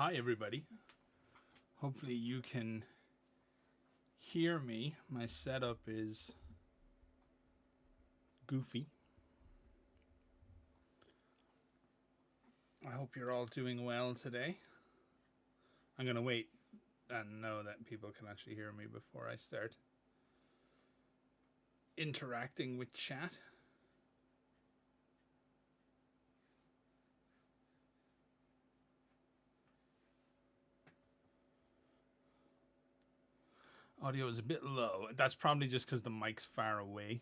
Hi everybody. Hopefully you can hear me. My setup is goofy. I hope you're all doing well today. I'm going to wait and know that people can actually hear me before I start interacting with chat. Audio is a bit low. That's probably just because the mic's far away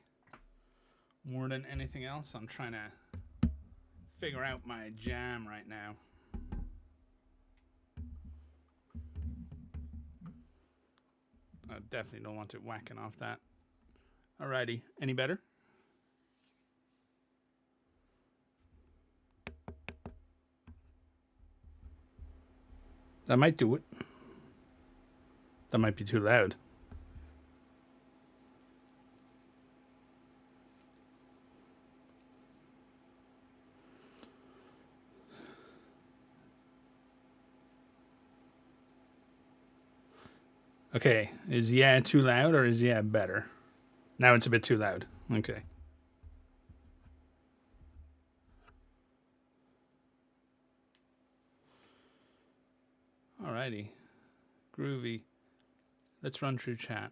more than anything else. I'm trying to figure out my jam right now. I definitely don't want it whacking off that. Alrighty, any better? That might do it. That might be too loud. Okay, is yeah too loud or is yeah better? Now it's a bit too loud. Okay. Alrighty. Groovy. Let's run through chat.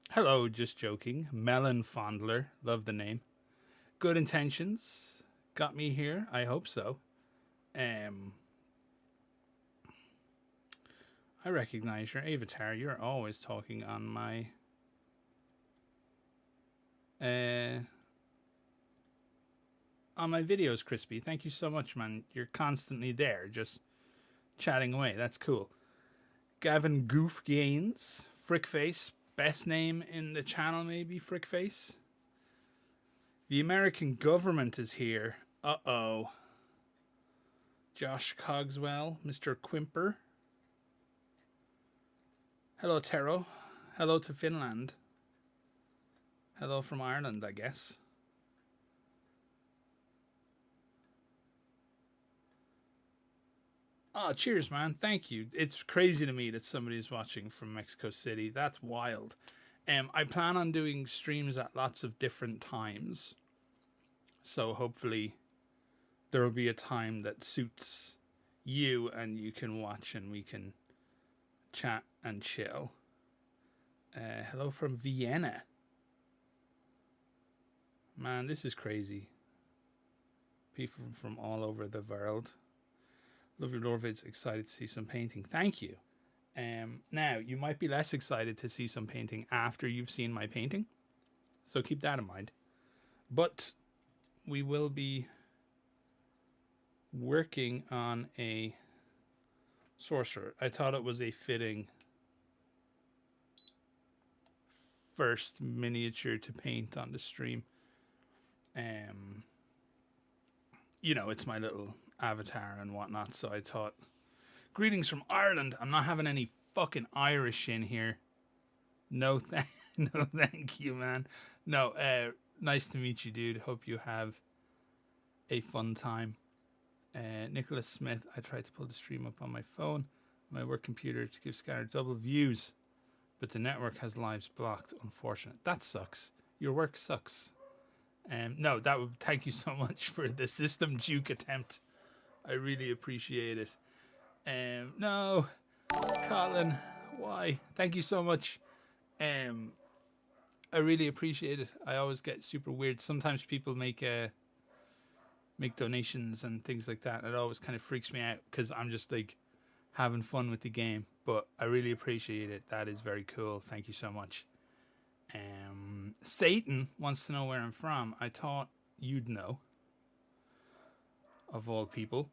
Hello, just joking. Melon Fondler. Love the name. Good intentions. Got me here. I hope so. I recognize your avatar. You're always talking on my videos, Crispy. Thank you so much, man. You're constantly there, just chatting away. That's cool. Gavin Goof Gaines. Frickface. Best name in the channel, maybe, Frickface. The American government is here. Uh-oh. Josh Cogswell. Mr. Quimper. Hello, Tero. Hello to Finland. Hello from Ireland, I guess. Oh, cheers, man. Thank you. It's crazy to me that somebody's watching from Mexico City. That's wild. I plan on doing streams at lots of different times. So hopefully there will be a time that suits you and you can watch and we can chat and chill. Hello from Vienna. Man, this is crazy. People from all over the world. Love your Lorvids. Excited to see some painting. Thank you. Now, you might be less excited to see some painting after you've seen my painting. So keep that in mind. But we will be working on a sorcerer. I thought it was a fitting first miniature to paint on the stream. You know, it's my little avatar and whatnot, so I thought, greetings from Ireland. I'm not having any fucking Irish in here. No thank you, man. No, nice to meet you, dude. Hope you have a fun time. Nicholas Smith. I tried to pull the stream up on my phone, my work computer, to give Scanner double views, but the network has lives blocked. Unfortunate. That sucks. Your work sucks. No, that would. Thank you so much for the system juke attempt. I really appreciate it. No, Colin, why? Thank you so much. I really appreciate it. I always get super weird. Sometimes people make donations and things like that. It always kind of freaks me out because I'm just like having fun with the game. But I really appreciate it. That is very cool. Thank you so much. Satan wants to know where I'm from. I thought you'd know. Of all people.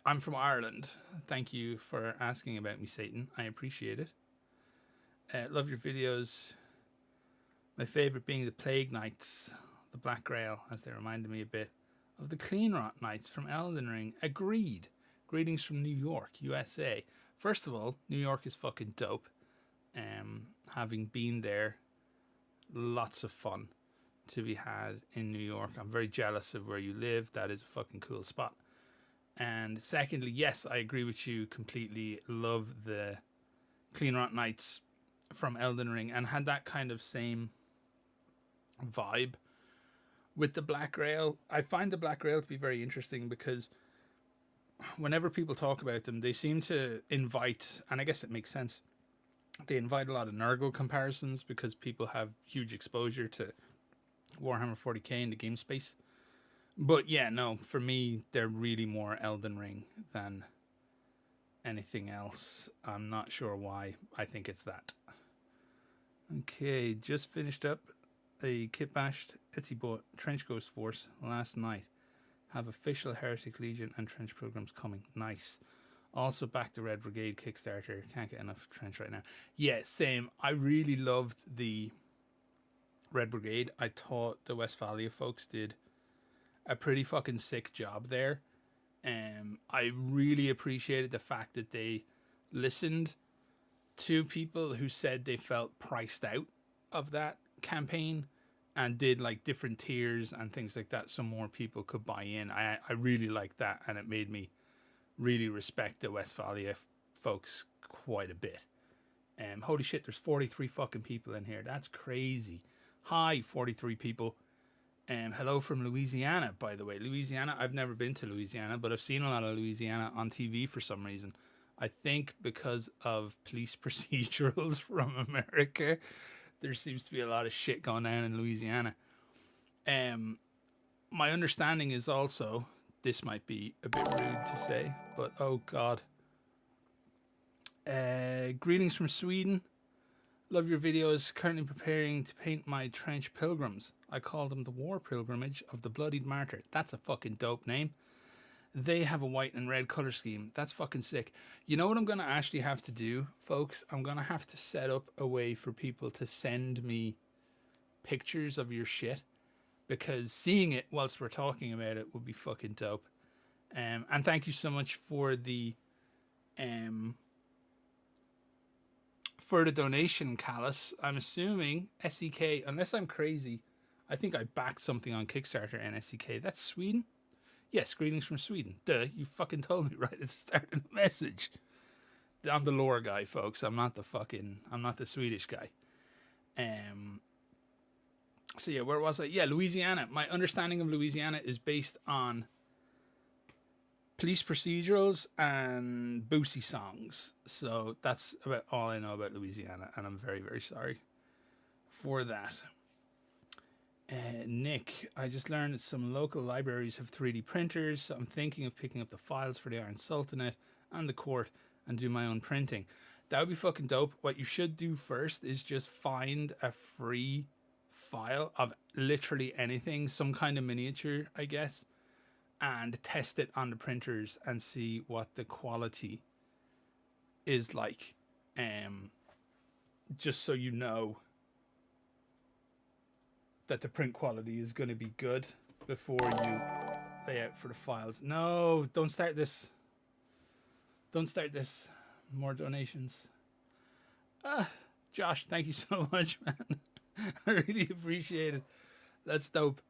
I'm from Ireland. Thank you for asking about me, Satan. I appreciate it. Love your videos. My favourite being the Plague Knights, the Black Grail, as they reminded me a bit of the Clean Rot Knights from Elden Ring. Agreed. Greetings from New York, USA. First of all, New York is fucking dope. Having been there, lots of fun to be had in New York. I'm very jealous of where you live. That is a fucking cool spot. And secondly, yes, I agree with you completely. Love the Clean Rot Knights from Elden Ring, and had that kind of same vibe with the Black Grail. I find the Black Grail to be very interesting because whenever people talk about them, they seem to invite, and I guess it makes sense, they invite a lot of Nurgle comparisons because people have huge exposure to Warhammer 40k in the game space. But yeah, no, for me, they're really more Elden Ring than anything else. I'm not sure why. I think it's that. Okay, just finished up a kitbashed Etsy bought Trench Ghost Force last night. Have official Heretic Legion and Trench programs coming. Nice. Also back to Red Brigade Kickstarter. Can't get enough Trench right now. Yeah, same. I really loved the Red Brigade. I thought the Westphalia folks did a pretty fucking sick job there. I really appreciated the fact that they listened to people who said they felt priced out of that campaign and did like different tiers and things like that so more people could buy in. I really liked that, and it made me really respect the Westphalia folks quite a bit. Holy shit, there's 43 fucking people in here. That's crazy. Hi, 43 people. Hello from Louisiana, by the way. Louisiana, I've never been to Louisiana, but I've seen a lot of Louisiana on TV for some reason. I think because of police procedurals from America, there seems to be a lot of shit going on in Louisiana. My understanding is also, this might be a bit rude to say, but oh god. Greetings from Sweden. Love your videos. Currently preparing to paint my trench pilgrims. I call them the War Pilgrimage of the Bloodied Martyr. That's a fucking dope name. They have a white and red color scheme. That's fucking sick. You know what I'm going to actually have to do, folks? I'm going to have to set up a way for people to send me pictures of your shit, because seeing it whilst we're talking about it would be fucking dope. And thank you so much for the donation, Callus. I'm assuming SEK, unless I'm crazy, I think I backed something on Kickstarter and SEK. That's Sweden? Yes, greetings from Sweden. Duh, you fucking told me right at the start of the message. I'm the lore guy, folks. I'm not the Swedish guy. So yeah, where was I? Yeah, Louisiana. My understanding of Louisiana is based on police procedurals and Boosie songs. So that's about all I know about Louisiana, and I'm very, very sorry for that. Nick, I just learned that some local libraries have 3D printers, so I'm thinking of picking up the files for the Iron Sultanate and the court and do my own printing. That would be fucking dope. What you should do first is just find a free file of literally anything, some kind of miniature, I guess, and test it on the printers and see what the quality is like. Just so you know that the print quality is going to be good before you lay out for the files. No, don't start this. Don't start this. More donations. Josh, thank you so much, man. I really appreciate it. That's dope.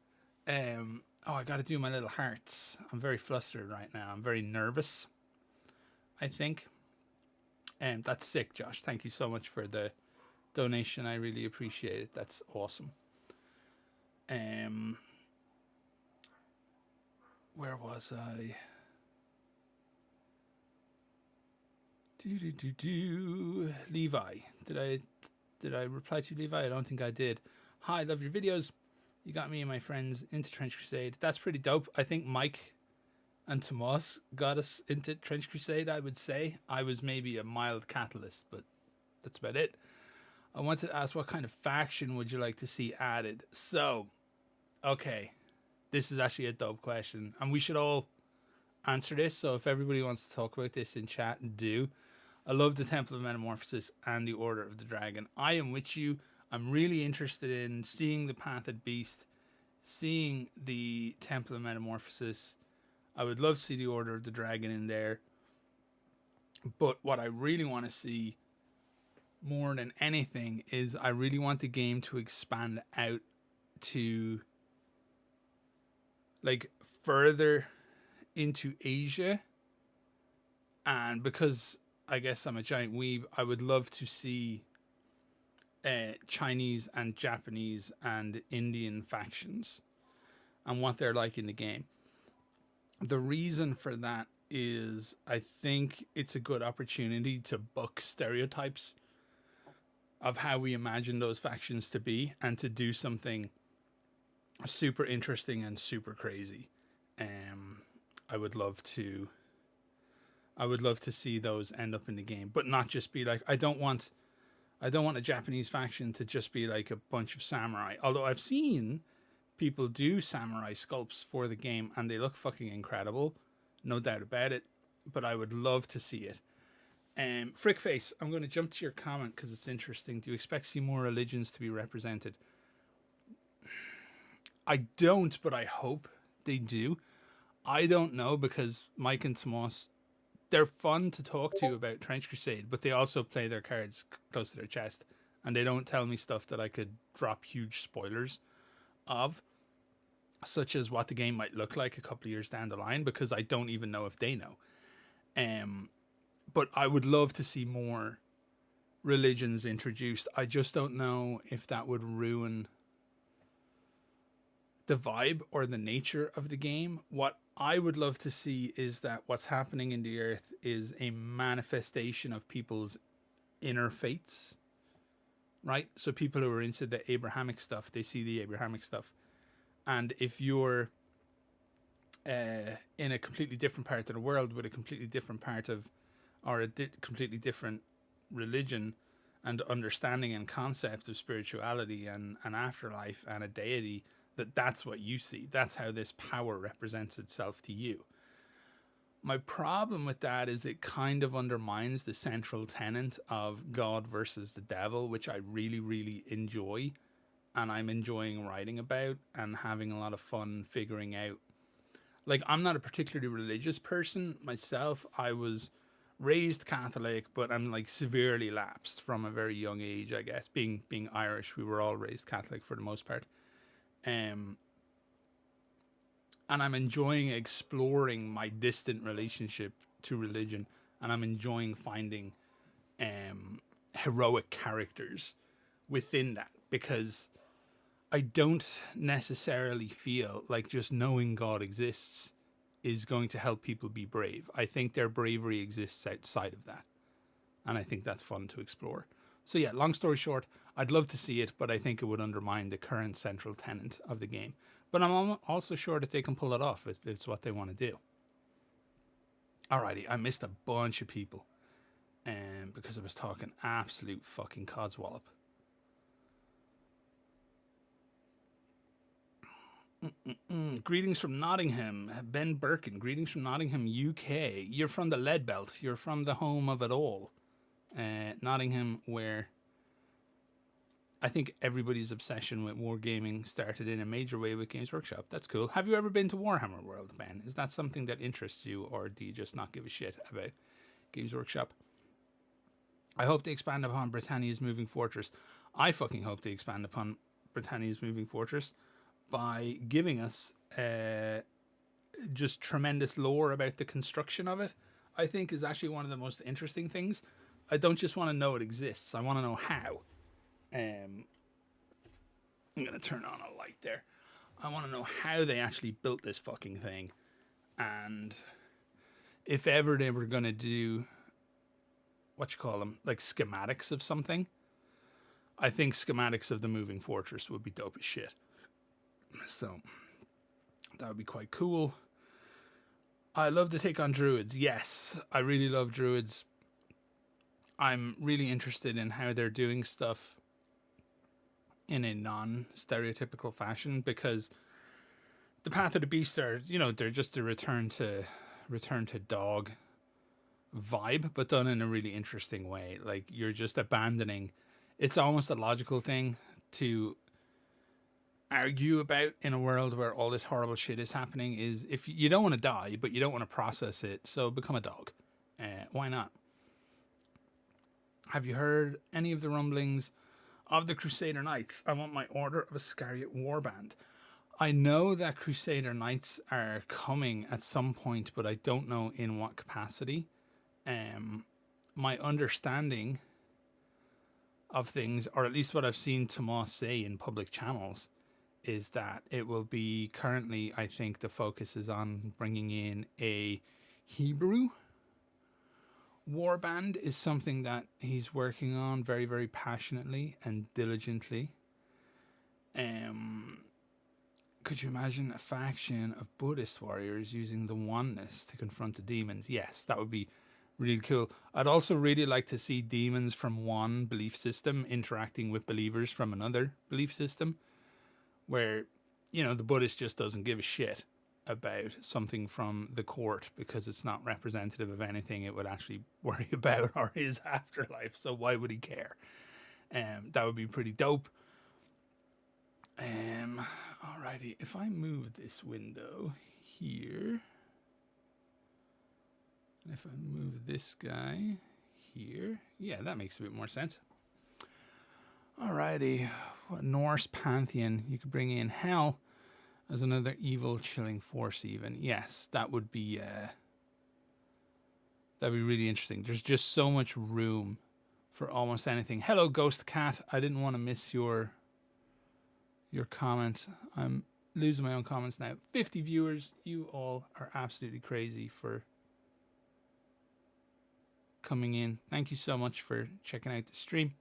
I got to do my little hearts. I'm very flustered right now. I'm very nervous, I think. That's sick, Josh. Thank you so much for the donation. I really appreciate it. That's awesome. Where was I? Levi. Did I reply to Levi? I don't think I did. Hi, love your videos. You got me and my friends into Trench Crusade. That's pretty dope. I think Mike and Tomas got us into Trench Crusade, I would say. I was maybe a mild catalyst, but that's about it. I wanted to ask, what kind of faction would you like to see added? So, okay, this is actually a dope question, and we should all answer this. So if everybody wants to talk about this in chat, do. I love the Temple of Metamorphosis and the Order of the Dragon. I am with you. I'm really interested in seeing the Pathed Beast, seeing the Temple of Metamorphosis. I would love to see the Order of the Dragon in there. But what I really want to see more than anything is I really want the game to expand out to like further into Asia And because I guess I'm a giant weeb, I would love to see Chinese and Japanese and Indian factions and what they're like in the game. The reason for that is I think it's a good opportunity to buck stereotypes of how we imagine those factions to be and to do something super interesting and super crazy. I would love to see those end up in the game, but not just be like, I don't want a Japanese faction to just be like a bunch of samurai. Although I've seen people do samurai sculpts for the game and they look fucking incredible, no doubt about it. But I would love to see it. Frickface, I'm going to jump to your comment because it's interesting. Do you expect to see more religions to be represented? I don't, but I hope they do. I don't know, because Mike and Tomas, they're fun to talk to about Trench Crusade, but they also play their cards close to their chest, and they don't tell me stuff that I could drop huge spoilers of, such as what the game might look like a couple of years down the line, because I don't even know if they know. But I would love to see more religions introduced. I just don't know if that would ruin the vibe or the nature of the game. What I would love to see is that what's happening in the earth is a manifestation of people's inner faiths, right? So people who are into the Abrahamic stuff, they see the Abrahamic stuff. And if you're in a completely different part of the world with a completely different part of, or a completely different religion and understanding and concept of spirituality and an afterlife and a deity, that's what you see. That's how this power represents itself to you. My problem with that is it kind of undermines the central tenet of God versus the devil, which I really, really enjoy. And I'm enjoying writing about and having a lot of fun figuring out. Like, I'm not a particularly religious person myself. I was raised Catholic, but I'm like severely lapsed from a very young age, I guess. Being Irish, we were all raised Catholic for the most part. And I'm enjoying exploring my distant relationship to religion, and I'm enjoying finding heroic characters within that, because I don't necessarily feel like just knowing God exists is going to help people be brave. I think their bravery exists outside of that, and I think that's fun to explore. So yeah, long story short, I'd love to see it, but I think it would undermine the current central tenet of the game. But I'm also sure that they can pull it off if it's what they want to do. Alrighty, I missed a bunch of people because I was talking absolute fucking codswallop. Greetings from Nottingham. Ben Birkin, greetings from Nottingham, UK. You're from the Lead Belt. You're from the home of it all. Nottingham, where I think everybody's obsession with wargaming started in a major way with Games Workshop. That's cool. Have you ever been to Warhammer World, Ben? Is that something that interests you, or do you just not give a shit about Games Workshop? I hope they expand upon Britannia's Moving Fortress. I fucking hope they expand upon Britannia's Moving Fortress by giving us just tremendous lore about the construction of it. I think is actually one of the most interesting things. I don't just want to know it exists. I want to know how. I'm going to turn on a light there. I want to know how they actually built this fucking thing. And if ever they were going to do, like schematics of something, I think schematics of the Moving Fortress would be dope as shit. So that would be quite cool. I love to take on druids. Yes, I really love druids. I'm really interested in how they're doing stuff in a non-stereotypical fashion, because the Path of the Beast are, they're just a return to dog vibe, but done in a really interesting way. Like, you're just abandoning. It's almost a logical thing to argue about in a world where all this horrible shit is happening, is if you don't want to die, but you don't want to process it, so become a dog. Why not? Have you heard any of the rumblings of the Crusader Knights? I want my Order of Iscariot warband. I know that Crusader Knights are coming at some point, but I don't know in what capacity. my understanding of things, or at least what I've seen Tomas say in public channels, is that it will be currently, I think the focus is on bringing in a Hebrew warband is something that he's working on very, very passionately and diligently. Could you imagine a faction of Buddhist warriors using the oneness to confront the demons? Yes, that would be really cool. I'd also really like to see demons from one belief system interacting with believers from another belief system, where, you know, the Buddhist just doesn't give a shit about something from the court because it's not representative of anything it would actually worry about or his afterlife. So why would he care? That would be pretty dope. Alrighty, if I move this window here, and if I move this guy here, yeah, that makes a bit more sense. Alrighty, what Norse pantheon? You could bring in hell as another evil, chilling force. Even yes, that would be really interesting. There's just so much room for almost anything. Hello, Ghost Cat. I didn't want to miss your comment. I'm losing my own comments now. 50 viewers. You all are absolutely crazy for coming in. Thank you so much for checking out the stream.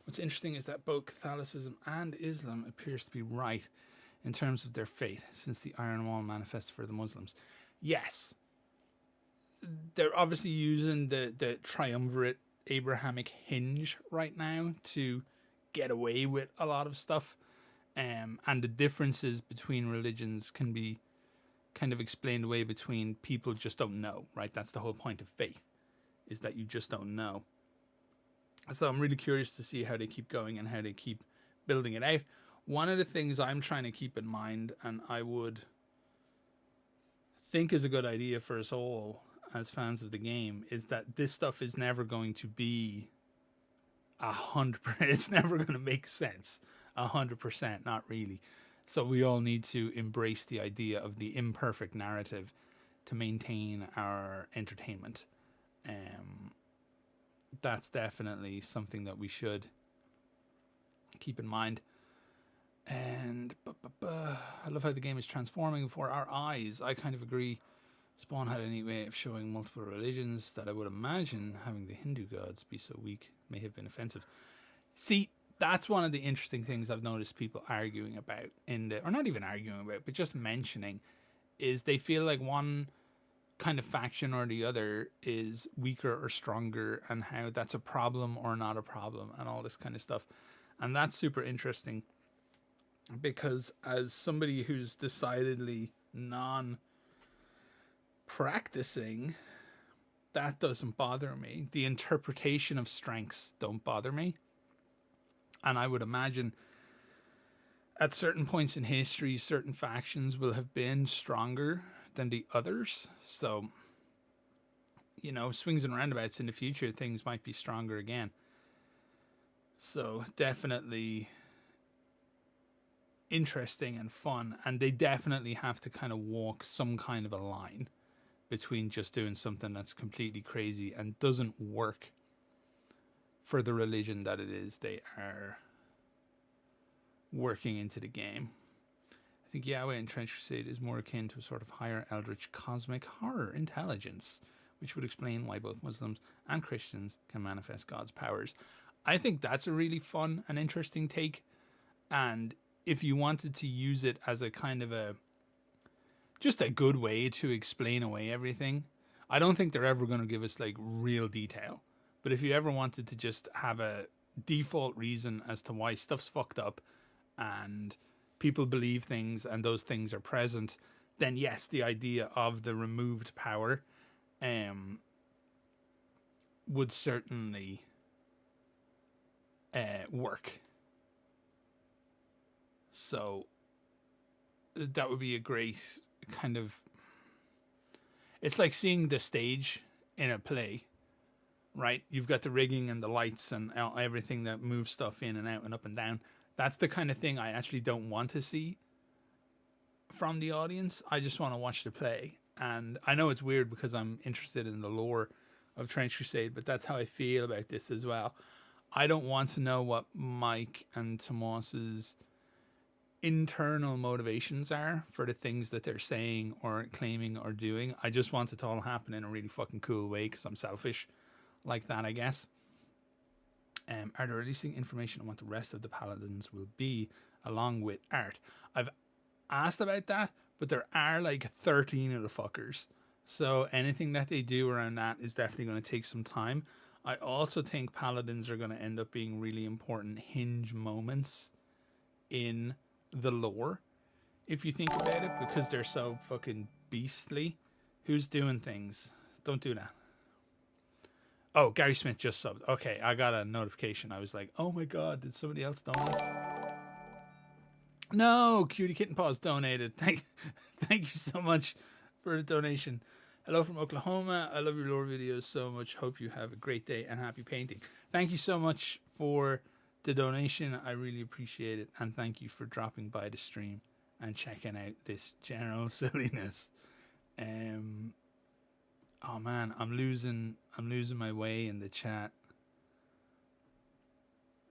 What's interesting is that both Catholicism and Islam appears to be right in terms of their fate, since the Iron Wall manifests for the Muslims. Yes, they're obviously using the triumvirate Abrahamic hinge right now to get away with a lot of stuff, and the differences between religions can be kind of explained away between people just don't know, right? That's the whole point of faith, is that you just don't know. So I'm really curious to see how they keep going and how they keep building it out. One of the things I'm trying to keep in mind, and I would think is a good idea for us all as fans of the game, is that this stuff is never going to be 100%. It's never going to make sense 100%, not really. So we all need to embrace the idea of the imperfect narrative to maintain our entertainment. That's definitely something that we should keep in mind. And I love how the game is transforming before our eyes. I kind of agree. Spawn had a neat way of showing multiple religions that I would imagine having the Hindu gods be so weak may have been offensive. See, that's one of the interesting things I've noticed people arguing about or not even arguing about, but just mentioning, is they feel like one kind of faction or the other is weaker or stronger, and how that's a problem or not a problem, and all this kind of stuff. And that's super interesting, because as somebody who's decidedly non-practicing, that doesn't bother me. The interpretation of strengths don't bother me. And I would imagine at certain points in history, certain factions will have been stronger than the others. So, you know, swings and roundabouts in the future, things might be stronger again. So definitely interesting and fun. And they definitely have to kind of walk some kind of a line between just doing something that's completely crazy and doesn't work for the religion that it is they are working into the game. I think Yahweh in Trench Crusade is more akin to a sort of higher eldritch cosmic horror intelligence, which would explain why both Muslims and Christians can manifest God's powers. I think that's a really fun and interesting take. And if you wanted to use it as a kind of just a good way to explain away everything, I don't think they're ever going to give us like real detail. But if you ever wanted to just have a default reason as to why stuff's fucked up and people believe things and those things are present, then yes, the idea of the removed power would certainly work. So that would be a great kind of... It's like seeing the stage in a play, right? You've got the rigging and the lights and everything that moves stuff in and out and up and down. That's the kind of thing I actually don't want to see from the audience. I just want to watch the play. And I know it's weird because I'm interested in the lore of Trench Crusade, but that's how I feel about this as well. I don't want to know what Mike and Tomas's internal motivations are for the things that they're saying or claiming or doing. I just want it to all happen in a really fucking cool way because I'm selfish like that, I guess. Are they releasing information on what the rest of the Paladins will be along with art? I've asked about that, but there are like 13 of the fuckers. So anything that they do around that is definitely going to take some time. I also think Paladins are going to end up being really important hinge moments in the lore, if you think about it, because they're so fucking beastly. Who's doing things? Don't do that. Oh, Gary Smith just subbed. Okay, I got a notification. I was like, oh my god, did somebody else donate? No, Cutie Kitten Paws donated. Thank you so much for the donation. Hello from Oklahoma. I love your lore videos so much. Hope you have a great day and happy painting. Thank you so much for the donation. I really appreciate it. And thank you for dropping by the stream and checking out this general silliness. Oh man, I'm losing my way in the chat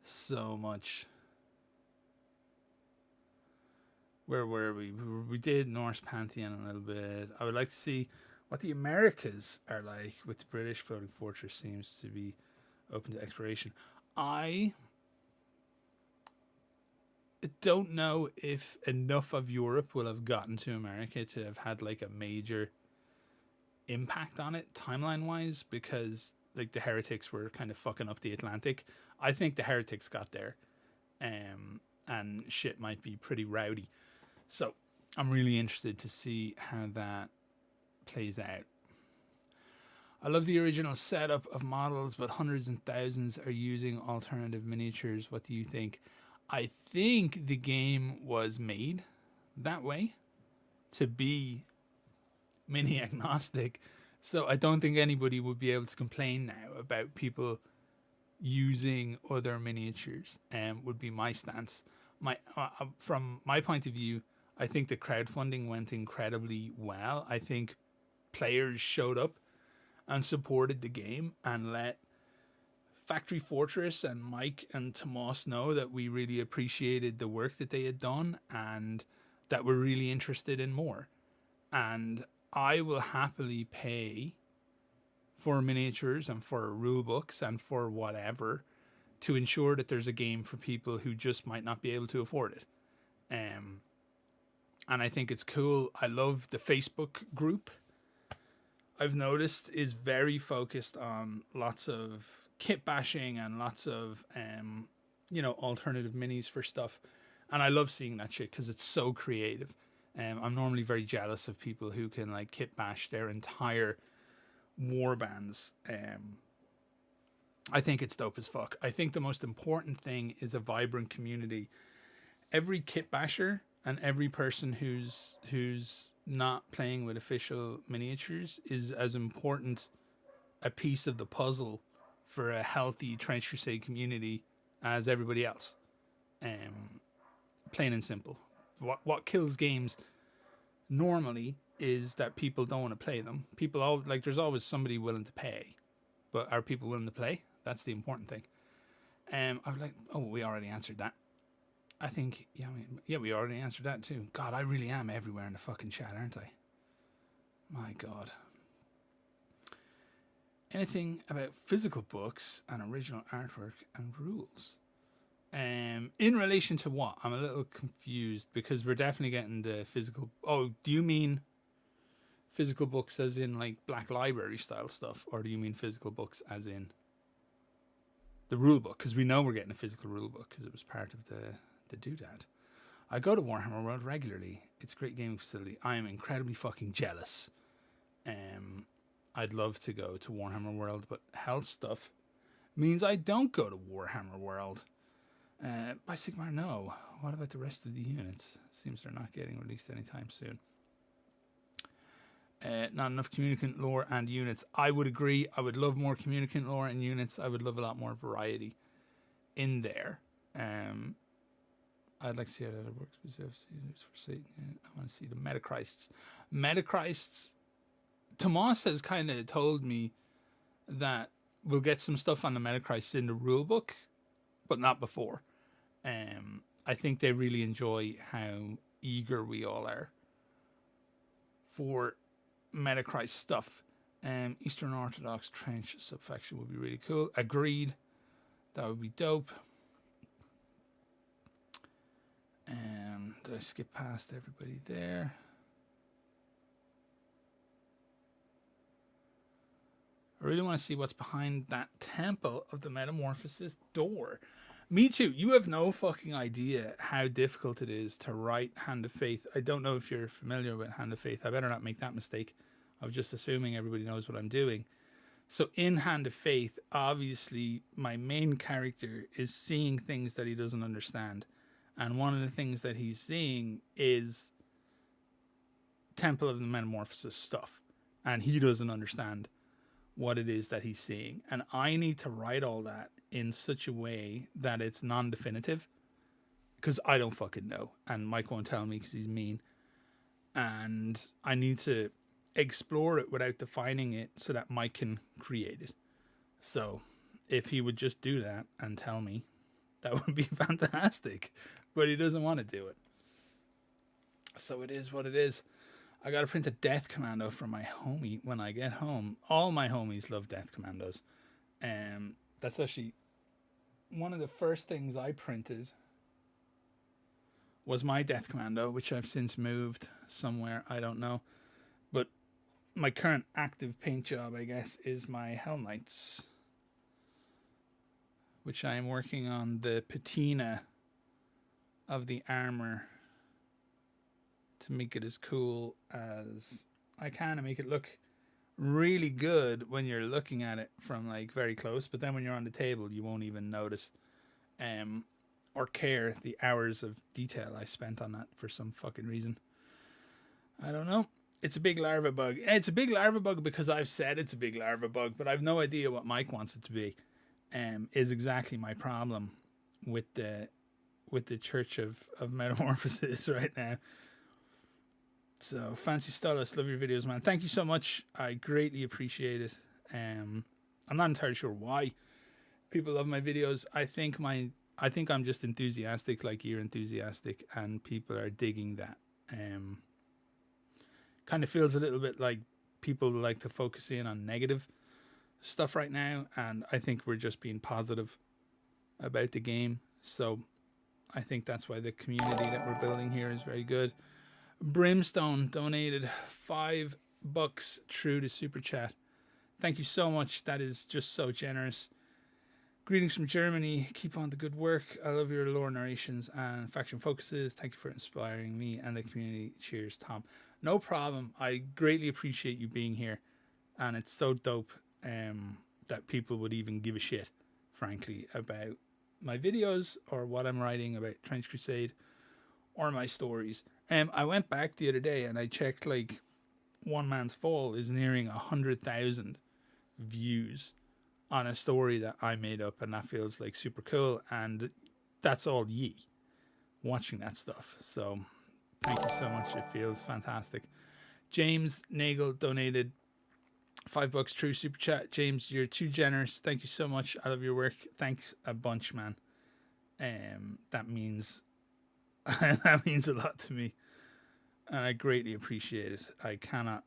so much. Where were we? We did Norse Pantheon a little bit. I would like to see what the Americas are like with the British floating fortress. Seems to be open to exploration. I don't know if enough of Europe will have gotten to America to have had like a major impact on it timeline wise, because like the heretics were kind of fucking up the Atlantic. I think the heretics got there, and shit might be pretty rowdy. So I'm really interested to see how that plays out. I love the original setup of models, but hundreds and thousands are using alternative miniatures. What do you think? I think the game was made that way to be mini agnostic, so I don't think anybody would be able to complain now about people using other miniatures. Would be my stance. From my point of view, I think the crowdfunding went incredibly well. I think players showed up and supported the game and let Factory Fortress and Mike and Tomas know that we really appreciated the work that they had done and that we're really interested in more. And I will happily pay for miniatures and for rule books and for whatever to ensure that there's a game for people who just might not be able to afford it. And I think it's cool. I love the Facebook group. I've noticed is very focused on lots of kit bashing and lots of alternative minis for stuff. And I love seeing that shit because it's so creative. I'm normally very jealous of people who can like kit bash their entire war bands. I think it's dope as fuck. I think the most important thing is a vibrant community. Every kit basher and every person who's not playing with official miniatures is as important a piece of the puzzle for a healthy Trench Crusade community as everybody else. Plain and simple. What kills games normally is that people don't want to play them. There's always somebody willing to pay, but are people willing to play? That's the important thing. We already answered that. I think, we already answered that too. God, I really am everywhere in the fucking chat, aren't I? My God. Anything about physical books and original artwork and rules? In relation to what? I'm a little confused because we're definitely getting the physical. Oh, do you mean physical books as in like Black Library style stuff, or do you mean physical books as in the rule book? Because we know we're getting a physical rule book because it was part of the doodad. I go to Warhammer World regularly. It's a great gaming facility. I am incredibly fucking jealous. I'd love to go to Warhammer World, but health stuff means I don't go to Warhammer World. By Sigmar, no. What about the rest of the units? Seems they're not getting released anytime soon. Not enough communicant lore and units. I would agree. I would love more communicant lore and units. I would love a lot more variety in there. I'd like to see how that works. I want to see the Metachrists. Metachrists Tomas has kind of told me that we'll get some stuff on the Metachrist in the rulebook, but not before. I think they really enjoy how eager we all are for Metachrist stuff. Eastern Orthodox Trench subfaction would be really cool. Agreed. That would be dope. Did I skip past everybody there? I really want to see what's behind that Temple of the Metamorphosis door. Me too. You have no fucking idea how difficult it is to write Hand of Faith. I don't know if you're familiar with Hand of Faith. I better not make that mistake of just assuming everybody knows what I'm doing. So in Hand of Faith, obviously, my main character is seeing things that he doesn't understand. And one of the things that he's seeing is Temple of the Metamorphosis stuff. And he doesn't understand what it is that he's seeing. And I need to write all that in such a way that it's non-definitive. Because I don't fucking know. And Mike won't tell me because he's mean. And I need to explore it without defining it so that Mike can create it. So if he would just do that and tell me, that would be fantastic. But he doesn't want to do it. So it is what it is. I got to print a Death Commando for my homie when I get home. All my homies love Death Commandos. That's actually one of the first things I printed was my Death Commando, which I've since moved somewhere. I don't know. But my current active paint job, I guess, is my Hell Knights, which I am working on the patina of the armor to make it as cool as I can and make it look really good when you're looking at it from like very close, but then when you're on the table you won't even notice or care the hours of detail I spent on that for some fucking reason. I don't know. It's a big larva bug. It's a big larva bug because I've said it's a big larva bug, but I've no idea what Mike wants it to be. Is exactly my problem with the Church of Metamorphosis right now. So, Fancy Stylus, love your videos, man. Thank you so much. I greatly appreciate it. I'm not entirely sure why people love my videos. I think I'm just enthusiastic like you're enthusiastic, and people are digging that. Kind of feels a little bit like people like to focus in on negative stuff right now, and I think we're just being positive about the game. So I think that's why the community that we're building here is very good. Brimstone donated $5 through the super chat. Thank you so much. That is just so generous. Greetings from Germany. Keep on the good work. I love your lore narrations and faction focuses. Thank you for inspiring me and the community. Cheers, Tom. No problem. I greatly appreciate you being here, and it's so dope that people would even give a shit, frankly, about my videos or what I'm writing about Trench Crusade or my stories. I went back the other day and I checked, like, One Man's Fall is nearing 100,000 views on a story that I made up, and that feels like super cool. And that's all ye watching that stuff. So thank you so much. It feels fantastic. James Nagel donated $5 through super chat. James, you're too generous. Thank you so much. I love your work. Thanks a bunch, man. That means that means a lot to me, and I greatly appreciate it. I cannot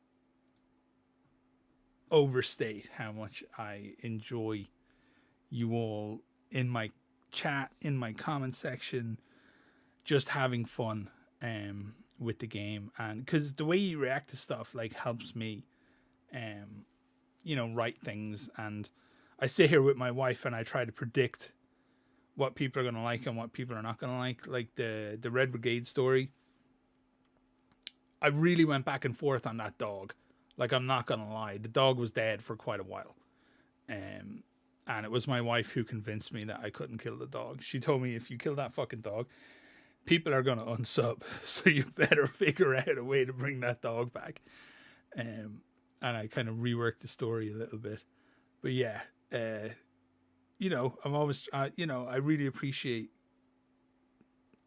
overstate how much I enjoy you all in my chat, in my comment section, just having fun with the game. And because the way you react to stuff like helps me write things. And I sit here with my wife and I try to predict what people are going to like and what people are not going to like. Like the Red Brigade story, I really went back and forth on that dog. Like, I'm not going to lie, the dog was dead for quite a while. And it was my wife who convinced me that I couldn't kill the dog. She told me, if you kill that fucking dog, people are going to unsub. So you better figure out a way to bring that dog back. And I kind of reworked the story a little bit. But yeah, I'm always, I really appreciate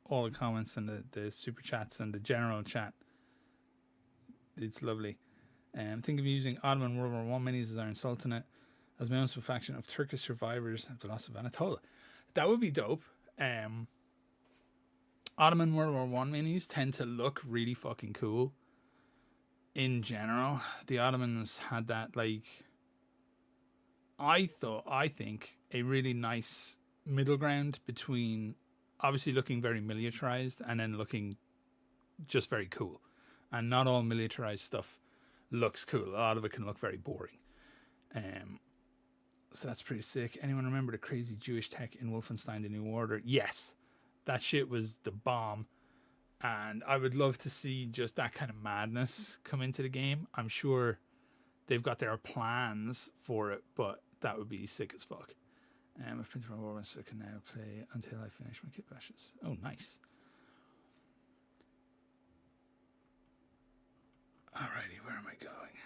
all the comments and the super chats and the general chat. It's lovely. Think of using Ottoman World War One minis as Iron Sultanate as my own faction of Turkish survivors of the loss of Anatolia. That would be dope. Ottoman World War One minis tend to look really fucking cool. In general, the Ottomans had that, like, I think a really nice middle ground between obviously looking very militarized and then looking just very cool. And not all militarized stuff looks cool. A lot of it can look very boring. So that's pretty sick. Anyone remember the crazy Jewish tech in Wolfenstein: The New Order? Yes. That shit was the bomb. And I would love to see just that kind of madness come into the game. I'm sure they've got their plans for it, but that would be sick as fuck. I've printed my war, so I can now play until I finish my kit bashes. Oh, nice. Alrighty, where am I going?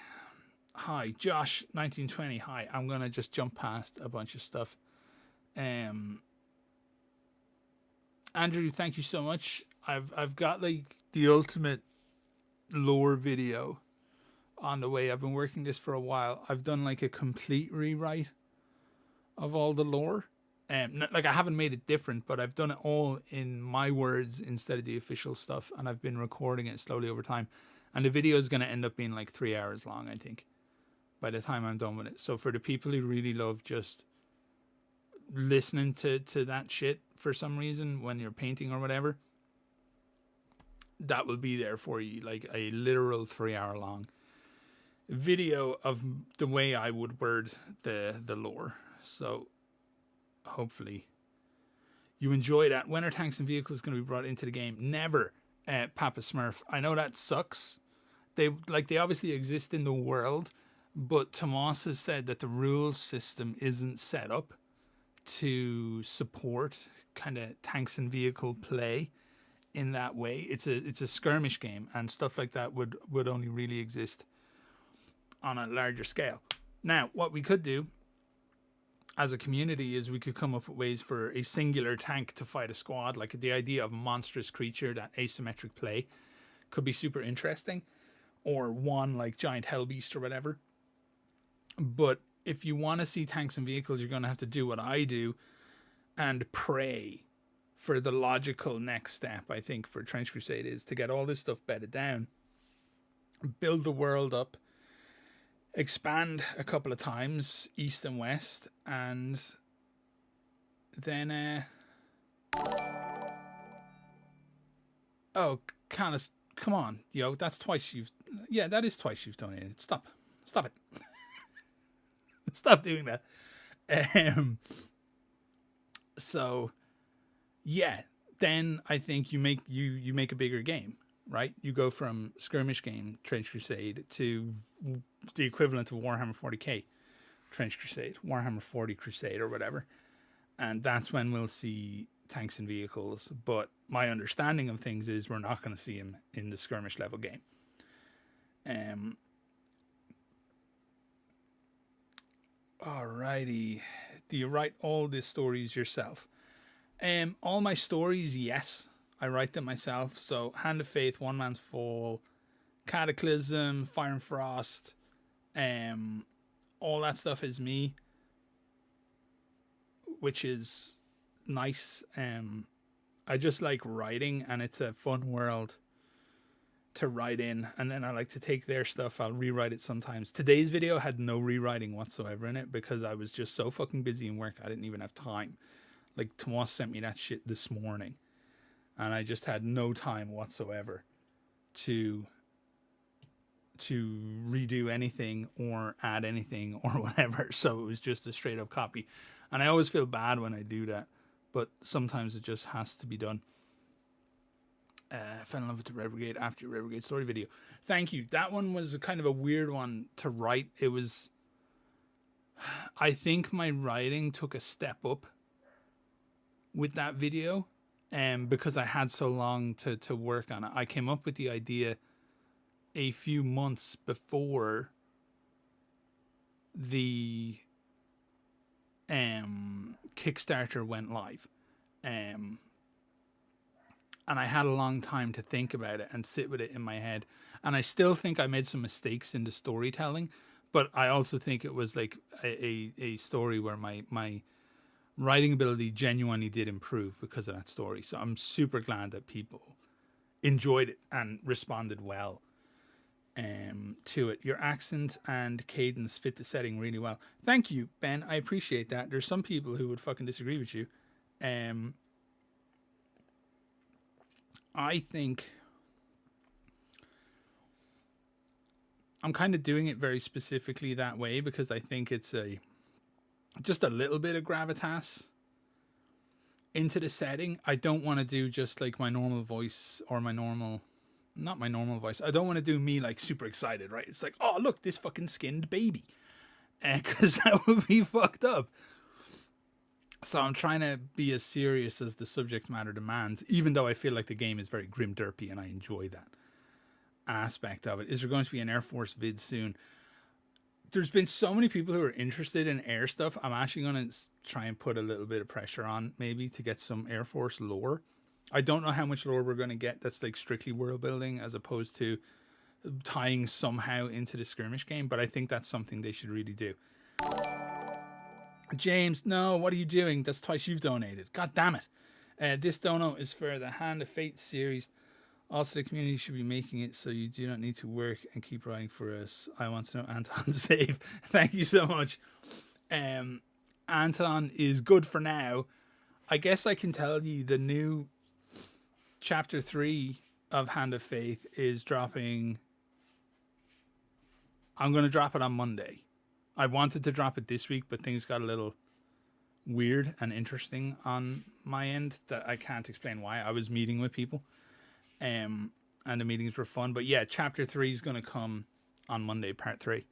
Hi, Josh1920. Hi, I'm gonna just jump past a bunch of stuff. Andrew, thank you so much. I've got like the ultimate lore video on the way. I've been working this for a while. I've done like a complete rewrite of all the lore. Like I haven't made it different, but I've done it all in my words instead of the official stuff, and I've been recording it slowly over time. And the video is going to end up being like 3 hours long, I think, by the time I'm done with it. So for the people who really love just listening to that shit for some reason when you're painting or whatever, that will be there for you, like a literal 3 hour long video of the way I would word the lore. So hopefully you enjoy that. When are tanks and vehicles going to be brought into the game? Never, Papa Smurf. I know that sucks. They obviously exist in the world, but Tomas has said that the rules system isn't set up to support kind of tanks and vehicle play in that way. It's a skirmish game, and stuff like that would only really exist on a larger scale. Now, what we could do as a community is we could come up with ways for a singular tank to fight a squad. Like the idea of a monstrous creature, that asymmetric play could be super interesting, or one like giant hellbeast or whatever. But if you want to see tanks and vehicles, you're going to have to do what I do and pray for the logical next step, I think, for Trench Crusade is to get all this stuff bedded down, build the world up, expand a couple of times east and west, and then Canis, come on, yo, that's twice you've, yeah, that is twice you've donated. Stop it. Stop doing that. So yeah, then I think you make a bigger game, right? You go from skirmish game Trench Crusade to the equivalent of Warhammer 40k Trench Crusade, Warhammer 40 Crusade or whatever. And that's when we'll see tanks and vehicles. But my understanding of things is we're not going to see them in the skirmish level game. Alrighty. Do you write all the stories yourself? All my stories, yes. I write them myself. So Hand of Faith, One Man's Fall, Cataclysm, Fire and Frost, all that stuff is me, which is nice. I just like writing, and it's a fun world to write in, and then I like to take their stuff, I'll rewrite it sometimes. Today's video had no rewriting whatsoever in it because I was just so fucking busy in work I didn't even have time. Like, Tomas sent me that shit this morning, and I just had no time whatsoever to redo anything or add anything or whatever. So it was just a straight up copy, and I always feel bad when I do that, but sometimes it just has to be done. Fell in love with the Red Brigade after your Red Brigade story video. Thank you. That one was kind of a weird one to write. It was, I think my writing took a step up with that video, because I had so long to work on it. I came up with the idea a few months before the Kickstarter went live. and I had a long time to think about it and sit with it in my head. And I still think I made some mistakes in the storytelling, but I also think it was like a story where my writing ability genuinely did improve because of that story. So I'm super glad that people enjoyed it and responded well to it. Your accent and cadence fit the setting really well. Thank you, Ben. I appreciate that. There's some people who would fucking disagree with you. I think I'm kind of doing it very specifically that way because I think it's just a little bit of gravitas into the setting. I don't want to do just like my normal voice or not my normal voice. I don't want to do me like super excited, right? It's like, oh, look, this fucking skinned baby. Because that would be fucked up. So I'm trying to be as serious as the subject matter demands, even though I feel like the game is very grim derpy and I enjoy that aspect of it. Is there going to be an Air Force vid soon? There's been so many people who are interested in air stuff. I'm actually going to try and put a little bit of pressure on maybe to get some Air Force lore. I don't know how much lore we're going to get that's like strictly world building as opposed to tying somehow into the skirmish game, but I think that's something they should really do. James, no, what are you doing? That's twice you've donated. God damn it. This dono is for the Hand of Fate series. Also, the community should be making it so you do not need to work and keep writing for us. I want to know Anton's save. Thank you so much. Anton is good for now. I guess I can tell you the new chapter 3 of Hand of Faith is dropping. I'm going to drop it on Monday. I wanted to drop it this week, but things got a little weird and interesting on my end that I can't explain why. I was meeting with people, and the meetings were fun. But yeah, chapter 3 is going to come on Monday, part 3.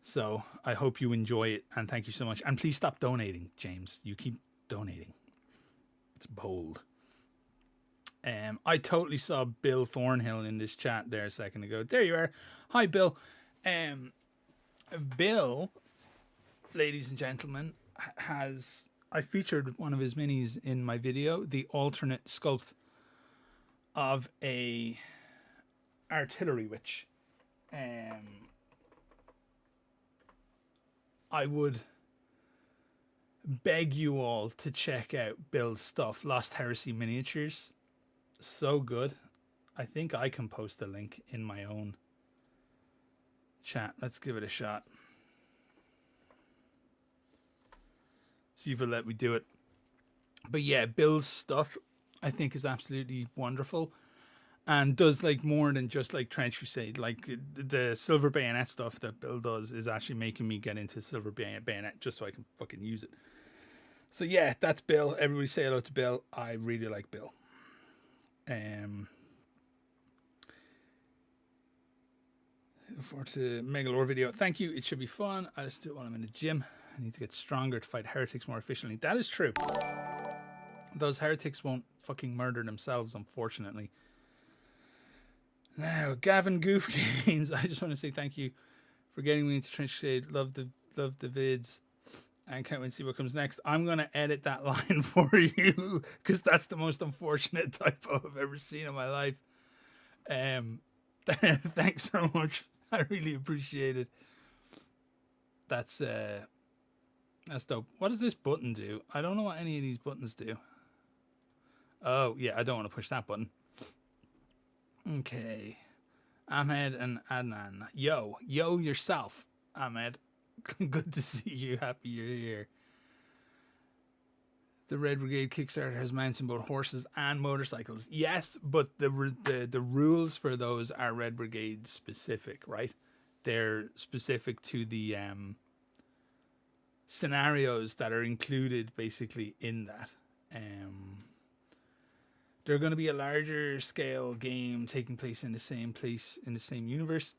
So I hope you enjoy it, and thank you so much. And please stop donating, James. You keep donating. It's bold. I totally saw Bill Thornhill in this chat there a second ago. There you are. Hi, Bill. Bill, ladies and gentlemen, I featured one of his minis in my video, the alternate sculpt of a artillery witch. I would beg you all to check out Bill's stuff, Lost Heresy Miniatures. So good. I think I can post a link in my own chat. Let's give it a shot. See if it'll let me do it. But yeah, Bill's stuff I think is absolutely wonderful and does like more than just like Trench Crusade. Like the Silver Bayonet stuff that Bill does is actually making me get into Silver Bayonet just so I can fucking use it. So yeah, that's Bill. Everybody say hello to Bill. I really like Bill. Forward to Megalore video. Thank you. It should be fun. I just do it while I'm in the gym. I need to get stronger to fight heretics more efficiently. That is true. Those heretics won't fucking murder themselves, unfortunately. Now, Gavin Goof Games. I just want to say thank you for getting me into Trench Crusade. Love the vids. And can't wait to see what comes next. I'm going to edit that line for you because that's the most unfortunate typo I've ever seen in my life. Thanks so much. I really appreciate it. That's dope. What does this button do? I don't know what any of these buttons do. Oh, yeah, I don't want to push that button. Okay. Ahmed and Adnan. Yo yourself, Ahmed. Good to see you. Happy you're here. The Red Brigade Kickstarter has mounts in both horses and motorcycles. Yes, but the rules for those are Red Brigade specific, right? They're specific to the scenarios that are included basically in that. They're going to be a larger scale game taking place in the same universe.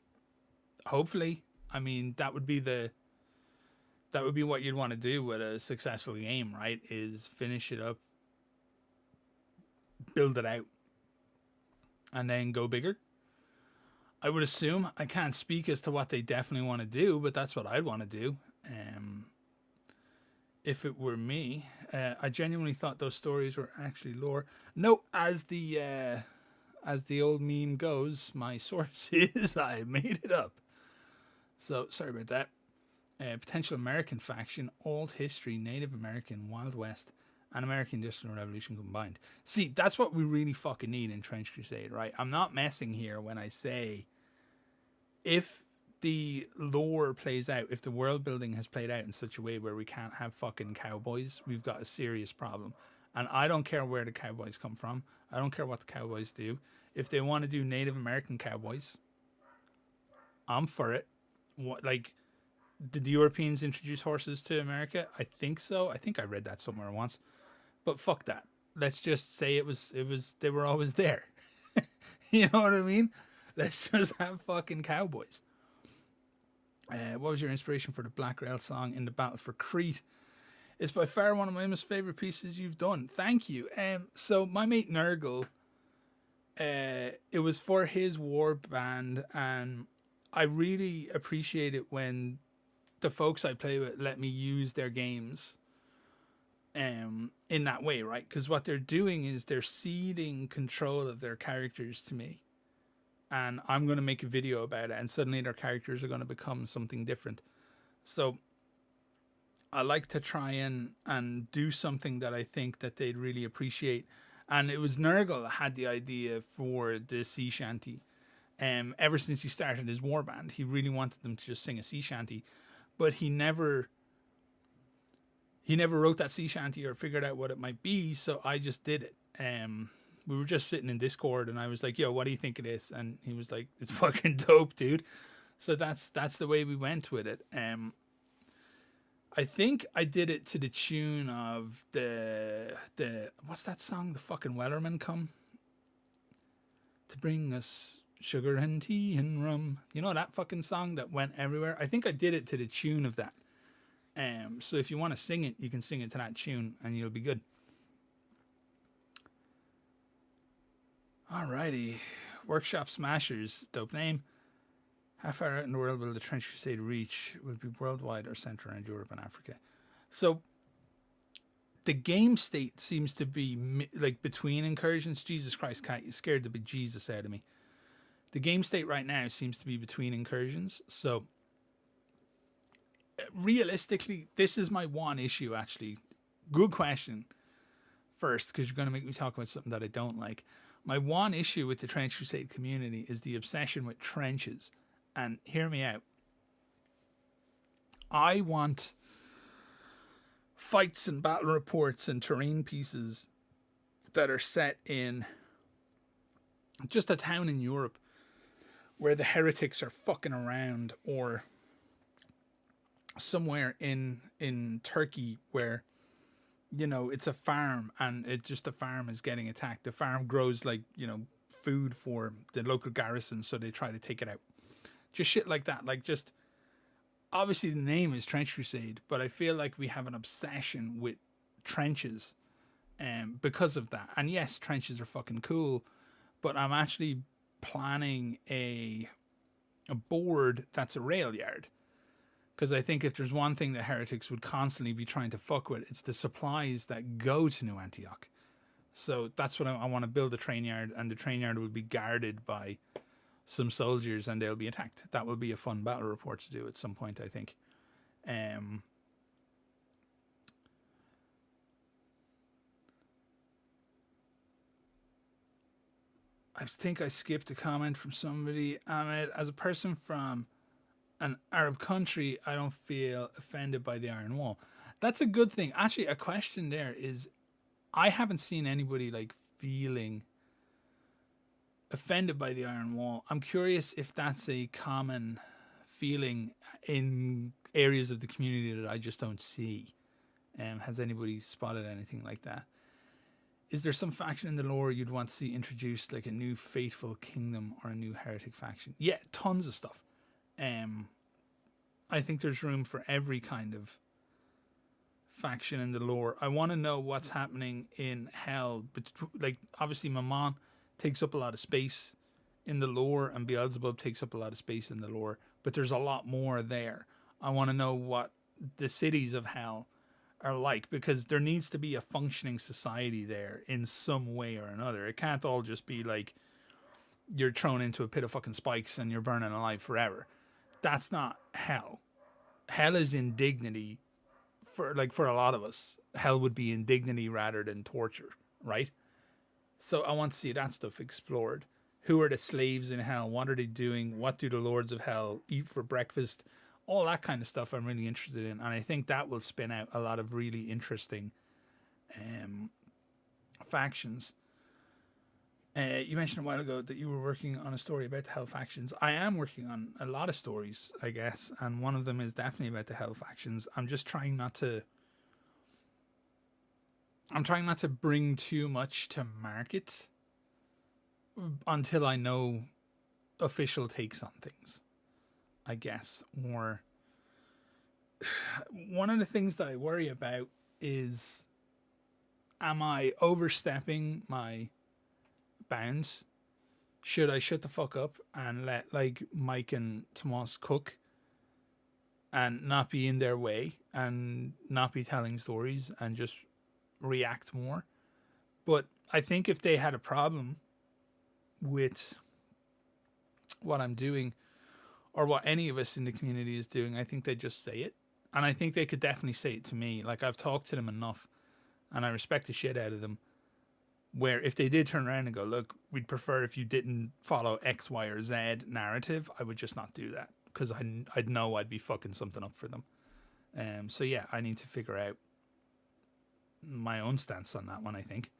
Hopefully. I mean, that would be what you'd want to do with a successful game, right? Is finish it up, build it out, and then go bigger. I would assume. I can't speak as to what they definitely want to do, but that's what I'd want to do. if it were me. I genuinely thought those stories were actually lore. No, as the old meme goes, my source is I made it up. So sorry about that. Potential American faction, old history, Native American, Wild West, and American Industrial Revolution combined. See, that's what we really fucking need in Trench Crusade, right? I'm not messing here when I say if the lore plays out, if the world building has played out in such a way where we can't have fucking cowboys, we've got a serious problem. And I don't care where the cowboys come from. I don't care what the cowboys do. If they want to do Native American cowboys, I'm for it. What, like, did the Europeans introduce horses to America? I think so. I think I read that somewhere once. But fuck that. Let's just say it was they were always there. You know what I mean? Let's just have fucking cowboys. What was your inspiration for the Black Rail song in the Battle for Crete? It's by far one of my most favorite pieces you've done. Thank you. So my mate Nurgle, it was for his war band, and I really appreciate it when the folks I play with let me use their games in that way, right? Because what they're doing is they're ceding control of their characters to me. And I'm going to make a video about it, and suddenly their characters are going to become something different. So I like to try and do something that I think that they'd really appreciate. And it was Nurgle that had the idea for the sea shanty. Ever since he started his warband, he really wanted them to just sing a sea shanty, but he never wrote that sea shanty or figured out what it might be. So I just did it. We were just sitting in Discord, and I was like, "Yo, what do you think of this?" And he was like, "It's fucking dope, dude." So that's the way we went with it. I think I did it to the tune of the what's that song? The fucking Wellerman come to bring us sugar and tea and rum. You know that fucking song that went everywhere? I think I did it to the tune of that. So if you want to sing it, you can sing it to that tune, and you'll be good. Alrighty. Workshop Smashers, dope name. How far out in the world will the Trench Crusade reach? Will it be worldwide or centered around Europe and Africa? So, the game state seems to be like between incursions. Jesus Christ, Cat, you scared the bejesus out of me. The game state right now seems to be between incursions. So, realistically, this is my one issue, actually. Good question first, because you're going to make me talk about something that I don't like. My one issue with the Trench Crusade community is the obsession with trenches. And hear me out. I want fights and battle reports and terrain pieces that are set in just a town in Europe where the heretics are fucking around, or somewhere in Turkey where, you know, it's a farm and the farm is getting attacked. The farm grows like, you know, food for the local garrison, so they try to take it out. Just shit like that. Like, just, obviously the name is Trench Crusade, but I feel like we have an obsession with trenches because of that. And yes, trenches are fucking cool, but I'm actually planning a board that's a rail yard. Because I think if there's one thing that heretics would constantly be trying to fuck with, it's the supplies that go to New Antioch. So that's what I want to build, a train yard, and the train yard will be guarded by some soldiers, and they'll be attacked. That will be a fun battle report to do at some point, I think. I think I skipped a comment from somebody. Ahmed, as a person from an Arab country, I don't feel offended by the Iron Wall. That's a good thing. Actually, a question there is, I haven't seen anybody like feeling offended by the Iron Wall. I'm curious if that's a common feeling in areas of the community that I just don't see. Has anybody spotted anything like that? Is there some faction in the lore you'd want to see introduced, like a new faithful kingdom or a new heretic faction? Yeah, tons of stuff. I think there's room for every kind of faction in the lore. I want to know what's happening in Hell. But like, obviously Mammon takes up a lot of space in the lore, and Beelzebub takes up a lot of space in the lore, but there's a lot more there. I want to know what the cities of Hell are like, because there needs to be a functioning society there in some way or another. It can't all just be like you're thrown into a pit of fucking spikes and you're burning alive forever. That's not hell. Hell is indignity for a lot of us. Hell would be indignity rather than torture, right? So I want to see that stuff explored. Who are the slaves in hell? What are they doing? What do the lords of hell eat for breakfast? All that kind of stuff I'm really interested in. And I think that will spin out a lot of really interesting factions. You mentioned a while ago that you were working on a story about the hell factions. I am working on a lot of stories, I guess. And one of them is definitely about the hell factions. I'm just trying not to... I'm trying not to bring too much to market until I know official takes on things, I guess. Or one of the things that I worry about is, am I overstepping my bounds? Should I shut the fuck up and let like Mike and Tomas cook and not be in their way and not be telling stories and just react more? But I think if they had a problem with what I'm doing or what any of us in the community is doing, I think they'd just say it. And I think they could definitely say it to me. Like, I've talked to them enough and I respect the shit out of them, where if they did turn around and go, look, we'd prefer if you didn't follow X, Y, or Z narrative, I would just not do that, because I'd know I'd be fucking something up for them. So yeah, I need to figure out my own stance on that one, I think.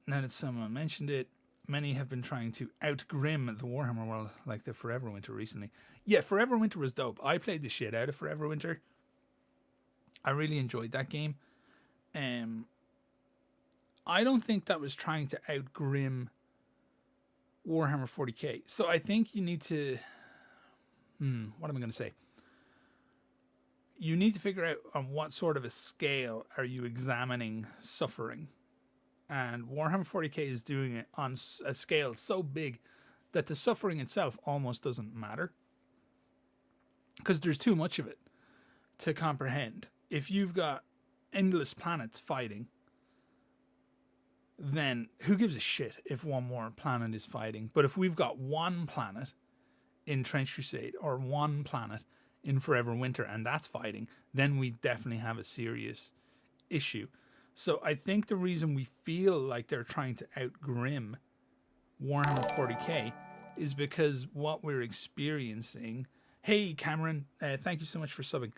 Now that someone mentioned it, many have been trying to outgrim the Warhammer world, like the Forever Winter recently. Yeah, Forever Winter was dope. I played the shit out of Forever Winter. I really enjoyed that game. I don't think that was trying to outgrim Warhammer 40k. So I think you need to... what am I going to say? You need to figure out on what sort of a scale are you examining suffering. And Warhammer 40k is doing it on a scale so big that the suffering itself almost doesn't matter, because there's too much of it to comprehend. If you've got endless planets fighting, then who gives a shit if one more planet is fighting? But if we've got one planet in Trench Crusade or one planet in Forever Winter and that's fighting, then we definitely have a serious issue. So I think the reason we feel like they're trying to outgrim Warhammer 40k is because what we're experiencing... Hey, Cameron, thank you so much for subbing.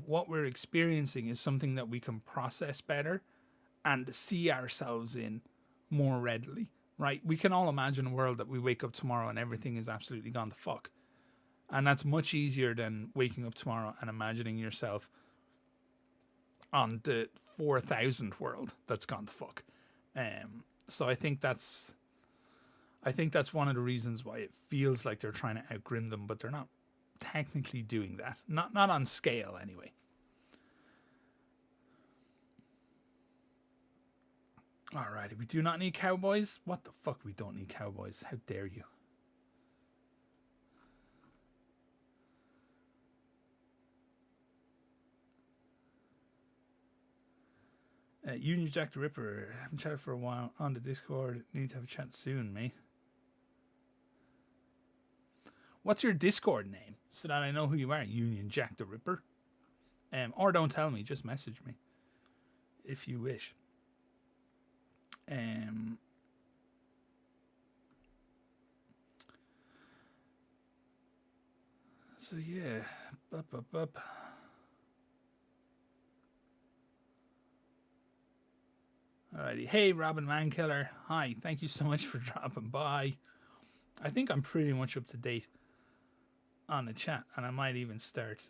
What we're experiencing is something that we can process better and see ourselves in more readily, right? We can all imagine a world that we wake up tomorrow and everything is absolutely gone to fuck. And that's much easier than waking up tomorrow and imagining yourself on the 4000th world that's gone to fuck. So I think that's one of the reasons why it feels like they're trying to outgrim them, but they're not technically doing that. Not on scale, anyway. Alrighty, we do not need cowboys? What the fuck, we don't need cowboys? How dare you? Union Jack the Ripper. Haven't chatted for a while on the Discord. Need to have a chat soon, mate. What's your Discord name? So that I know who you are. Union Jack the Ripper. Or don't tell me, just message me. If you wish. So yeah. Bup. Alrighty. Hey, Robin Mankiller. Hi. Thank you so much for dropping by. I think I'm pretty much up to date on the chat, and I might even start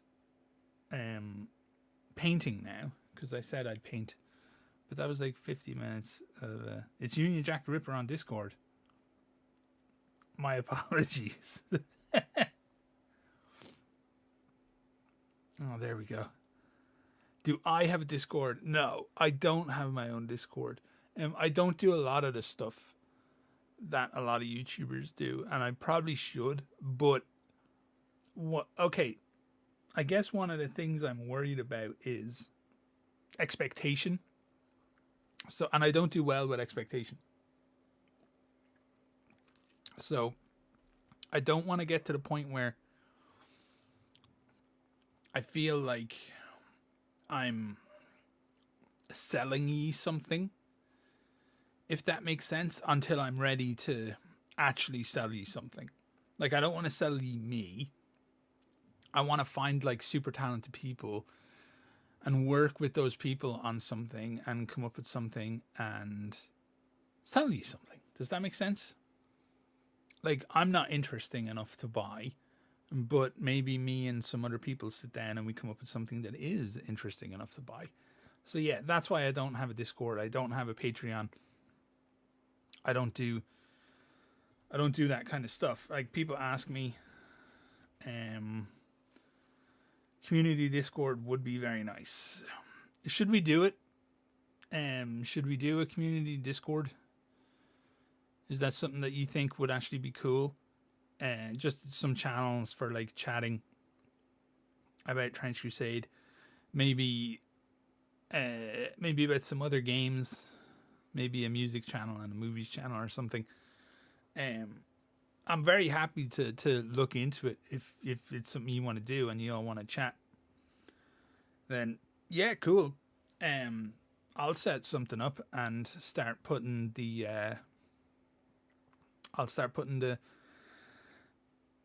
painting now, because I said I'd paint. But that was like 50 minutes of... it's Union Jack the Ripper on Discord. My apologies. Oh, there we go. Do I have a Discord? No, I don't have my own Discord. I don't do a lot of the stuff that a lot of YouTubers do, and I probably should, but... Okay, I guess one of the things I'm worried about is expectation. So, and I don't do well with expectation. So, I don't want to get to the point where I feel like I'm selling ye something, if that makes sense, until I'm ready to actually sell ye something. Like, I don't want to sell ye me. I want to find like super talented people and work with those people on something and come up with something and sell you something. Does that make sense? Like, I'm not interesting enough to buy, but maybe me and some other people sit down and we come up with something that is interesting enough to buy. So yeah, that's why I don't have a Discord. I don't have a Patreon. I don't do that kind of stuff. Like, people ask me, community Discord would be very nice. Should we do it? Should we do a community Discord? Is that something that you think would actually be cool? Just some channels for like chatting about Trench Crusade, maybe about some other games, maybe a music channel and a movies channel or something. I'm very happy to look into it if it's something you want to do and you all want to chat. Then yeah, cool. I'll set something up and start putting the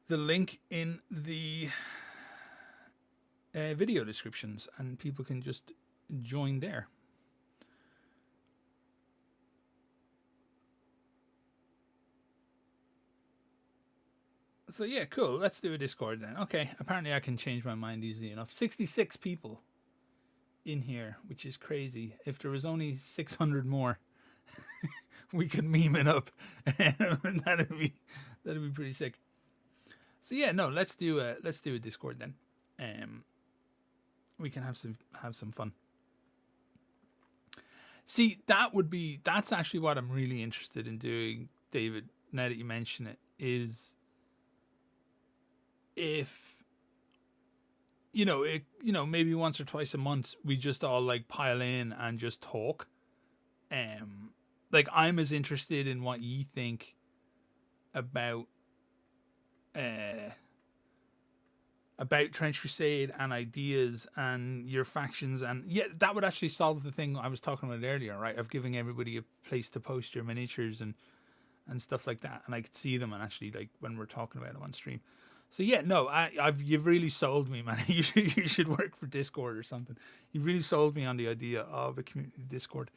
link in the video descriptions, and people can just join there. So yeah, cool. Let's do a Discord then. Okay, apparently I can change my mind easily enough. 66 people in here, which is crazy. If there was only 600 more, we could meme it up. that'd be pretty sick. So yeah, no, let's do a Discord then. We can have some fun. See, that's actually what I'm really interested in doing, David. Now that you mention it, is if maybe once or twice a month we just all like pile in and just talk. Like, I'm as interested in what you think about Trench Crusade and ideas and your factions, and yeah, that would actually solve the thing I was talking about earlier, right? Of giving everybody a place to post your miniatures and stuff like that, and I could see them and actually, like, when we're talking about them on stream. So yeah, no, you've really sold me, man. You should work for Discord or something. You really sold me on the idea of a community Discord.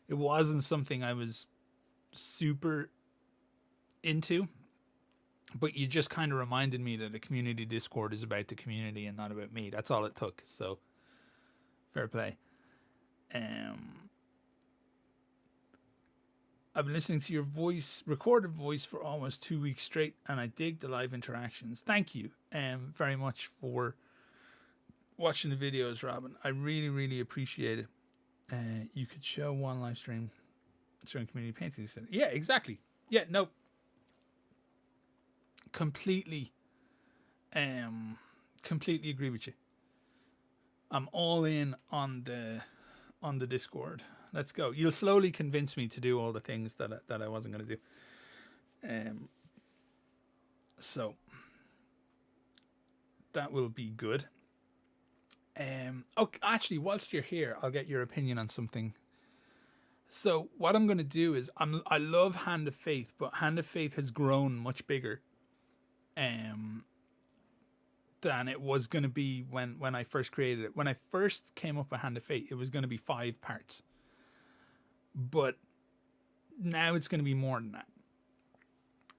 It wasn't something I was super into, but you just kind of reminded me that a community Discord is about the community and not about me. That's all it took. So fair play. I've been listening to your recorded voice for almost 2 weeks straight, and I dig the live interactions. Thank you very much for watching the videos, Robin. I really, really appreciate it. You could show one live stream showing community painting. Yeah, exactly. Yeah, no. Completely agree with you. I'm all in on the Discord. Let's go. You'll slowly convince me to do all the things that I wasn't going to do. So that will be good. Okay, actually, whilst you're here, I'll get your opinion on something. So what I'm going to do is I love Hand of Faith, but Hand of Faith has grown much bigger than it was going to be when I first created it. When I first came up with Hand of Faith, it was going to be 5 parts. But now it's going to be more than that.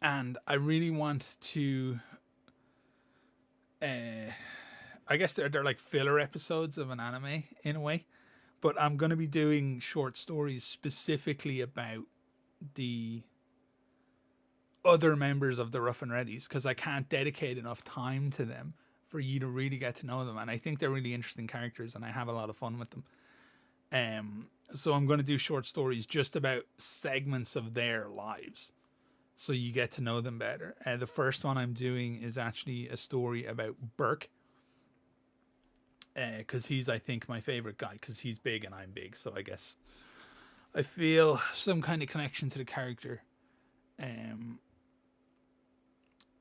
And I really want to... I guess they're like filler episodes of an anime in a way. But I'm going to be doing short stories specifically about the other members of the Rough and Readies, because I can't dedicate enough time to them for you to really get to know them. And I think they're really interesting characters and I have a lot of fun with them. So I'm going to do short stories just about segments of their lives, so you get to know them better. The first one I'm doing is actually a story about Burke. because he's, I think, my favorite guy because he's big and I'm big. So I guess I feel some kind of connection to the character in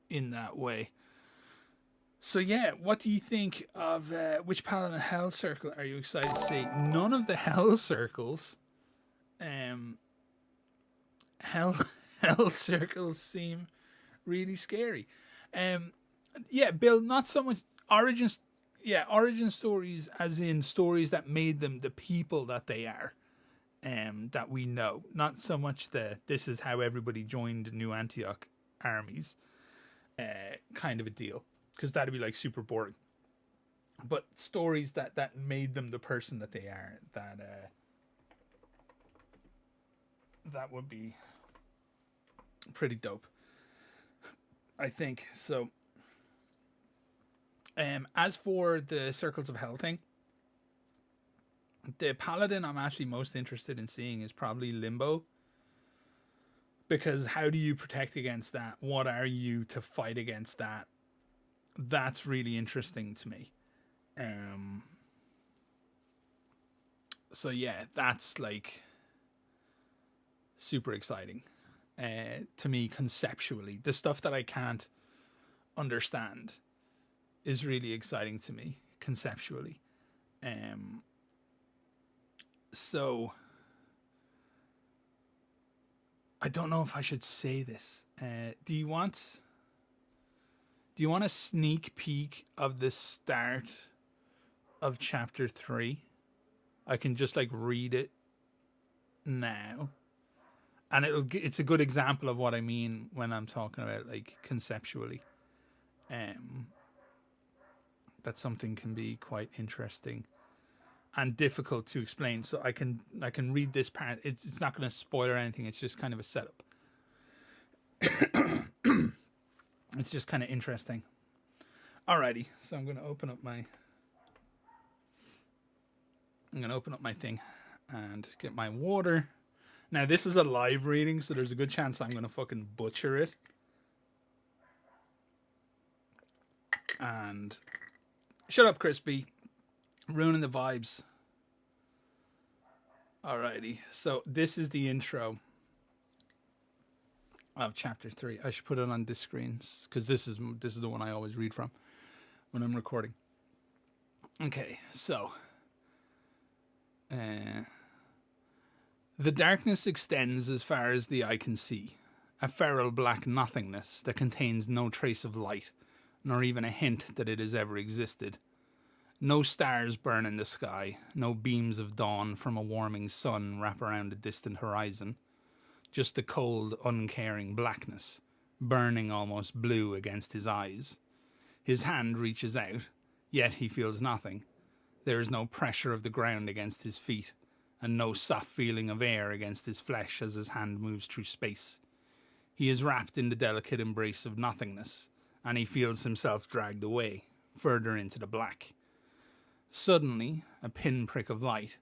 that way. So yeah, what do you think of which Paladin Hell Circle are you excited to see? None of the Hell Circles, Hell Circles seem really scary. Yeah, Bill, not so much origins. Yeah, origin stories, as in stories that made them the people that they are, that we know. Not so much this is how everybody joined New Antioch armies, kind of a deal. Because that'd be like super boring. But stories that made them the person that they are, that would be pretty dope, I think. So, as for the Circles of Hell thing, the Paladin I'm actually most interested in seeing is probably Limbo. Because how do you protect against that? What are you to fight against that? That's really interesting to me. So yeah, that's like super exciting to me conceptually. The stuff that I can't understand is really exciting to me conceptually. So I don't know if I should say this. Do you want a sneak peek of the start of chapter 3? I can just like read it now. And it's a good example of what I mean when I'm talking about like conceptually. That something can be quite interesting and difficult to explain. So I can read this part. It's not going to spoil or anything. It's just kind of a setup. It's just kind of interesting. Alrighty, so I'm going to open up my thing and get my water. Now this is a live reading, so there's a good chance I'm going to fucking butcher it. And shut up, Crispy. Ruining the vibes. Alrighty, so this is the intro of chapter 3. I should put it on this screen because this is the one I always read from when I'm recording. Okay, so the darkness extends as far as the eye can see, a feral black nothingness that contains no trace of light, nor even a hint that it has ever existed. No stars burn in the sky, no beams of dawn from a warming sun wrap around a distant horizon. Just the cold, uncaring blackness, burning almost blue against his eyes. His hand reaches out, yet he feels nothing. There is no pressure of the ground against his feet, and no soft feeling of air against his flesh as his hand moves through space. He is wrapped in the delicate embrace of nothingness, and he feels himself dragged away, further into the black. Suddenly, a pinprick of light,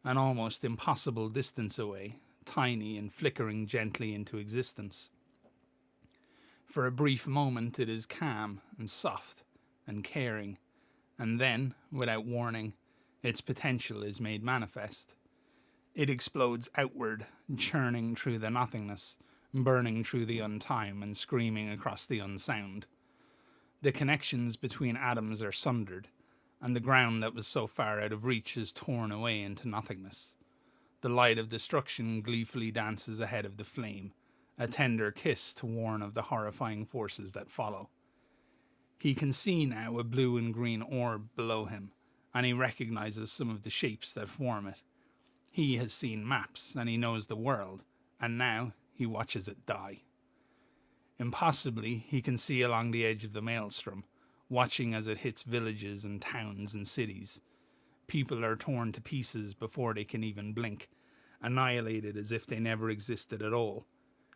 an almost impossible distance away, tiny and flickering gently into existence. For a brief moment it is calm and soft and caring, and then, without warning, its potential is made manifest. It explodes outward, churning through the nothingness, burning through the untime and screaming across the unsound. The connections between atoms are sundered, and the ground that was so far out of reach is torn away into nothingness. The light of destruction gleefully dances ahead of the flame, a tender kiss to warn of the horrifying forces that follow. He can see now a blue and green orb below him, and he recognizes some of the shapes that form it. He has seen maps, and he knows the world, and now he watches it die. Impossibly, he can see along the edge of the maelstrom, watching as it hits villages and towns and cities. People are torn to pieces before they can even blink, annihilated as if they never existed at all.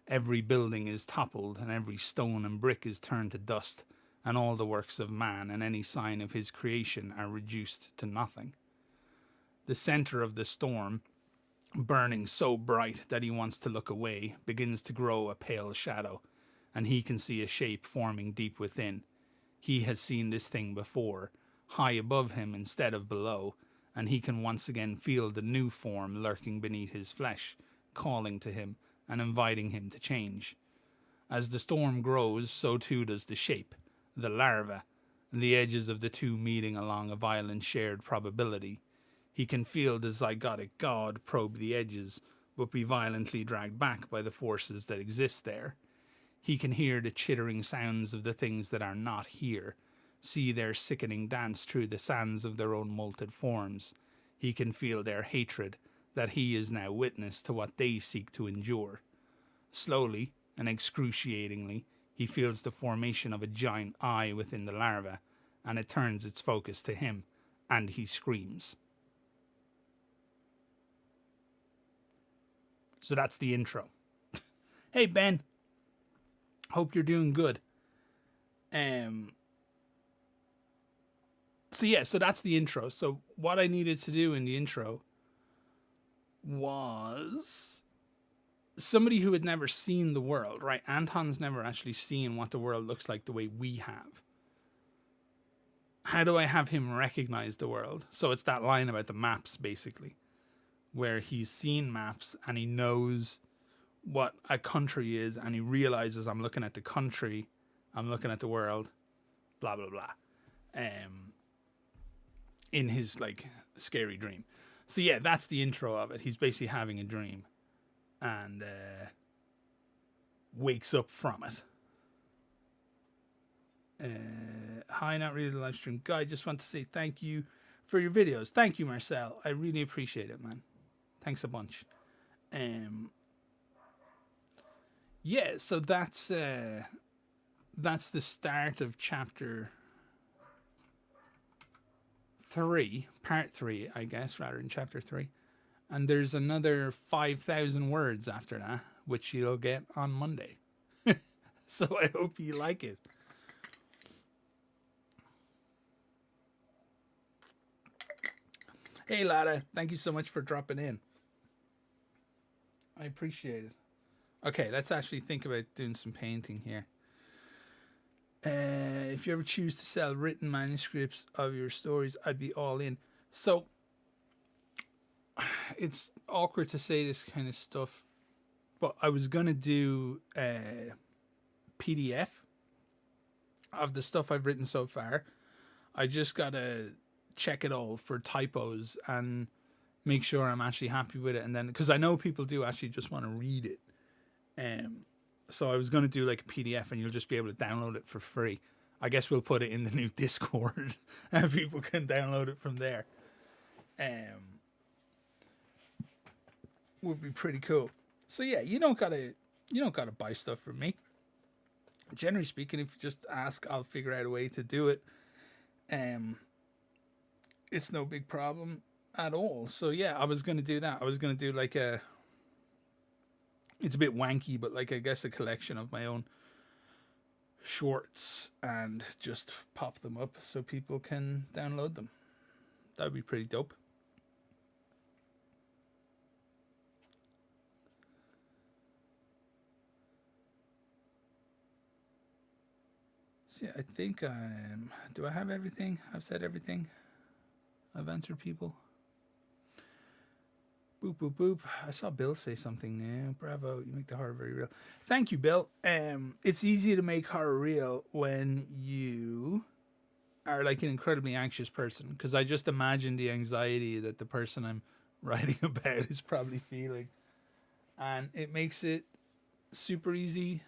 Every building is toppled, and every stone and brick is turned to dust, and all the works of man and any sign of his creation are reduced to nothing. The center of the storm, burning so bright that he wants to look away, begins to grow a pale shadow, and he can see a shape forming deep within. He has seen this thing before, high above him instead of below, and he can once again feel the new form lurking beneath his flesh, calling to him and inviting him to change. As the storm grows, so too does the shape, the larva, and the edges of the two meeting along a violent shared probability. He can feel the zygotic god probe the edges, but be violently dragged back by the forces that exist there. He can hear the chittering sounds of the things that are not here, see their sickening dance through the sands of their own molted forms. He can feel their hatred, that he is now witness to what they seek to endure. Slowly and excruciatingly, he feels the formation of a giant eye within the larva, and it turns its focus to him, and he screams. So that's the intro. Hey, Ben. Hope you're doing good. So that's the intro. So what I needed to do in the intro was somebody who had never seen the world, right? Anton's never actually seen what the world looks like the way we have. How do I have him recognize the world? So it's that line about the maps, basically, where he's seen maps and he knows what a country is, and he realizes I'm looking at the country, I'm looking at the world, blah, blah, blah. In his, like, scary dream. So yeah, that's the intro of it. He's basically having a dream and wakes up from it. Hi, not really the live stream guy. Just want to say thank you for your videos. Thank you, Marcel. I really appreciate it, man. Thanks a bunch. Yeah, so that's the start of chapter 3, part 3, I guess, rather than chapter 3. And there's another 5,000 words after that, which you'll get on Monday. So I hope you like it. Hey, Lada, thank you so much for dropping in. I appreciate it. Okay, let's actually think about doing some painting here. If you ever choose to sell written manuscripts of your stories, I'd be all in. So, it's awkward to say this kind of stuff, but I was going to do a PDF of the stuff I've written so far. I just got to check it all for typos and make sure I'm actually happy with it. And then, because I know people do actually just want to read it. So I was going to do like a PDF and you'll just be able to download it for free. I guess we'll put it in the new Discord and people can download it from there. Would be pretty cool. So yeah, you don't gotta buy stuff from me. Generally speaking, if you just ask, I'll figure out a way to do it. It's no big problem at all. So yeah, I was going to do that. I was going to do like it's a bit wanky, but like I guess a collection of my own shorts and just pop them up so people can download them. That would be pretty dope. See, I think do I have everything? I've said everything. I've answered people. Boop, boop, boop. I saw Bill say something now. Bravo, you make the horror very real. Thank you, Bill. It's easy to make horror real when you are like an incredibly anxious person, because I just imagine the anxiety that the person I'm writing about is probably feeling. And it makes it super easy.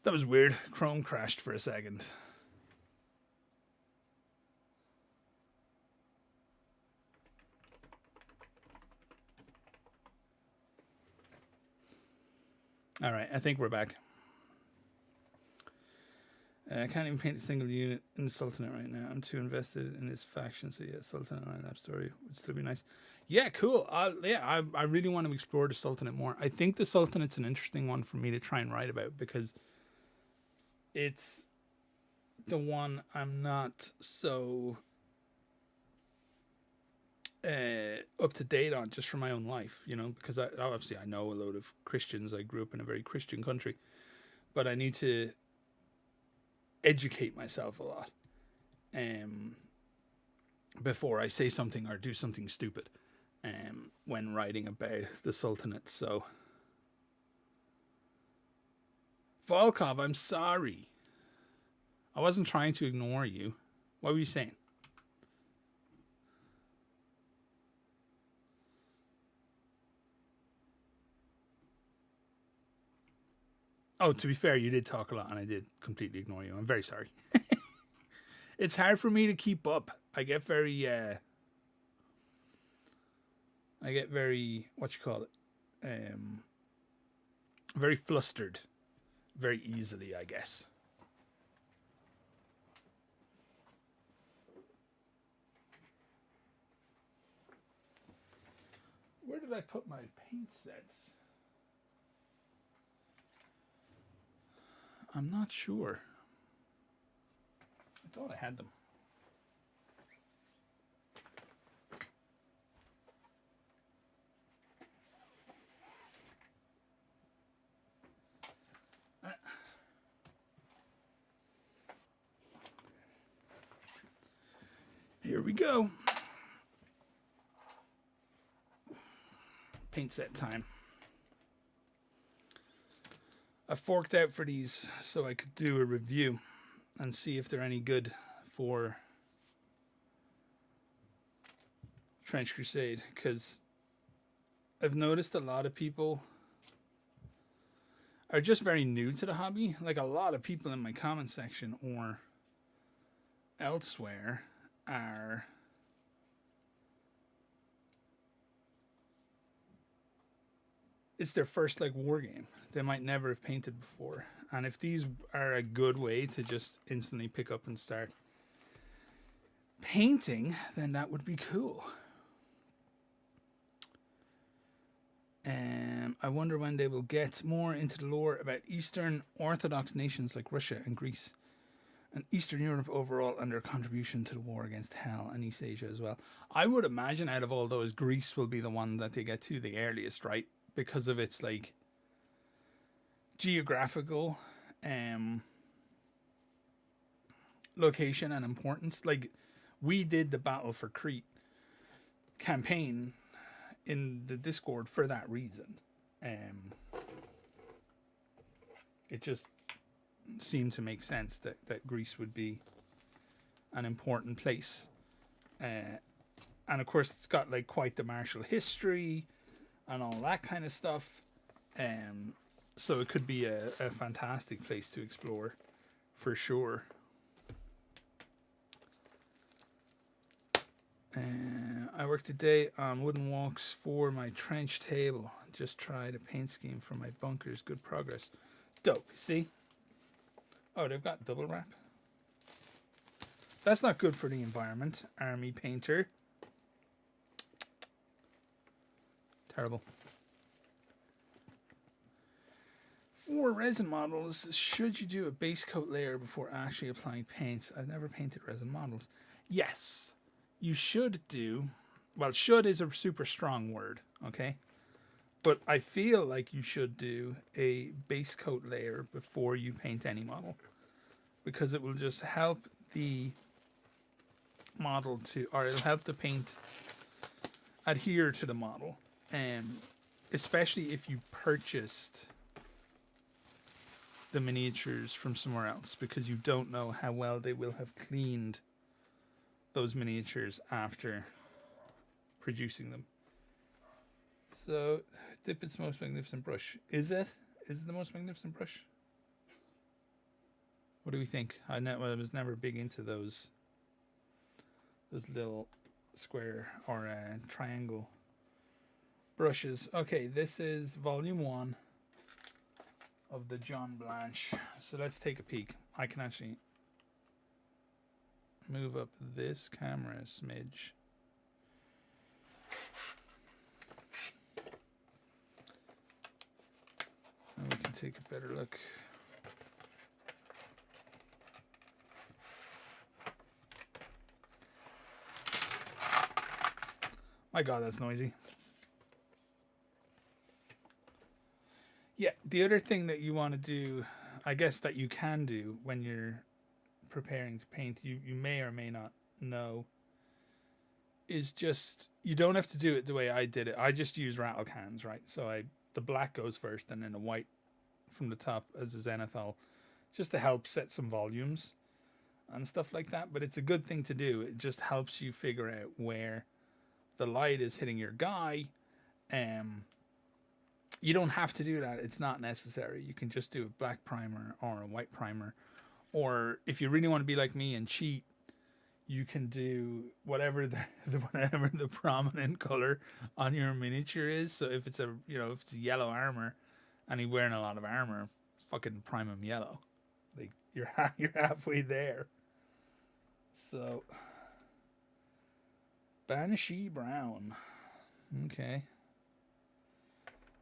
That was weird. Chrome crashed for a second. All right, I think we're back. I can't even paint a single unit in Sultanate right now. I'm too invested in this faction. So yeah, Sultanate lineup story would still be nice. Yeah, cool. I really want to explore the Sultanate more. I think the Sultanate's an interesting one for me to try and write about, because it's the one I'm not so up to date on, just from my own life, you know, because obviously I know a load of Christians. I grew up in a very Christian country, but I need to educate myself a lot before I say something or do something stupid when writing about the Sultanate. So, Volkov, I'm sorry. I wasn't trying to ignore you. What were you saying? Oh, to be fair, you did talk a lot and I did completely ignore you. I'm very sorry. It's hard for me to keep up. I get very, what you call it? Very flustered very easily, I guess. Where did I put my paint sets? I'm not sure. I thought I had them. Here we go. Paint set time. I forked out for these so I could do a review and see if they're any good for Trench Crusade, because I've noticed a lot of people are just very new to the hobby. Like, a lot of people in my comment section or elsewhere are it's their first like war game. They might never have painted before, and if these are a good way to just instantly pick up and start painting, then that would be cool. I wonder when they will get more into the lore about Eastern Orthodox nations like Russia and Greece, and Eastern Europe overall, and their contribution to the war against hell, and East Asia as well. I would imagine out of all those, Greece will be the one that they get to the earliest, right? Because of its like geographical location and importance. Like, we did the Battle for Crete campaign in the Discord for that reason. It just seemed to make sense that Greece would be an important place. And of course it's got like quite the martial history and all that kind of stuff. So it could be a fantastic place to explore for sure. I worked today on wooden walks for my trench table. Just tried a paint scheme for my bunkers. Good progress. Dope. See? Oh, they've got double wrap. That's not good for the environment, army painter. Terrible. For resin models, should you do a base coat layer before actually applying paints? I've never painted resin models. Yes, you should do. Well, should is a super strong word, okay? But I feel like you should do a base coat layer before you paint any model, because it will just help the model to, or it'll help the paint adhere to the model. Especially if you purchased the miniatures from somewhere else, because you don't know how well they will have cleaned those miniatures after producing them. So, Dippett's most magnificent brush. Is it? Is it the most magnificent brush? What do we think? I was never big into those little square or triangle brushes. Okay, this is volume 1 of the John Blanche. So let's take a peek. I can actually move up this camera a smidge. And we can take a better look. My God, that's noisy. Yeah, the other thing that you want to do, I guess that you can do when you're preparing to paint, you may or may not know, is just, you don't have to do it the way I did it. I just use rattle cans, right? So the black goes first and then the white from the top as a zenithal, just to help set some volumes and stuff like that. But it's a good thing to do. It just helps you figure out where the light is hitting your guy. You don't have to do that. It's not necessary. You can just do a black primer or a white primer. Or if you really want to be like me and cheat, you can do whatever whatever the prominent color on your miniature is. So if it's a yellow armor and he's wearing a lot of armor, fucking prime him yellow. Like you're halfway there. So Banshee Brown. Okay.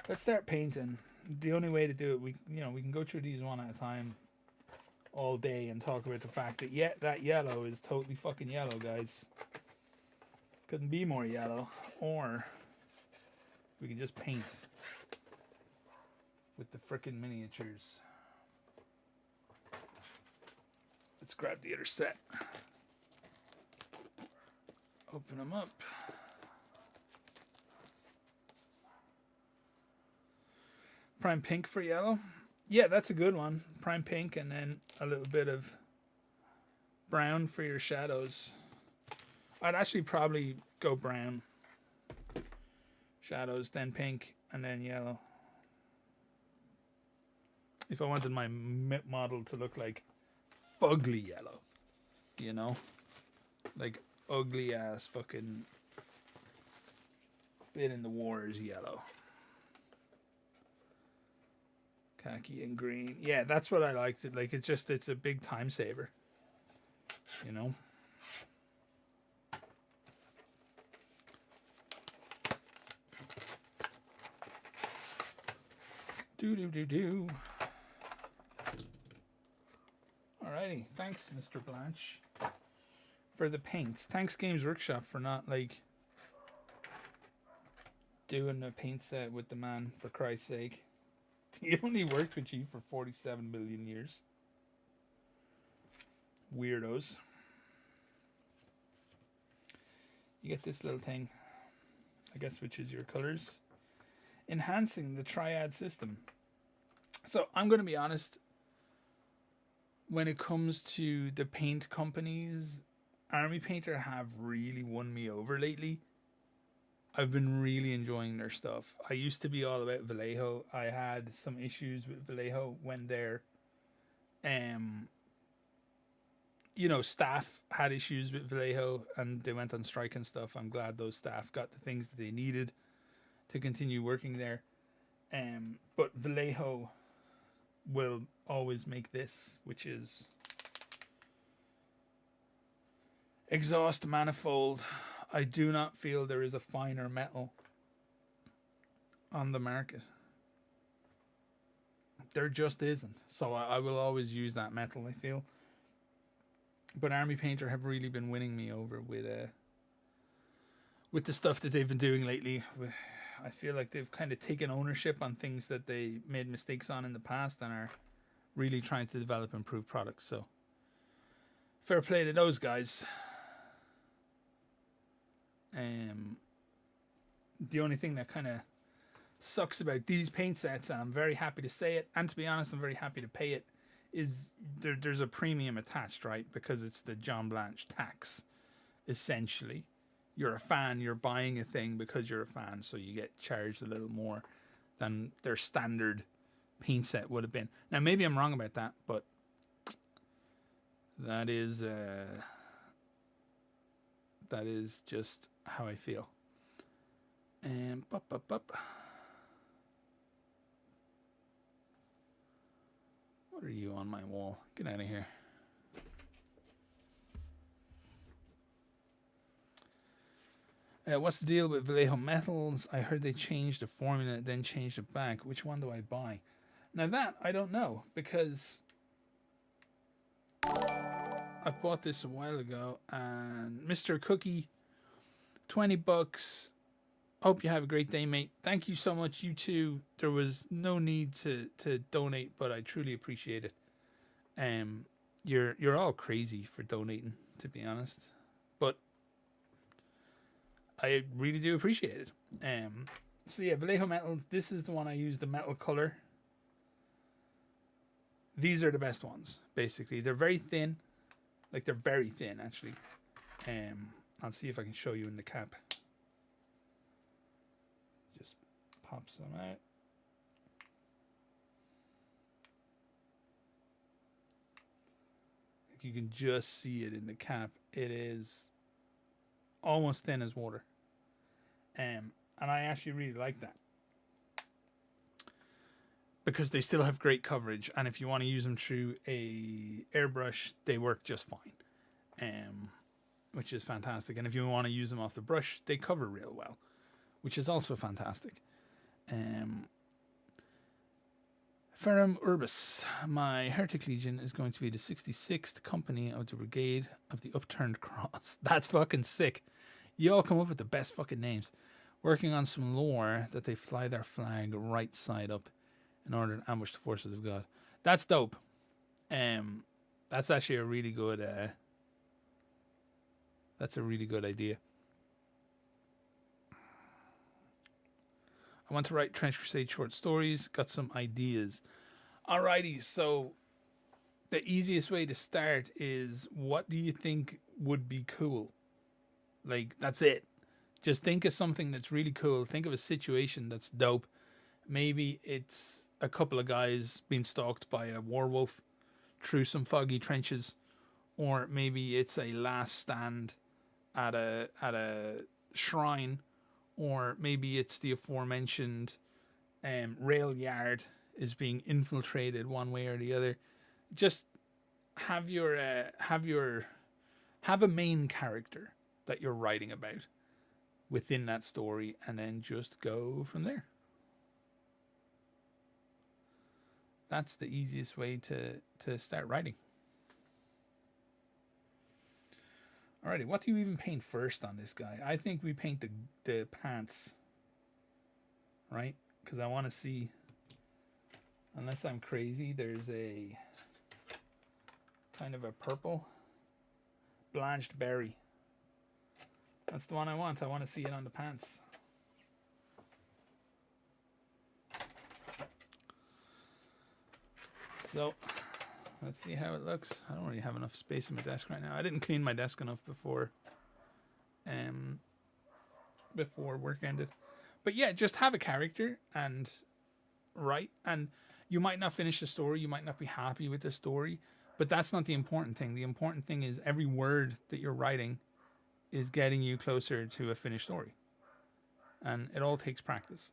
Let's start painting. The only way to do it, we can go through these one at a time all day and talk about the fact that that yellow is totally fucking yellow, guys. Couldn't be more yellow. Or we can just paint with the frickin' miniatures. Let's grab the other set. Open them up. Prime pink for yellow. Yeah, that's a good one. Prime pink and then a little bit of brown for your shadows. I'd actually probably go brown. Shadows, then pink, and then yellow. If I wanted my model to look like fugly yellow. You know? Like ugly ass fucking been in the wars yellow. Khaki and green. Yeah, that's what I liked. Like it's a big time saver. You know? Do. Alrighty. Thanks, Mr. Blanche, for the paints. Thanks, Games Workshop, for not doing a paint set with the man, for Christ's sake. He only worked with you for 47 million years. Weirdos. You get this little thing, I guess, which is your colors. Enhancing the triad system. So I'm going to be honest. When it comes to the paint companies, Army Painter have really won me over lately. I've been really enjoying their stuff. I used to be all about Vallejo. I had some issues with Vallejo when their staff had issues with Vallejo and they went on strike and stuff. I'm glad those staff got the things that they needed to continue working there. But Vallejo will always make this, which is exhaust manifold. I do not feel there is a finer metal on the market. There just isn't. So I will always use that metal, I feel. But Army Painter have really been winning me over with the stuff that they've been doing lately. I feel like they've kind of taken ownership on things that they made mistakes on in the past and are really trying to develop improved products. So fair play to those guys. The only thing that kind of sucks about these paint sets, and I'm very happy to say it, and to be honest, I'm very happy to pay it, is there's a premium attached, right? Because it's the John Blanche tax, essentially. You're a fan, you're buying a thing because you're a fan, so you get charged a little more than their standard paint set would have been. Now, maybe I'm wrong about that, but that is just how I feel. And what are you on my wall? Get out of here. What's the deal with Vallejo Metals? I heard they changed the formula, then changed it back. Which one do I buy? Now that I don't know, because I bought this a while ago, and Mr. Cookie, $20. Hope you have a great day, mate. Thank you so much. You too. There was no need to donate, but I truly appreciate it. You're all crazy for donating, to be honest, but I really do appreciate it. So yeah, Vallejo Metal. This is the one I use, the metal color. These are the best ones. Basically, they're very thin. Like, they're very thin, actually. I'll see if I can show you in the cap. Just pop some out. You can just see it in the cap. It is almost thin as water. And I actually really like that, because they still have great coverage, and if you want to use them through a airbrush, they work just fine, which is fantastic. And if you want to use them off the brush, they cover real well, which is also fantastic. Ferrum Urbis, my Heretic Legion is going to be the 66th company of the Brigade of the Upturned Cross. That's fucking sick. You all come up with the best fucking names. Working on some lore that they fly their flag right side up in order to ambush the forces of God. That's dope. That's actually a really good that's a really good idea. I want to write Trench Crusade short stories. Got some ideas. Alrighty, so the easiest way to start is, what do you think would be cool? Like, that's it. Just think of something that's really cool. Think of a situation that's dope. Maybe it's a couple of guys being stalked by a werewolf through some foggy trenches, or maybe it's a last stand at a shrine, or maybe it's the aforementioned rail yard is being infiltrated one way or the other. Just have a main character that you're writing about within that story, and then just go from there. That's the easiest way to start writing. Alrighty, what do you even paint first on this guy? I think we paint the pants, right? Because I want to see, unless I'm crazy, there's a kind of a purple blanched berry. That's the one I want. I want to see it on the pants. So let's see how it looks. I don't really have enough space on my desk right now. I didn't clean my desk enough before work ended. But yeah, just have a character and write. And you might not finish the story. You might not be happy with the story. But that's not the important thing. The important thing is every word that you're writing is getting you closer to a finished story. And it all takes practice.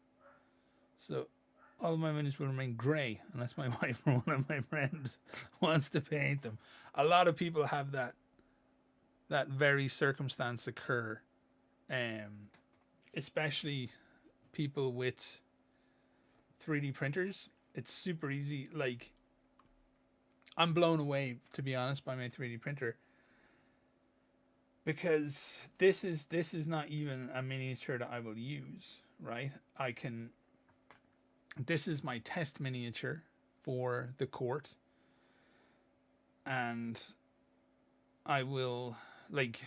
So all of my menus will remain grey unless my wife or one of my friends wants to paint them. A lot of people have that very circumstance occur, especially people with 3D printers. It's super easy. Like, I'm blown away, to be honest, by my 3D printer, because this is not even a miniature that I will use, right? This is my test miniature for the court, and I will, like,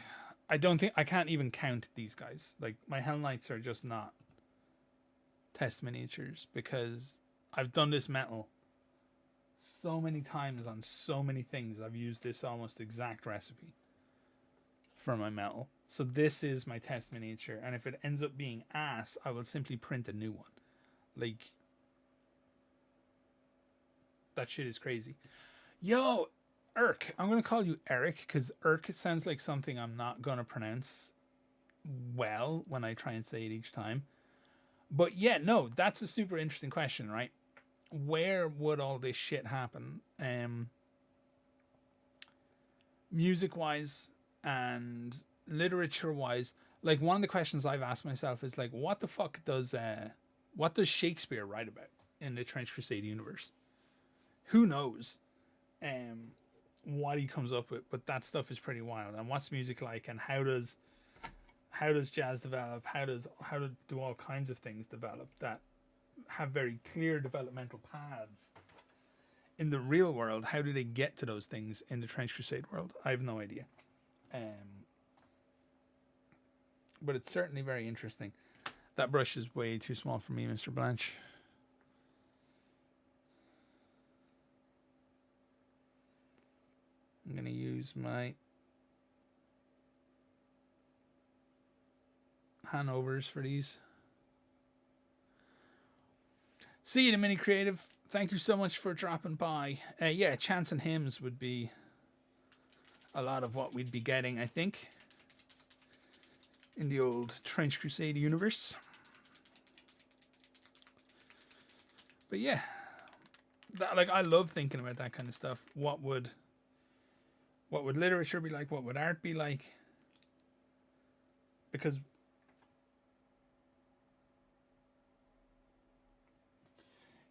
I can't even count these guys. Like, my Hell Knights are just not test miniatures, because I've done this metal so many times on so many things. I've used this almost exact recipe for my metal. So this is my test miniature, and if it ends up being ass, I will simply print a new one. Like, that shit is crazy. Yo, Irk. I'm going to call you Eric, because Irk sounds like something I'm not going to pronounce well when I try and say it each time. But yeah, no, that's a super interesting question, right? Where would all this shit happen? Music-wise and literature-wise. Like, one of the questions I've asked myself is, like, what the fuck does Shakespeare write about in the Trench Crusade universe? Who knows what he comes up with, but that stuff is pretty wild. And what's music like, and how does how does jazz develop? Do all kinds of things develop that have very clear developmental paths in the real world? How do they get to those things in the Trench Crusade world? I have no idea. But it's certainly very interesting. That brush is way too small for me, Mr. Blanche. I'm going to use my Hanovers for these. See you, the Mini Creative. Thank you so much for dropping by. Yeah, chants and hymns would be a lot of what we'd be getting, I think, in the old Trench Crusade universe. But yeah, like I love thinking about that kind of stuff. What would literature be like? What would art be like? Because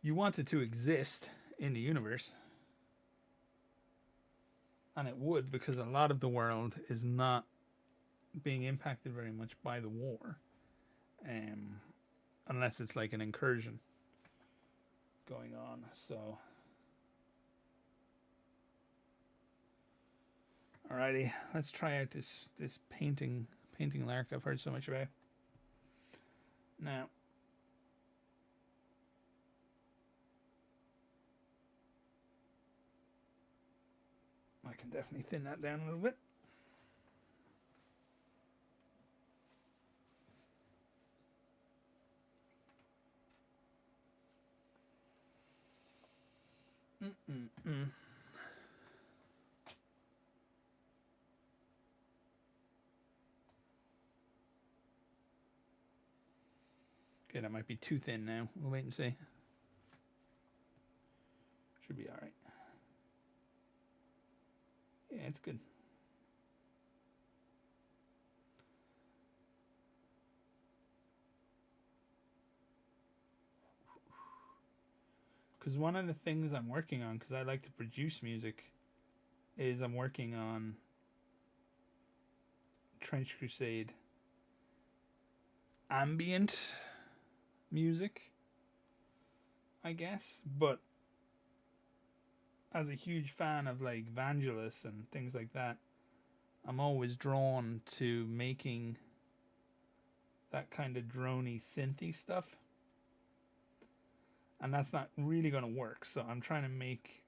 you want it to exist in the universe. And it would, because a lot of the world is not being impacted very much by the war. Unless it's like an incursion going on. So, alrighty, let's try out this painting lark I've heard so much about. Now, I can definitely thin that down a little bit. Okay, that might be too thin now. We'll wait and see. Should be alright. Yeah, it's good. Because one of the things I'm working on, because I like to produce music, is I'm working on Trench Crusade ambient music, I guess. But as a huge fan of like Vangelis and things like that, I'm always drawn to making that kind of droney synthy stuff. And that's not really going to work. So I'm trying to make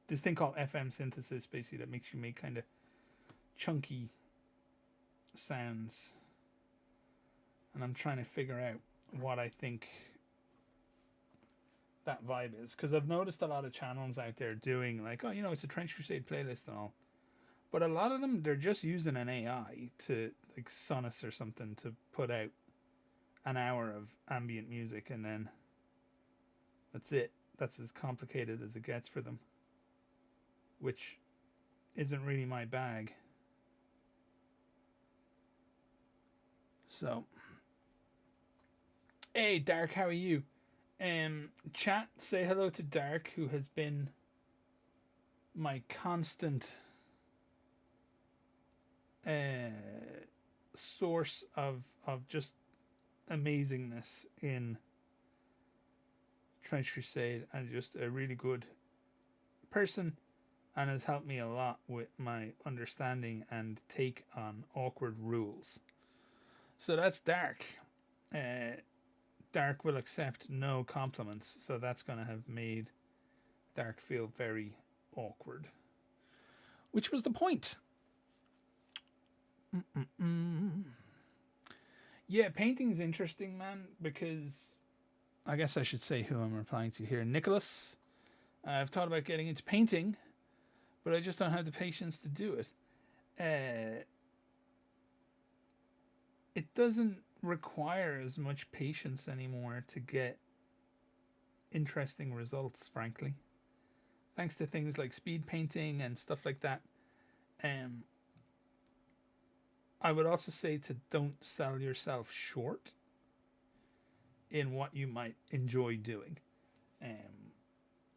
this thing called FM synthesis, basically, that makes you make kind of chunky sounds. And I'm trying to figure out what I think that vibe is. Because I've noticed a lot of channels out there doing like, oh, you know, it's a Trench Crusade playlist and all. But a lot of them, they're just using an AI to, like Sonus or something, to put out an hour of ambient music, and then that's it. That's as complicated as it gets for them, which isn't really my bag. So, hey Dark, how are you? Chat, say hello to Dark, who has been my constant source of just amazingness in Trench Crusade, and just a really good person, and has helped me a lot with my understanding and take on awkward rules. So that's Dark. Dark will accept no compliments, so that's going to have made Dark feel very awkward, which was the point. Yeah, painting's interesting, man, because I guess I should say who I'm replying to here. Nicholas, I've thought about getting into painting, but I just don't have the patience to do it. It doesn't require as much patience anymore to get interesting results, frankly. Thanks to things like speed painting and stuff like that. I would also say to don't sell yourself short in what you might enjoy doing.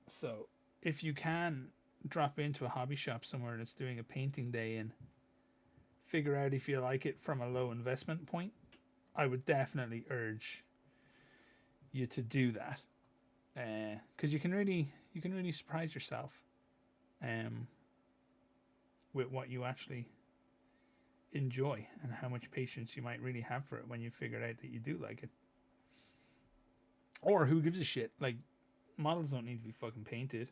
So if you can drop into a hobby shop somewhere that's doing a painting day and figure out if you like it from a low investment point, I would definitely urge you to do that, because you can really surprise yourself with what you actually enjoy and how much patience you might really have for it when you figure out that you do like it. Or who gives a shit? Like, models don't need to be fucking painted.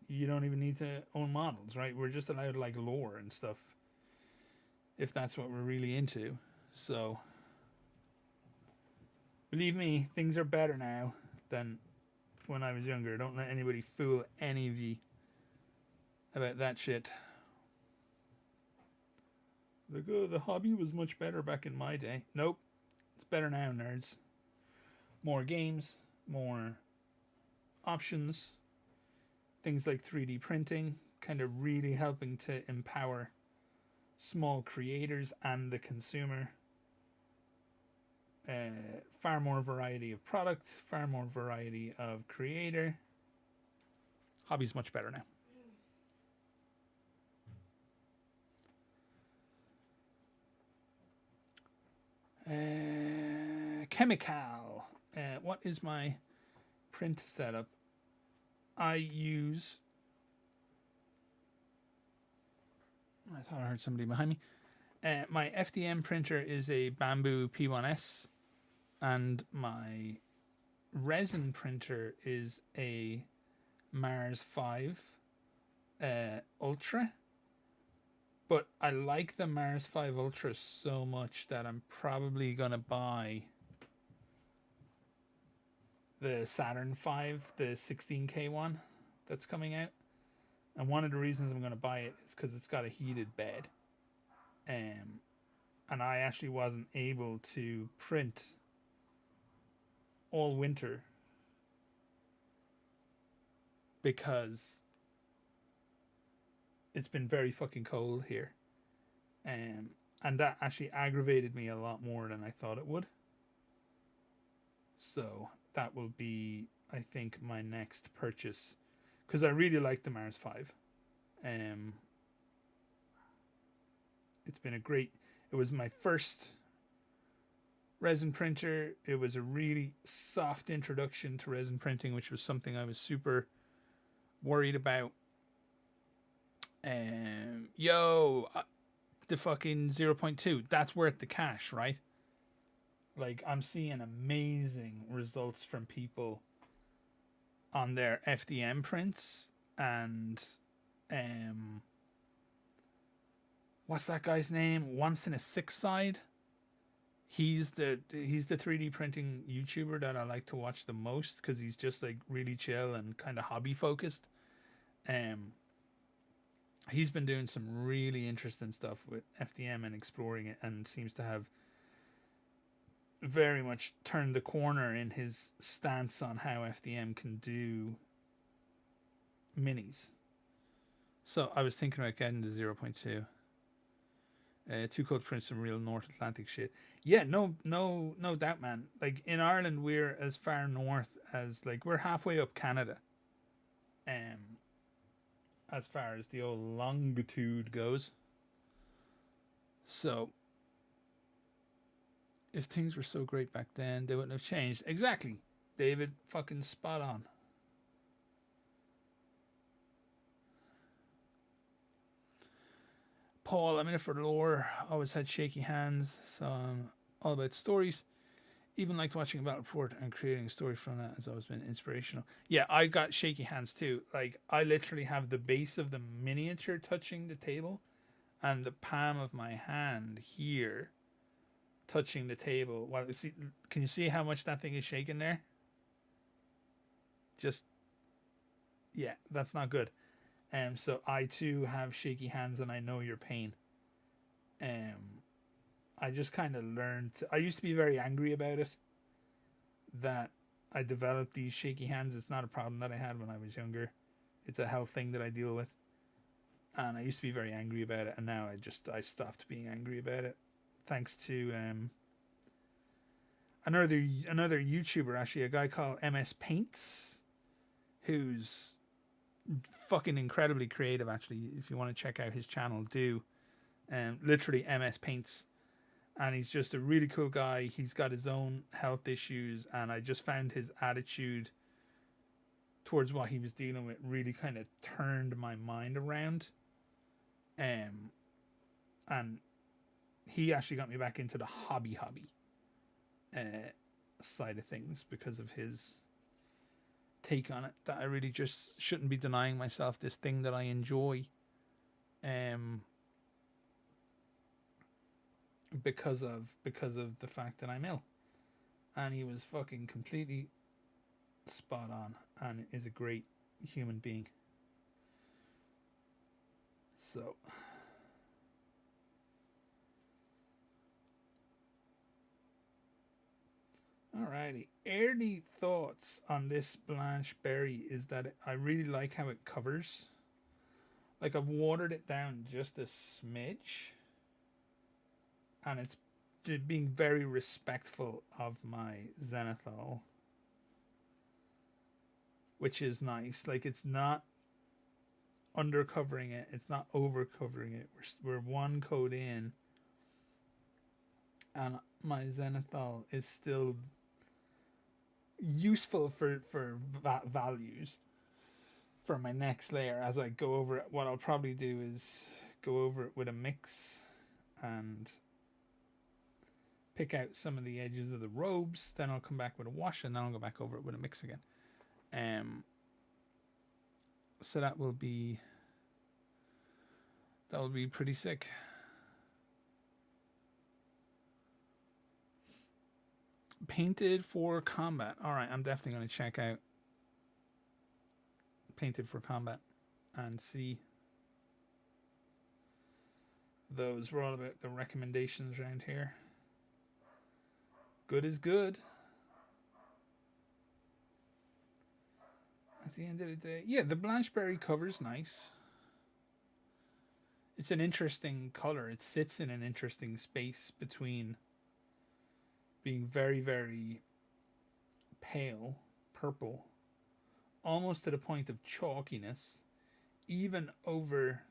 You don't even need to own models, right? We're just allowed like lore and stuff if that's what we're really into. So believe me, things are better now than when I was younger. Don't let anybody fool any of you about that shit. Like, oh, the hobby was much better back in my day. Nope. It's better now, nerds. More games, more options, things like 3D printing, kind of really helping to empower small creators and the consumer. Far more variety of product, far more variety of creator. Hobby's much better now. Chemical. What is my print setup? I use... I thought I heard somebody behind me. My FDM printer is a Bamboo P1S, and my resin printer is a Mars 5 Ultra. But I like the Mars 5 Ultra so much that I'm probably going to buy the Saturn 5, the 16K one that's coming out. And one of the reasons I'm going to buy it is because it's got a heated bed. And I actually wasn't able to print all winter because it's been very fucking cold here. And that actually aggravated me a lot more than I thought it would. So that will be, I think, my next purchase. Because I really like the Mars 5. It's been a great... It was my first resin printer. It was a really soft introduction to resin printing, which was something I was super worried about. The fucking 0.2, that's worth the cash, right? Like, I'm seeing amazing results from people on their FDM prints, and what's that guy's name? Once in a Six Side. He's the 3D printing YouTuber that I like to watch the most because he's just like really chill and kind of hobby focused. He's been doing some really interesting stuff with FDM and exploring it, and seems to have very much turned the corner in his stance on how FDM can do minis. So I was thinking about getting the 0.2. Too cold to print some real North Atlantic shit. Yeah, no doubt, man. Like, in Ireland, we're as far north as, like, we're halfway up Canada. As far as the old longitude goes. So, if things were so great back then, they wouldn't have changed. Exactly, David. Fucking spot on. Paul, I'm in it for lore. Always had shaky hands, so I'm all about stories. Even liked watching a battle report and creating a story from that has always been inspirational. Yeah, I got shaky hands too. Like, I literally have the base of the miniature touching the table and the palm of my hand here touching the table. Well, can you see how much that thing is shaking there? Just, yeah, that's not good. So I too have shaky hands, and I know your pain. I just kind of learned. I used to be very angry about it. That I developed these shaky hands. It's not a problem that I had when I was younger. It's a health thing that I deal with. And I used to be very angry about it, and now I stopped being angry about it. Thanks to another YouTuber, actually, a guy called MS Paints, who's fucking incredibly creative. Actually, if you want to check out his channel, do. literally MS Paints. And he's just a really cool guy. He's got his own health issues, and I just found his attitude towards what he was dealing with really kind of turned my mind around. And he actually got me back into the hobby side of things because of his take on it, that I really just shouldn't be denying myself this thing that I enjoy because of the fact that I'm ill. And he was fucking completely spot on and is a great human being. So alrighty, early thoughts on this Blanche Berry is that I really like how it covers. Like, I've watered it down just a smidge, and it's being very respectful of my zenithal, which is nice. Like, it's not undercovering it, it's not overcovering it. We're one coat in, and my zenithal is still useful for values for my next layer. As I go over it, what I'll probably do is go over it with a mix and pick out some of the edges of the robes. Then I'll come back with a wash, and then I'll go back over it with a mix again. So that will be pretty sick. Painted for Combat. All right, I'm definitely going to check out Painted for Combat and see those. We're all about the recommendations around here. Good is good. At the end of the day, yeah, the Blancheberry cover's nice. It's an interesting color. It sits in an interesting space between being very, very pale purple, almost to the point of chalkiness, even over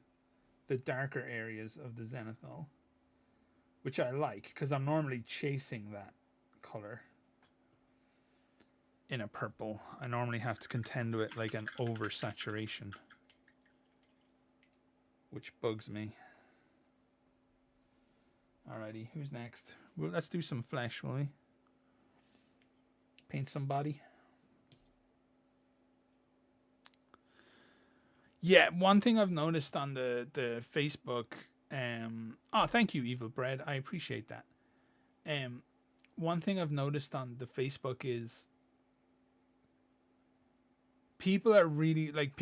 the darker areas of the zenithal, which I like because I'm normally chasing that color in a purple. I normally have to contend with like an oversaturation, which bugs me. Alrighty, who's next? Well, let's do some flesh, will we? Paint some body. Yeah, one thing I've noticed on the Facebook, thank you, Evil Bread. I appreciate that. One thing I've noticed on the Facebook is people are really, like,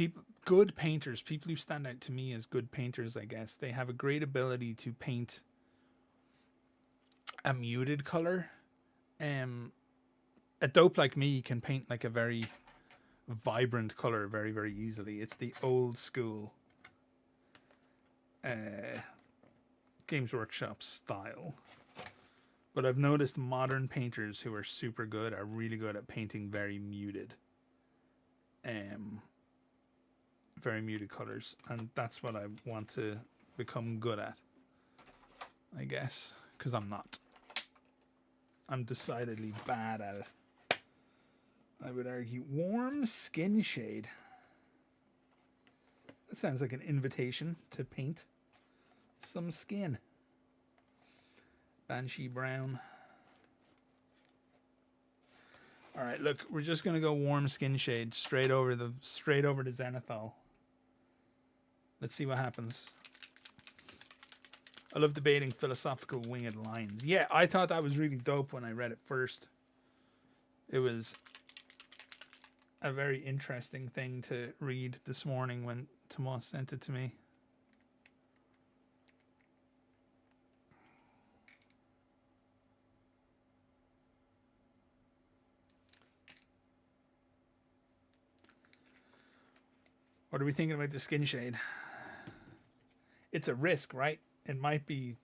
good painters, people who stand out to me as good painters, I guess. They have a great ability to paint a muted color. A dope like me can paint like a very vibrant color very, very easily. It's the old school Games Workshop style. But I've noticed modern painters who are super good are really good at painting very muted colors, and that's what I want to become good at, I guess, because I'm not. I'm decidedly bad at it, I would argue. Warm Skin Shade. That sounds like an invitation to paint some skin. Banshee Brown. All right, look, we're just gonna go Warm Skin Shade straight over the zenithal. Let's see what happens. I love debating philosophical winged lines. Yeah, I thought that was really dope when I read it first. It was a very interesting thing to read this morning when Tomas sent it to me. What are we thinking about the skin shade? It's a risk, right? It might be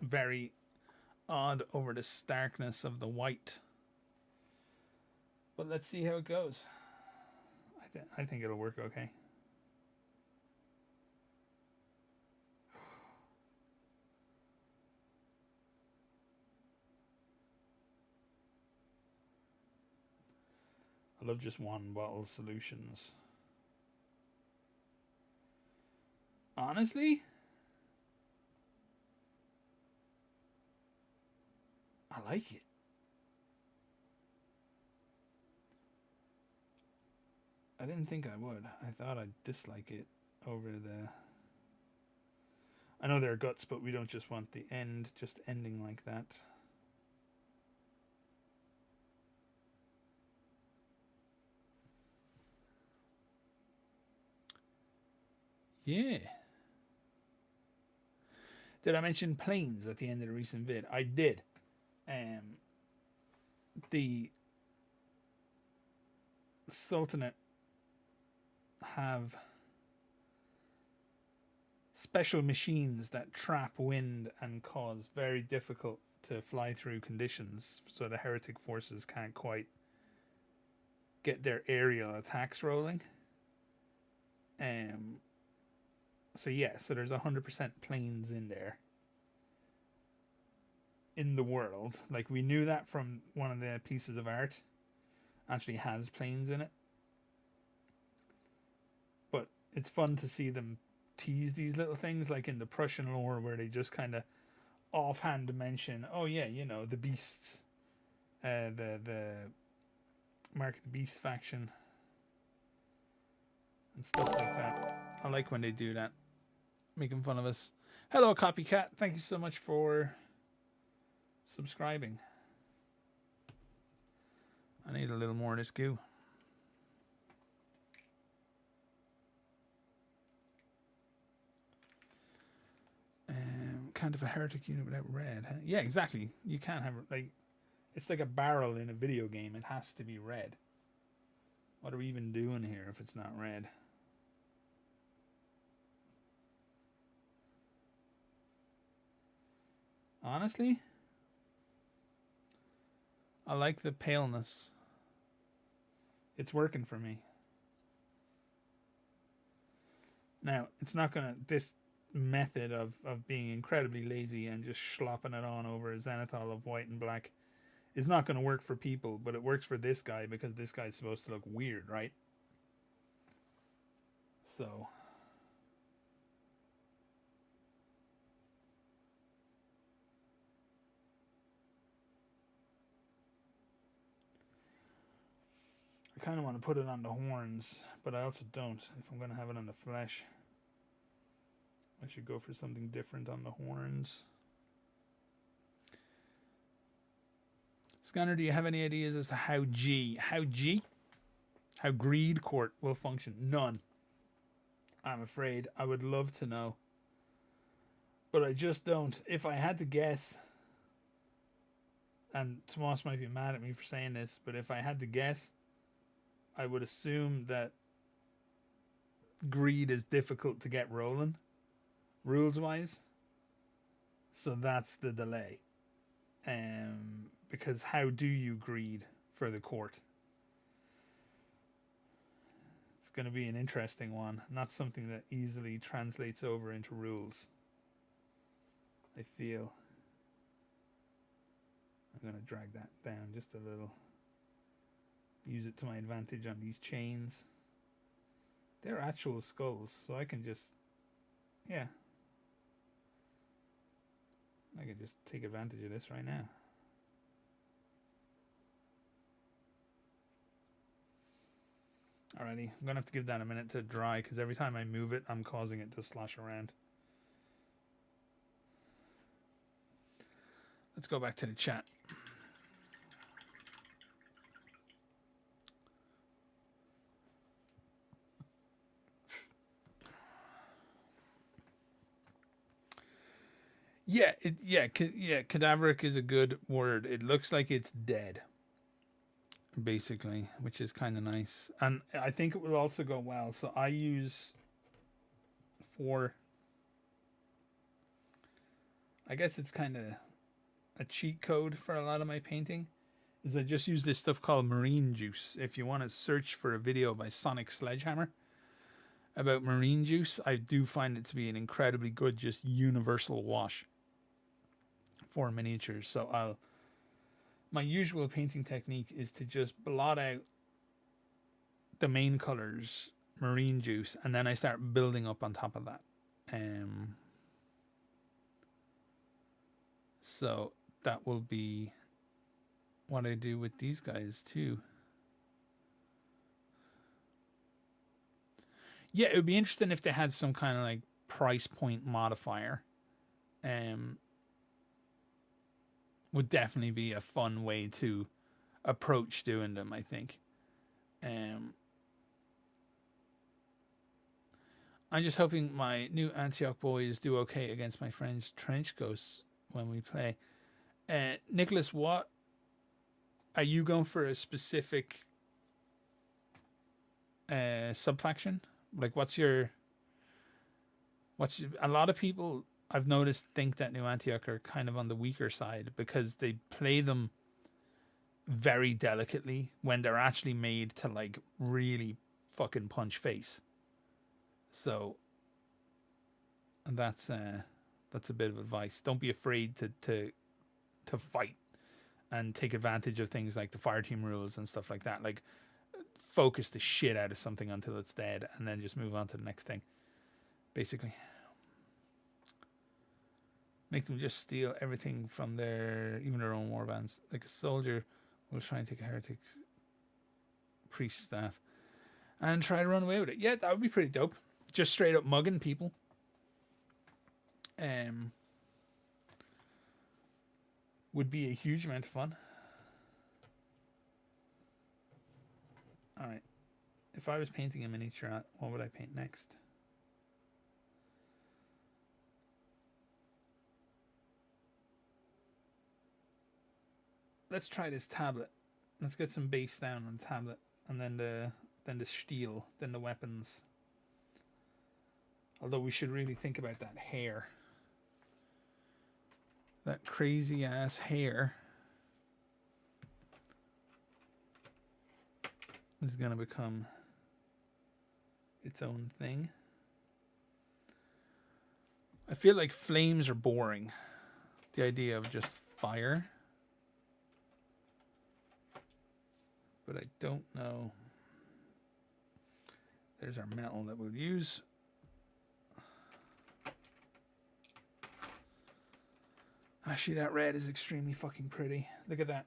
very odd over the starkness of the white. But let's see how it goes. I think it'll work okay. love just one bottle solutions. Honestly, I like it. I didn't think I would. I thought I'd dislike it over the... I know there are guts, but we don't just want the end just ending like that. Yeah. Did I mention planes at the end of the recent vid? I did. The Sultanate have special machines that trap wind and cause very difficult to fly through conditions, so the heretic forces can't quite get their aerial attacks rolling. So yeah, so there's 100% planes in there. In the world. Like, we knew that from one of the pieces of art. Actually has planes in it. But it's fun to see them tease these little things, like in the Prussian lore, where they just kind of offhand mention, oh yeah, you know, the beasts, the Mark of the Beast faction and stuff like that. I like when they do that, making fun of us. Hello, Copycat. Thank you so much for subscribing. I need a little more of this goo. Can't have a heretic unit without red. Huh? Yeah, exactly. You can't have, like, it's like a barrel in a video game. It has to be red. What are we even doing here if it's not red? Honestly, I like the paleness. It's working for me. Now, it's not gonna, this method of being incredibly lazy and just slopping it on over a zenithal of white and black is not going to work for people, but it works for this guy because this guy's supposed to look weird, right? So I kind of want to put it on the horns, but I also don't. If I'm going to have it on the flesh, I should go for something different on the horns. Scanner, do you have any ideas as to how Greed Court will function? None. I'm afraid. I would love to know, but I just don't. If I had to guess, and Tomas might be mad at me for saying this, but if I had to guess, I would assume that greed is difficult to get rolling, rules-wise. So that's the delay. Because how do you greed for the court? It's going to be an interesting one. Not something that easily translates over into rules, I feel. I'm going to drag that down just a little. Use it to my advantage on these chains. They're actual skulls, so I can just... yeah. I can just take advantage of this right now. Alrighty, I'm going to have to give that a minute to dry, because every time I move it, I'm causing it to slosh around. Let's go back to the chat. Yeah, cadaveric is a good word. It looks like it's dead, basically, which is kind of nice. And I think it will also go well. So I use for, I guess it's kind of a cheat code for a lot of my painting, is I just use this stuff called marine juice. If you want to search for a video by Sonic Sledgehammer about marine juice, I do find it to be an incredibly good, just universal wash for miniatures. So my usual painting technique is to just blot out the main colors, marine juice, and then I start building up on top of that. So that will be what I do with these guys too. Yeah, it would be interesting if they had some kind of like price point modifier. Would definitely be a fun way to approach doing them, I think. I'm just hoping my new Antioch boys do okay against my friend's trench ghosts when we play. Nicholas, what are you going for? A specific sub-faction? Like, what's a lot of people I've noticed think that New Antioch are kind of on the weaker side because they play them very delicately when they're actually made to like really fucking punch face. So that's a bit of advice. Don't be afraid to fight and take advantage of things like the fire team rules and stuff like that. Like, focus the shit out of something until it's dead and then just move on to the next thing, basically. Make them just steal everything from even their own warbands. Like a soldier will try and take a heretic priest staff and try to run away with it. Yeah, that would be pretty dope. Just straight up mugging people. Would be a huge amount of fun. Alright. If I was painting a miniature, what would I paint next? Let's try this tablet. Let's get some base down on the tablet, and then the steel, then the weapons. Although we should really think about that hair. That crazy ass hair is gonna become its own thing. I feel like flames are boring. The idea of just fire. But I don't know. There's our metal that we'll use. Actually, that red is extremely fucking pretty. Look at that.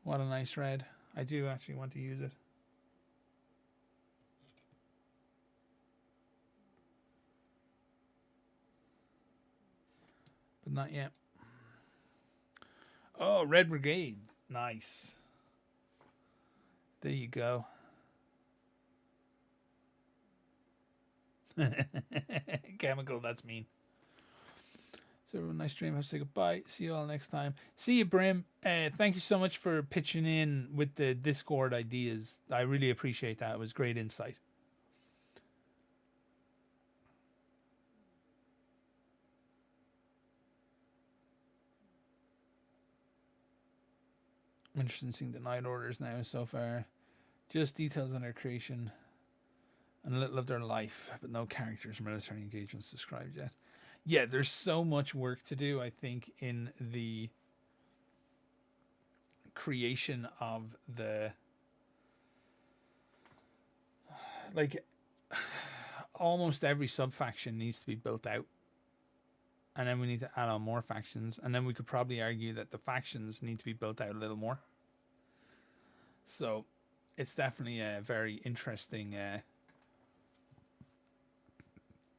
What a nice red. I do actually want to use it. But not yet. Oh, Red Brigade. Nice. There you go. Chemical, that's mean. So everyone, nice stream. Have to say goodbye. See you all next time. See you, Brim. Thank you so much for pitching in with the Discord ideas. I really appreciate that. It was great insight. I'm interested in seeing the night orders now so far. Just details on their creation and a little of their life, but no characters or military engagements described yet. Yeah, there's so much work to do, I think, in the creation of the... Like, almost every sub-faction needs to be built out. And then we need to add on more factions. And then we could probably argue that the factions need to be built out a little more. So, it's definitely a very interesting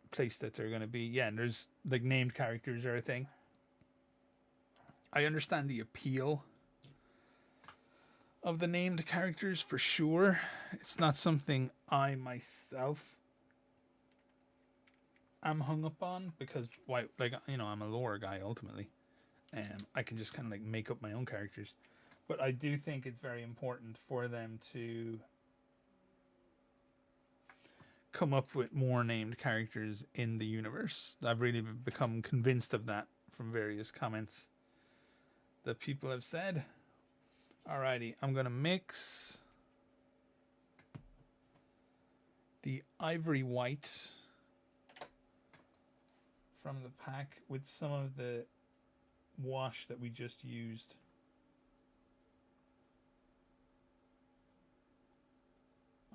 place that they're going to be. Yeah, and there's like named characters or a thing. I understand the appeal of the named characters for sure. It's not something I myself am hung up on because, like, you know, I'm a lore guy ultimately. I can just kind of like make up my own characters. But I do think it's very important for them to come up with more named characters in the universe. I've really become convinced of that from various comments that people have said. Alrighty, I'm going to mix the ivory white from the pack with some of the wash that we just used.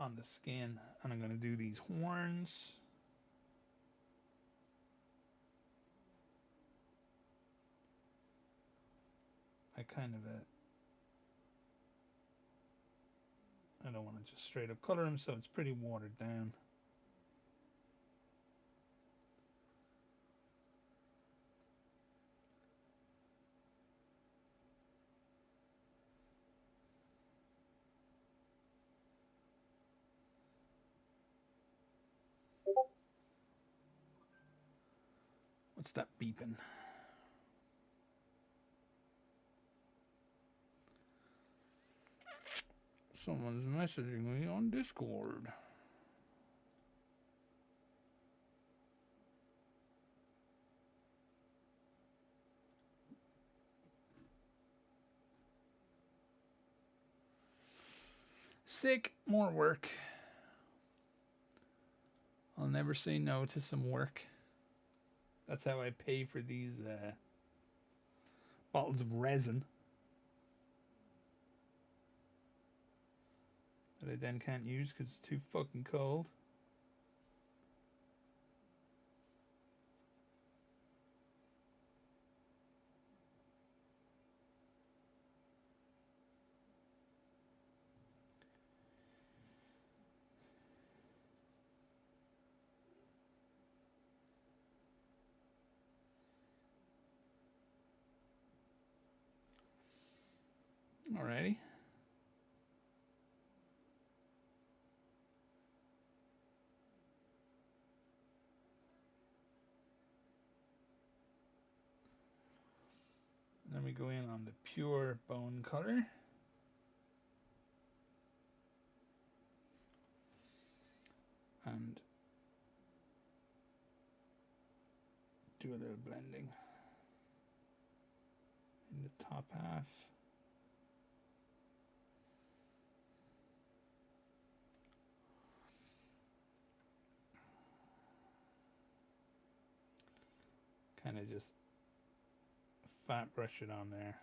on the skin, and I'm going to do these horns. I kind of I don't want to just straight up color him, so it's pretty watered down. What's that beeping? Someone's messaging me on Discord. Sick, more work. I'll never say no to some work. That's how I pay for these bottles of resin that I then can't use because it's too fucking cold. Alrighty. Then we go in on the pure bone color. And do a little blending in the top half. Kind of just fat brush it on there.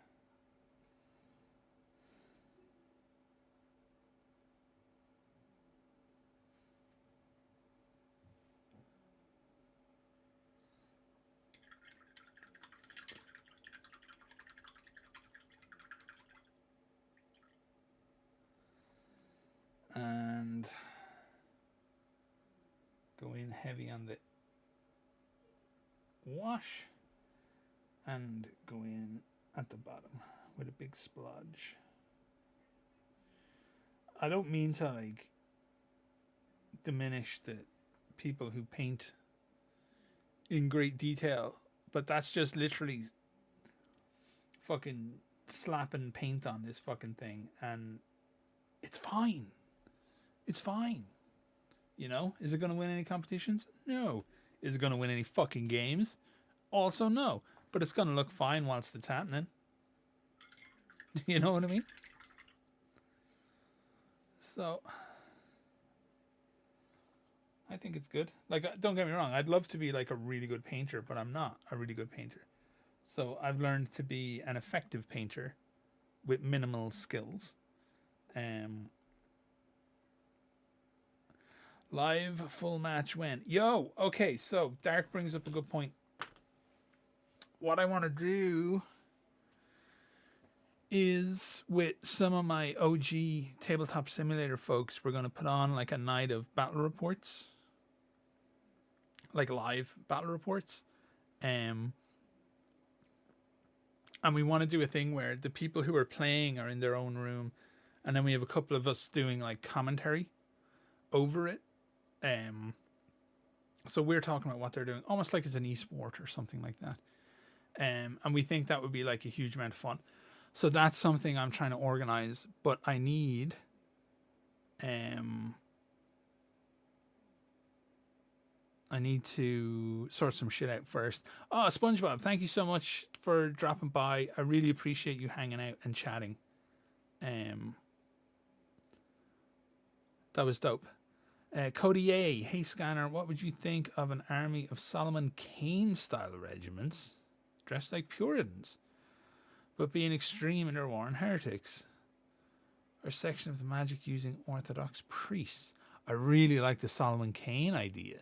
And go in heavy on the wash and go in at the bottom with a big splodge. I don't mean to like diminish the people who paint in great detail, but that's just literally fucking slapping paint on this fucking thing, and it's fine. It's fine. You know, is it going to win any competitions? No. Is it going to win any fucking games? Also no. But it's going to look fine whilst it's happening. You know what I mean? So, I think it's good. Like, don't get me wrong. I'd love to be like a really good painter, but I'm not a really good painter. So, I've learned to be an effective painter with minimal skills. Live full match when? Yo, okay, so Dark brings up a good point. What I want to do is with some of my OG Tabletop Simulator folks, we're going to put on like a night of battle reports. Like live battle reports. And we want to do a thing where the people who are playing are in their own room, and then we have a couple of us doing like commentary over it. So we're talking about what they're doing, almost like it's an esport or something like that. And we think that would be like a huge amount of fun. So that's something I'm trying to organize, but I need to sort some shit out first. Oh, SpongeBob, thank you so much for dropping by. I really appreciate you hanging out and chatting. That was dope. Cody A, hey Scanner, what would you think of an army of Solomon Kane style regiments dressed like Puritans, but being extreme in their war on heretics? or section of the magic using Orthodox priests. I really like the Solomon Kane idea.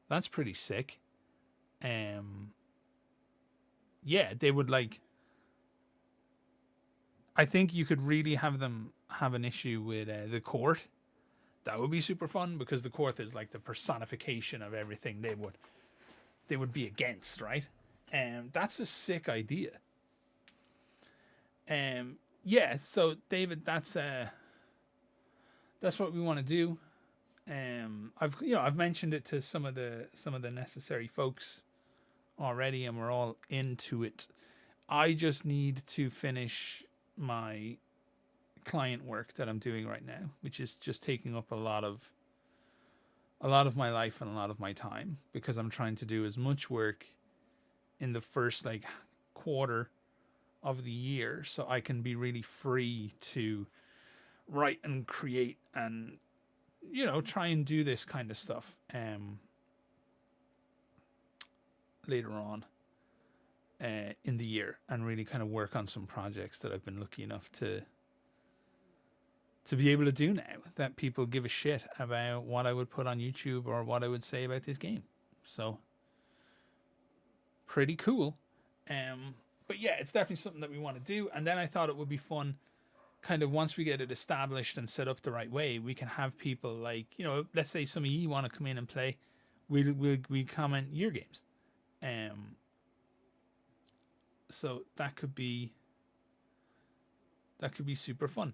That's pretty sick. Yeah, they would like. I think you could really have them have an issue with the court. That would be super fun because the court is like the personification of everything they would be against, right? That's a sick idea. Yeah, so David, that's what we want to do. I've mentioned it to some of the necessary folks already, and we're all into it. I just need to finish my client work that I'm doing right now, which is just taking up a lot of my life and a lot of my time, because I'm trying to do as much work in the first like quarter of the year so I can be really free to write and create and try and do this kind of stuff later on in the year, and really kind of work on some projects that I've been lucky enough to be able to do now, that people give a shit about what I would put on YouTube or what I would say about this game. So pretty cool. But yeah, it's definitely something that we want to do. And then I thought it would be fun, kind of once we get it established and set up the right way, we can have people like, let's say some of you want to come in and play, we comment your games. So that could be super fun.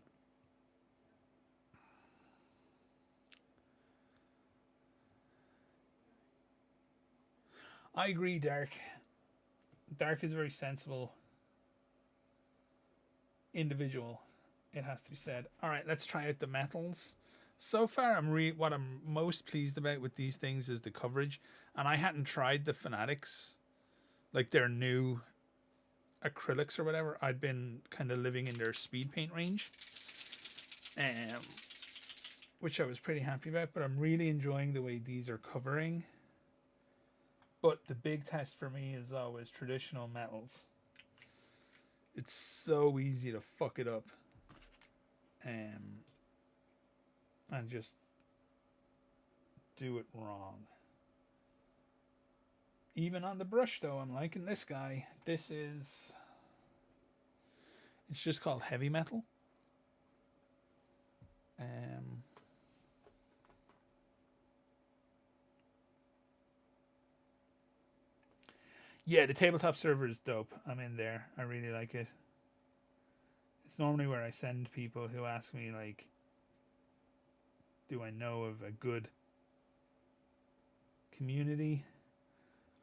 I agree, Dark. Dark is a very sensible individual, it has to be said. All right, let's try out the metals. So far, what I'm most pleased about with these things is the coverage, and I hadn't tried the Fanatics, like their new acrylics or whatever. I'd been kind of living in their speed paint range, which I was pretty happy about. But I'm really enjoying the way these are covering. But the big test for me is always traditional metals. It's so easy to fuck it up. And just do it wrong. Even on the brush, though, I'm liking this guy. It's just called heavy metal. Yeah, the tabletop server is dope. I'm in there. I really like it. It's normally where I send people who ask me, like, do I know of a good community?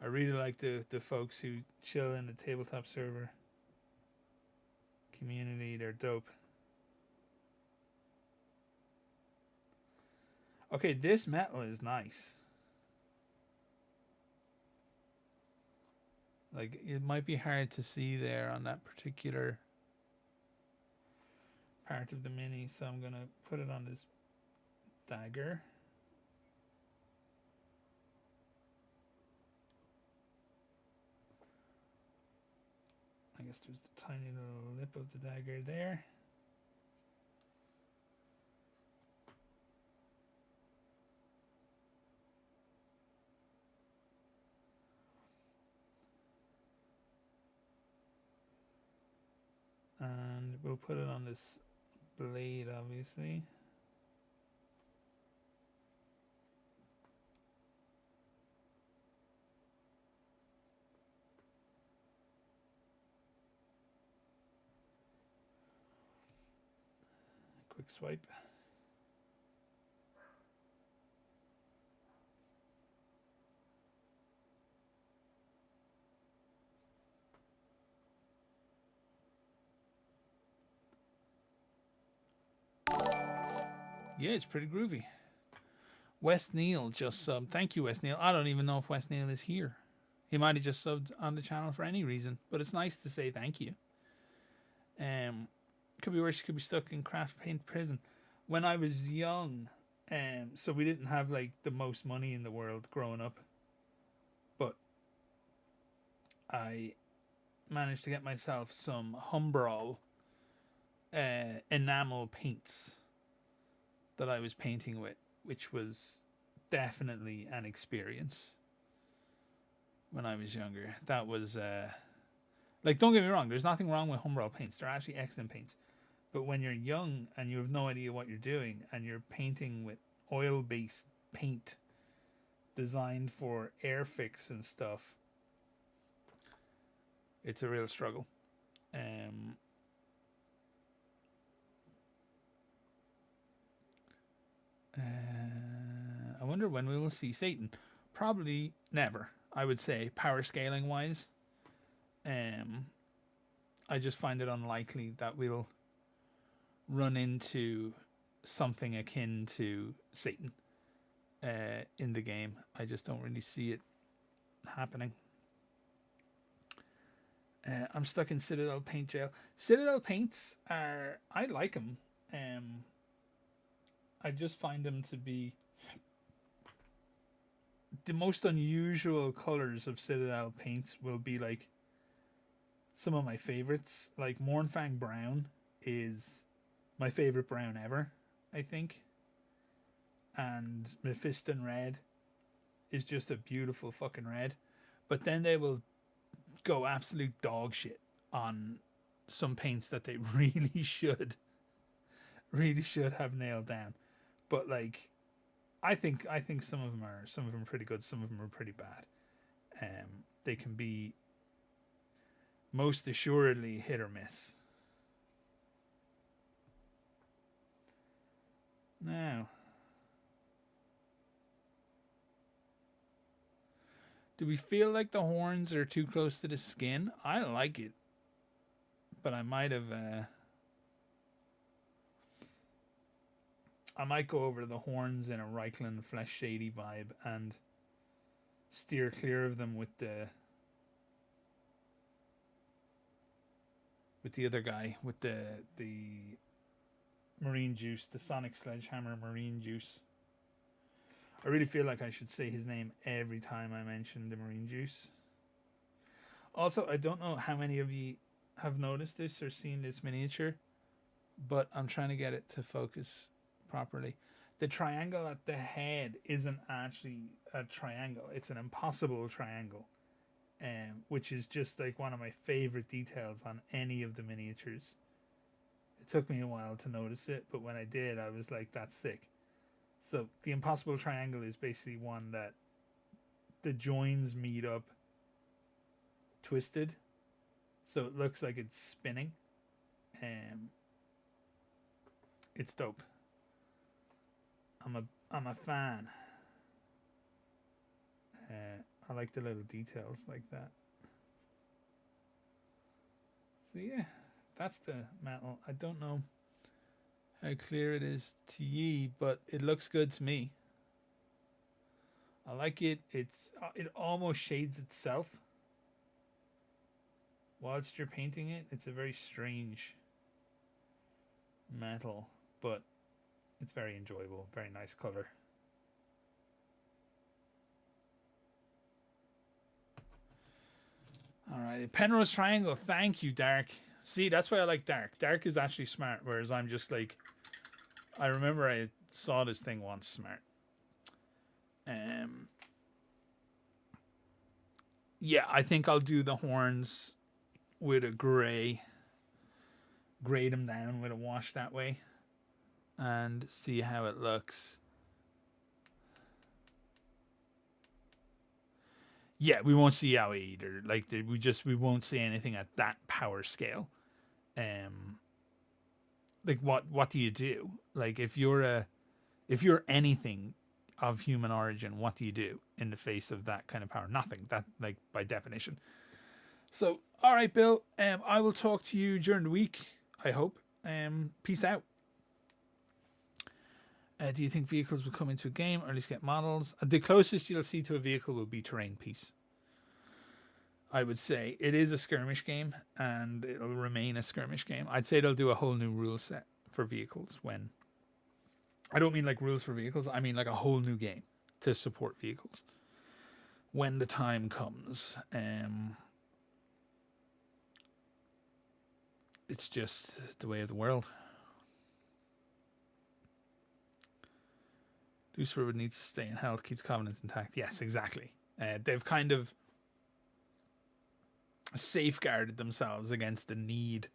I really like the folks who chill in the tabletop server community. They're dope. Okay, this metal is nice. Like, it might be hard to see there on that particular part of the mini, so I'm gonna put it on this dagger. I guess there's the tiny little lip of the dagger there. And we'll put it on this blade, obviously. Quick swipe. Yeah, it's pretty groovy. West Neil just subbed. Thank you, West Neil. I don't even know if West Neil is here. He might have just subbed on the channel for any reason, but it's nice to say thank you. Could be worse. Could be stuck in craft paint prison. When I was young, so we didn't have like the most money in the world growing up, but I managed to get myself some Humbrol enamel paints that I was painting with, which was definitely an experience when I was younger. That was like, don't get me wrong, there's nothing wrong with Humbrol paints. They're actually excellent paints. But when you're young and you have no idea what you're doing and you're painting with oil-based paint designed for airfix and stuff, it's a real struggle. I wonder when we will see Satan. Probably never, I would say, power scaling wise. I just find it unlikely that we'll run into something akin to Satan in the game. I just don't really see it happening. I'm stuck in Citadel paint jail. Citadel paints are, I like them. I just find them to be the most unusual colors of Citadel paints. Will be like some of my favorites. Like Mornfang Brown is my favorite brown ever, I think. And Mephiston Red is just a beautiful fucking red. But then they will go absolute dog shit on some paints that they really should have nailed down. But like, I think some of them are pretty good, some of them are pretty bad. They can be most assuredly hit or miss. Now, do we feel like the horns are too close to the skin? I like it, but I might have. I might go over the horns in a Reichland Flesh Shady vibe and steer clear of them with the other guy, with the Marine Juice, the Sonic Sledgehammer Marine Juice. I really feel like I should say his name every time I mention the Marine Juice. Also, I don't know how many of you have noticed this or seen this miniature, but I'm trying to get it to focus properly. The triangle at the head isn't actually a triangle. It's an impossible triangle, which is just like one of my favorite details on any of the miniatures. It took me a while to notice it, but when I did, I was like, that's sick. So the impossible triangle is basically one that the joins meet up twisted, so it looks like it's spinning. It's dope. I'm a fan. I like the little details like that. So yeah, that's the metal. I don't know how clear it is to ye, but it looks good to me. I like it. It almost shades itself whilst you're painting it. It's a very strange metal, but it's very enjoyable. Very nice color. Alright, Penrose Triangle. Thank you, Dark. See, that's why I like Dark. Dark is actually smart, whereas I'm just like, I remember I saw this thing once, smart. Yeah, I think I'll do the horns with a grey. Grade them down with a wash that way. And see how it looks. Yeah, we won't see Yowie either. Like, we won't see anything at that power scale. Like, what do you do? Like, if you're anything of human origin, what do you do in the face of that kind of power? Nothing. That, like, by definition. So, all right, Bill. I will talk to you during the week, I hope. Peace out. Do you think vehicles will come into a game, or at least get models? The closest you'll see to a vehicle will be Terrain Peace. I would say it is a skirmish game, and it'll remain a skirmish game. I'd say they'll do a whole new rule set for vehicles when... I don't mean like rules for vehicles. I mean like a whole new game to support vehicles when the time comes. it's just the way of the world. Lucifer needs to stay in health, keeps covenant intact. Yes, exactly. They've kind of safeguarded themselves against the need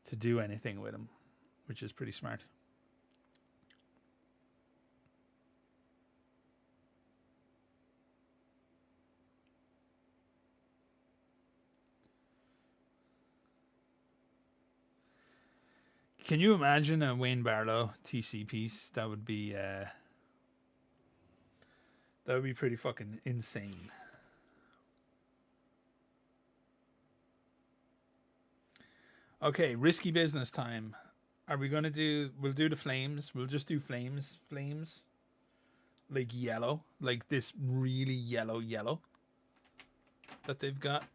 to do anything with him, which is pretty smart. Can you imagine a Wayne Barlow TC piece? That would be pretty fucking insane. Okay, risky business time. Are we gonna do? We'll do the flames. We'll just do flames. Flames, like yellow, like this really yellow that they've got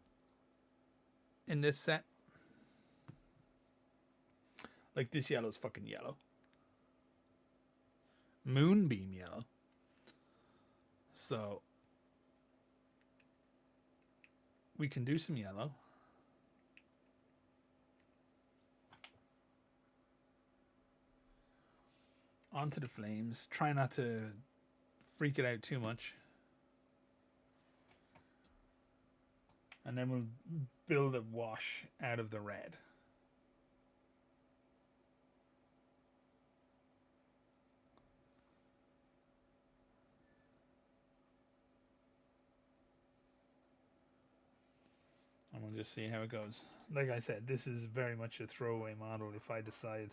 in this set. Like this yellow's fucking yellow. Moonbeam yellow. So we can do some yellow. Onto the flames. Try not to freak it out too much. And then we'll build a wash out of the red. And we'll just see how it goes. Like I said, this is very much a throwaway model if I decide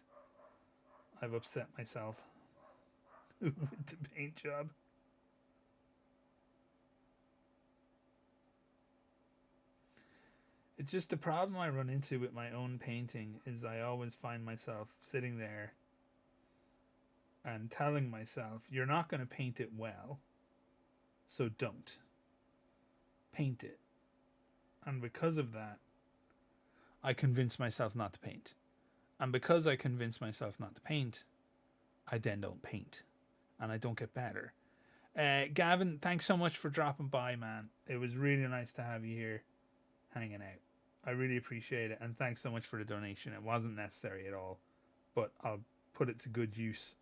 I've upset myself with the paint job. It's just the problem I run into with my own painting is I always find myself sitting there and telling myself, you're not going to paint it well, so don't. Paint it. And because of that, I convince myself not to paint. And because I convince myself not to paint, I then don't paint. And I don't get better. Gavin, thanks so much for dropping by, man. It was really nice to have you here hanging out. I really appreciate it. And thanks so much for the donation. It wasn't necessary at all. But I'll put it to good use.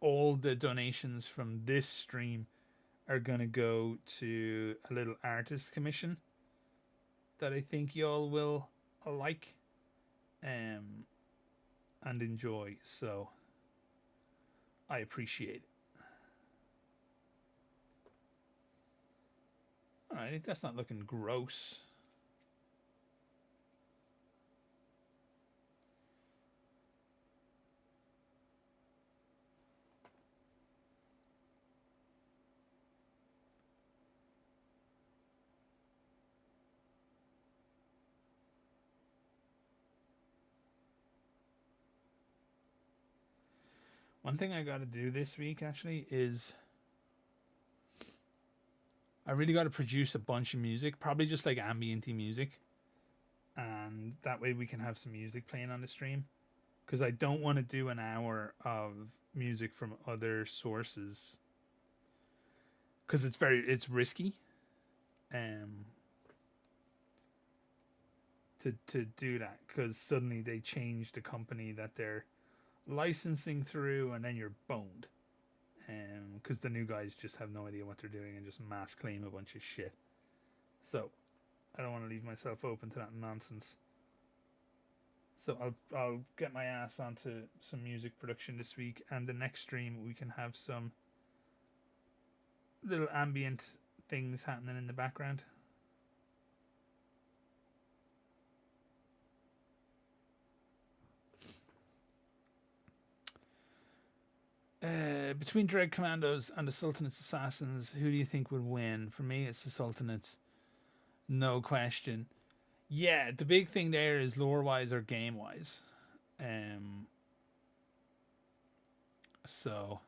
All the donations from this stream are going to go to a little artist commission that I think y'all will like and enjoy. So I appreciate it. Alright, that's not looking gross. One thing I got to do this week actually is I really got to produce a bunch of music, probably just like ambient-y music, and that way we can have some music playing on the stream, because I don't want to do an hour of music from other sources because it's risky to do that, because suddenly they change the company that they're licensing through and then you're boned, because the new guys just have no idea what they're doing and just mass claim a bunch of shit. So I don't want to leave myself open to that nonsense. So I'll get my ass onto some music production this week, and the next stream we can have some little ambient things happening in the background. Between Dread Commandos and the Sultanate's Assassins, who do you think would win? For me, it's the Sultanates. No question. Yeah, the big thing there is lore-wise or game-wise. So,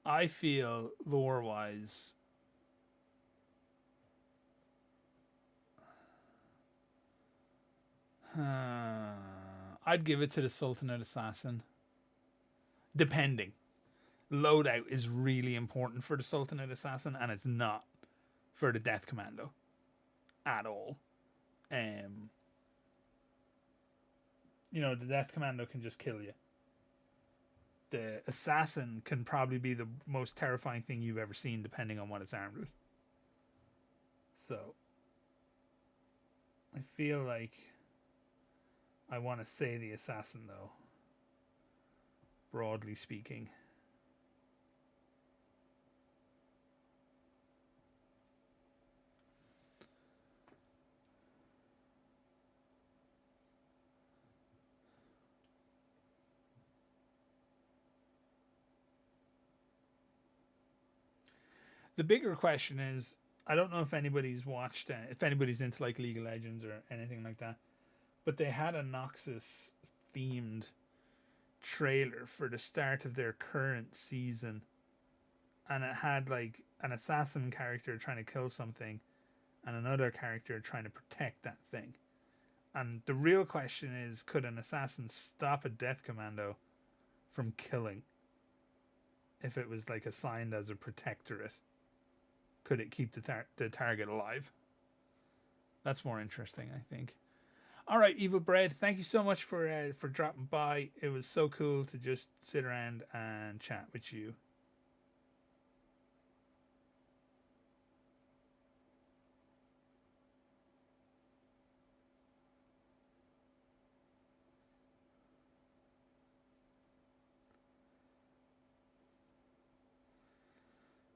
I feel lore-wise... I'd give it to the Sultanate Assassin. Depending. Loadout is really important for the Sultanate Assassin, and it's not for the Death Commando. at all. You know, the Death Commando can just kill you. The Assassin can probably be the most terrifying thing you've ever seen, depending on what it's armed with. So, I feel like I want to say the Assassin, though, broadly speaking. The bigger question is, I don't know if anybody's watched, if anybody's into like League of Legends or anything like that, but they had a Noxus themed trailer for the start of their current season, and it had like an assassin character trying to kill something and another character trying to protect that thing. And the real question is, could an assassin stop a death commando from killing if it was like assigned as a protectorate? Could it keep the target alive? That's more interesting, I think. All right, Evil Bread, thank you so much for dropping by. It was so cool to just sit around and chat with you.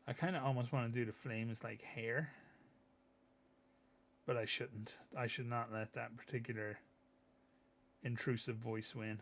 I kind of almost want to do the flames like hair, but I shouldn't. I should not let that particular intrusive voice win.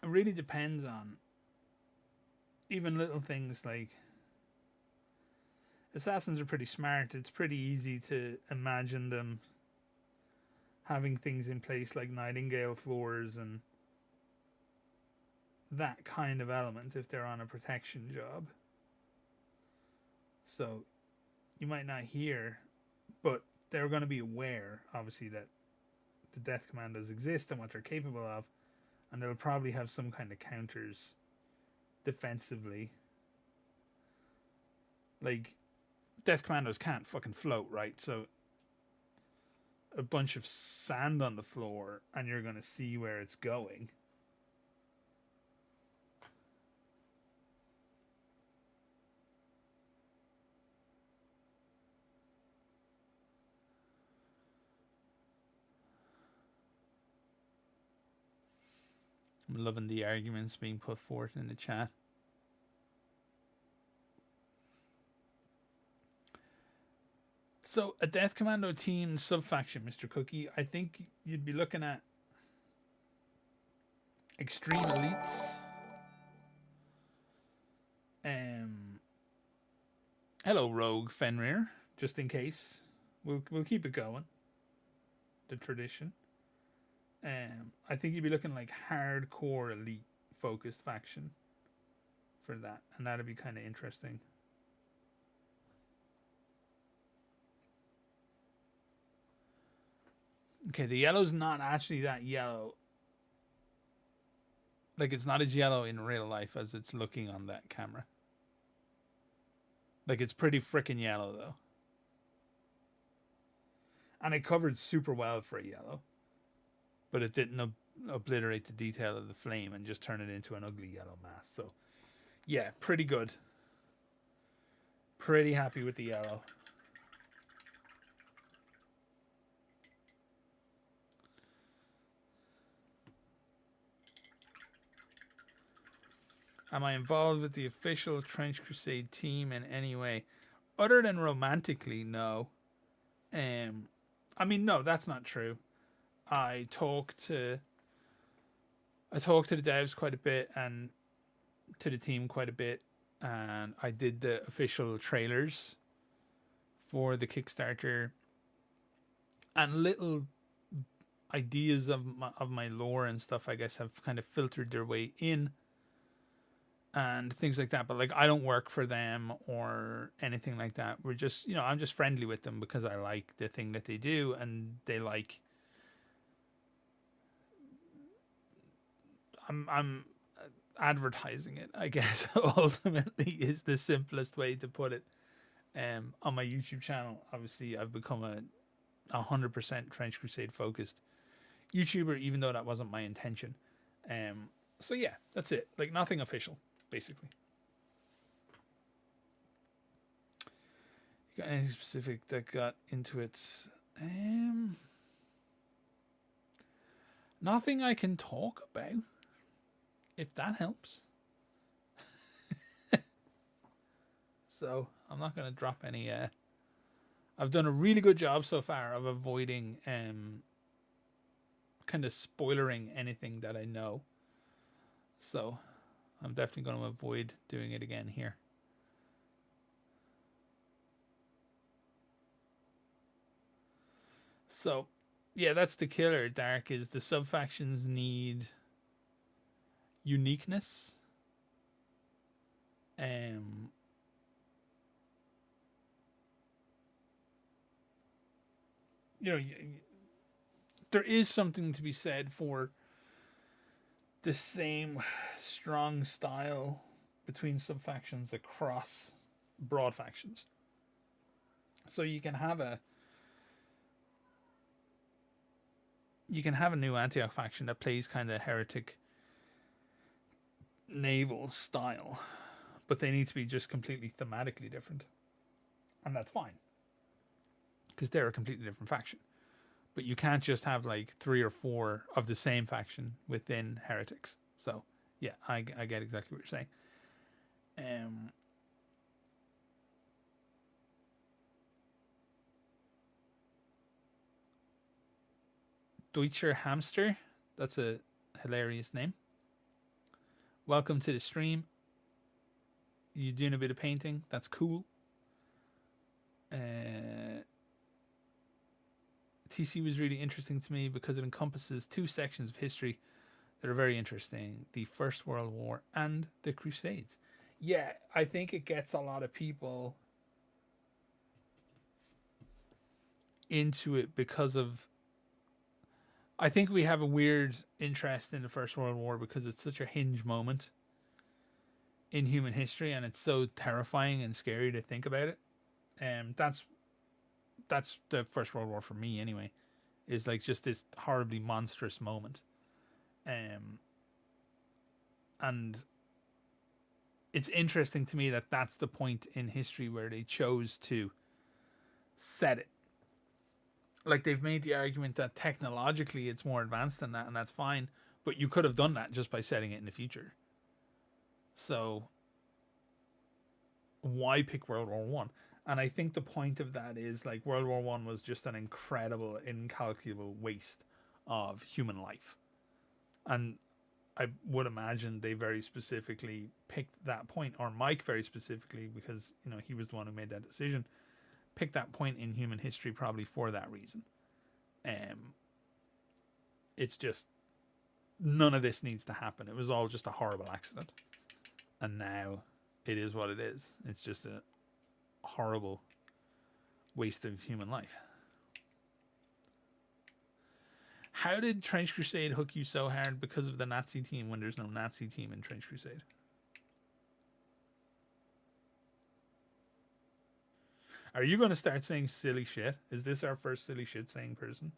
It really depends on even little things like assassins are pretty smart. It's pretty easy to imagine them having things in place like Nightingale floors and that kind of element if they're on a protection job. So you might not hear, but they're going to be aware, obviously, that the death commandos exist and what they're capable of, and they'll probably have some kind of counters defensively. Like, death commandos can't fucking float, right? So a bunch of sand on the floor and you're going to see where it's going. I'm loving the arguments being put forth in the chat. So, a Death Commando team sub-faction, Mr. Cookie, I think you'd be looking at Extreme Elites. Hello, Rogue Fenrir, just in case. We'll keep it going. The tradition. I think you'd be looking like hardcore elite focused faction for that, and that'd be kind of interesting. Okay, the yellow's not actually that yellow. Like, it's not as yellow in real life as it's looking on that camera. Like, it's pretty freaking yellow, though. And it covered super well for a yellow. But it didn't obliterate the detail of the flame and just turn it into an ugly yellow mass. So, yeah, pretty good. Pretty happy with the yellow. Am I involved with the official Trench Crusade team in any way? Other than romantically, no. I mean, no, that's not true. I talk to the devs quite a bit and to the team quite a bit, and I did the official trailers for the Kickstarter, and little ideas of my lore and stuff, I guess, have kind of filtered their way in and things like that. But like, I don't work for them or anything like that. We're just, I'm just friendly with them because I like the thing that they do, and they like. I'm advertising it, I guess. Ultimately, is the simplest way to put it. On my YouTube channel, obviously, I've become a 100% Trench Crusade focused YouTuber, even though that wasn't my intention. So yeah, that's it. Like, nothing official, basically. You got anything specific that got into it? Nothing I can talk about, if that helps. So I'm not going to drop any. I've done a really good job so far of avoiding kind of spoilering anything that I know. So I'm definitely going to avoid doing it again here. So yeah, that's the killer, Dark, is the sub-factions need uniqueness. There is something to be said for the same strong style between sub-factions across broad factions. So you can have a new Antioch faction that plays kind of heretic naval style, but they need to be just completely thematically different, and that's fine because they're a completely different faction. But you can't just have like 3 or 4 of the same faction within heretics. So yeah, I get exactly what you're saying. Deutscher Hamster, that's a hilarious name. Welcome to the stream. You doing a bit of painting? That's cool. TC was really interesting to me because it encompasses 2 sections of history that are very interesting: the First World War and the Crusades. Yeah, I think it gets a lot of people into it because of. I think we have a weird interest in the First World War because it's such a hinge moment in human history, and it's so terrifying and scary to think about it. That's the First World War for me anyway, is like just this horribly monstrous moment. And it's interesting to me that that's the point in history where they chose to set it. Like, they've made the argument that technologically it's more advanced than that, and that's fine, but you could have done that just by setting it in the future. So why pick World War One? And I think the point of that is, like, World War One was just an incredible, incalculable waste of human life. And I would imagine they very specifically picked that point, or Mike very specifically, because, he was the one who made that decision, picked that point in human history probably for that reason. It's just, none of this needs to happen. It was all just a horrible accident. And now it is what it is. It's just a horrible waste of human life. How did Trench Crusade hook you so hard because of the Nazi team when there's no Nazi team in Trench Crusade? Are you going to start saying silly shit? Is this our first silly shit saying person?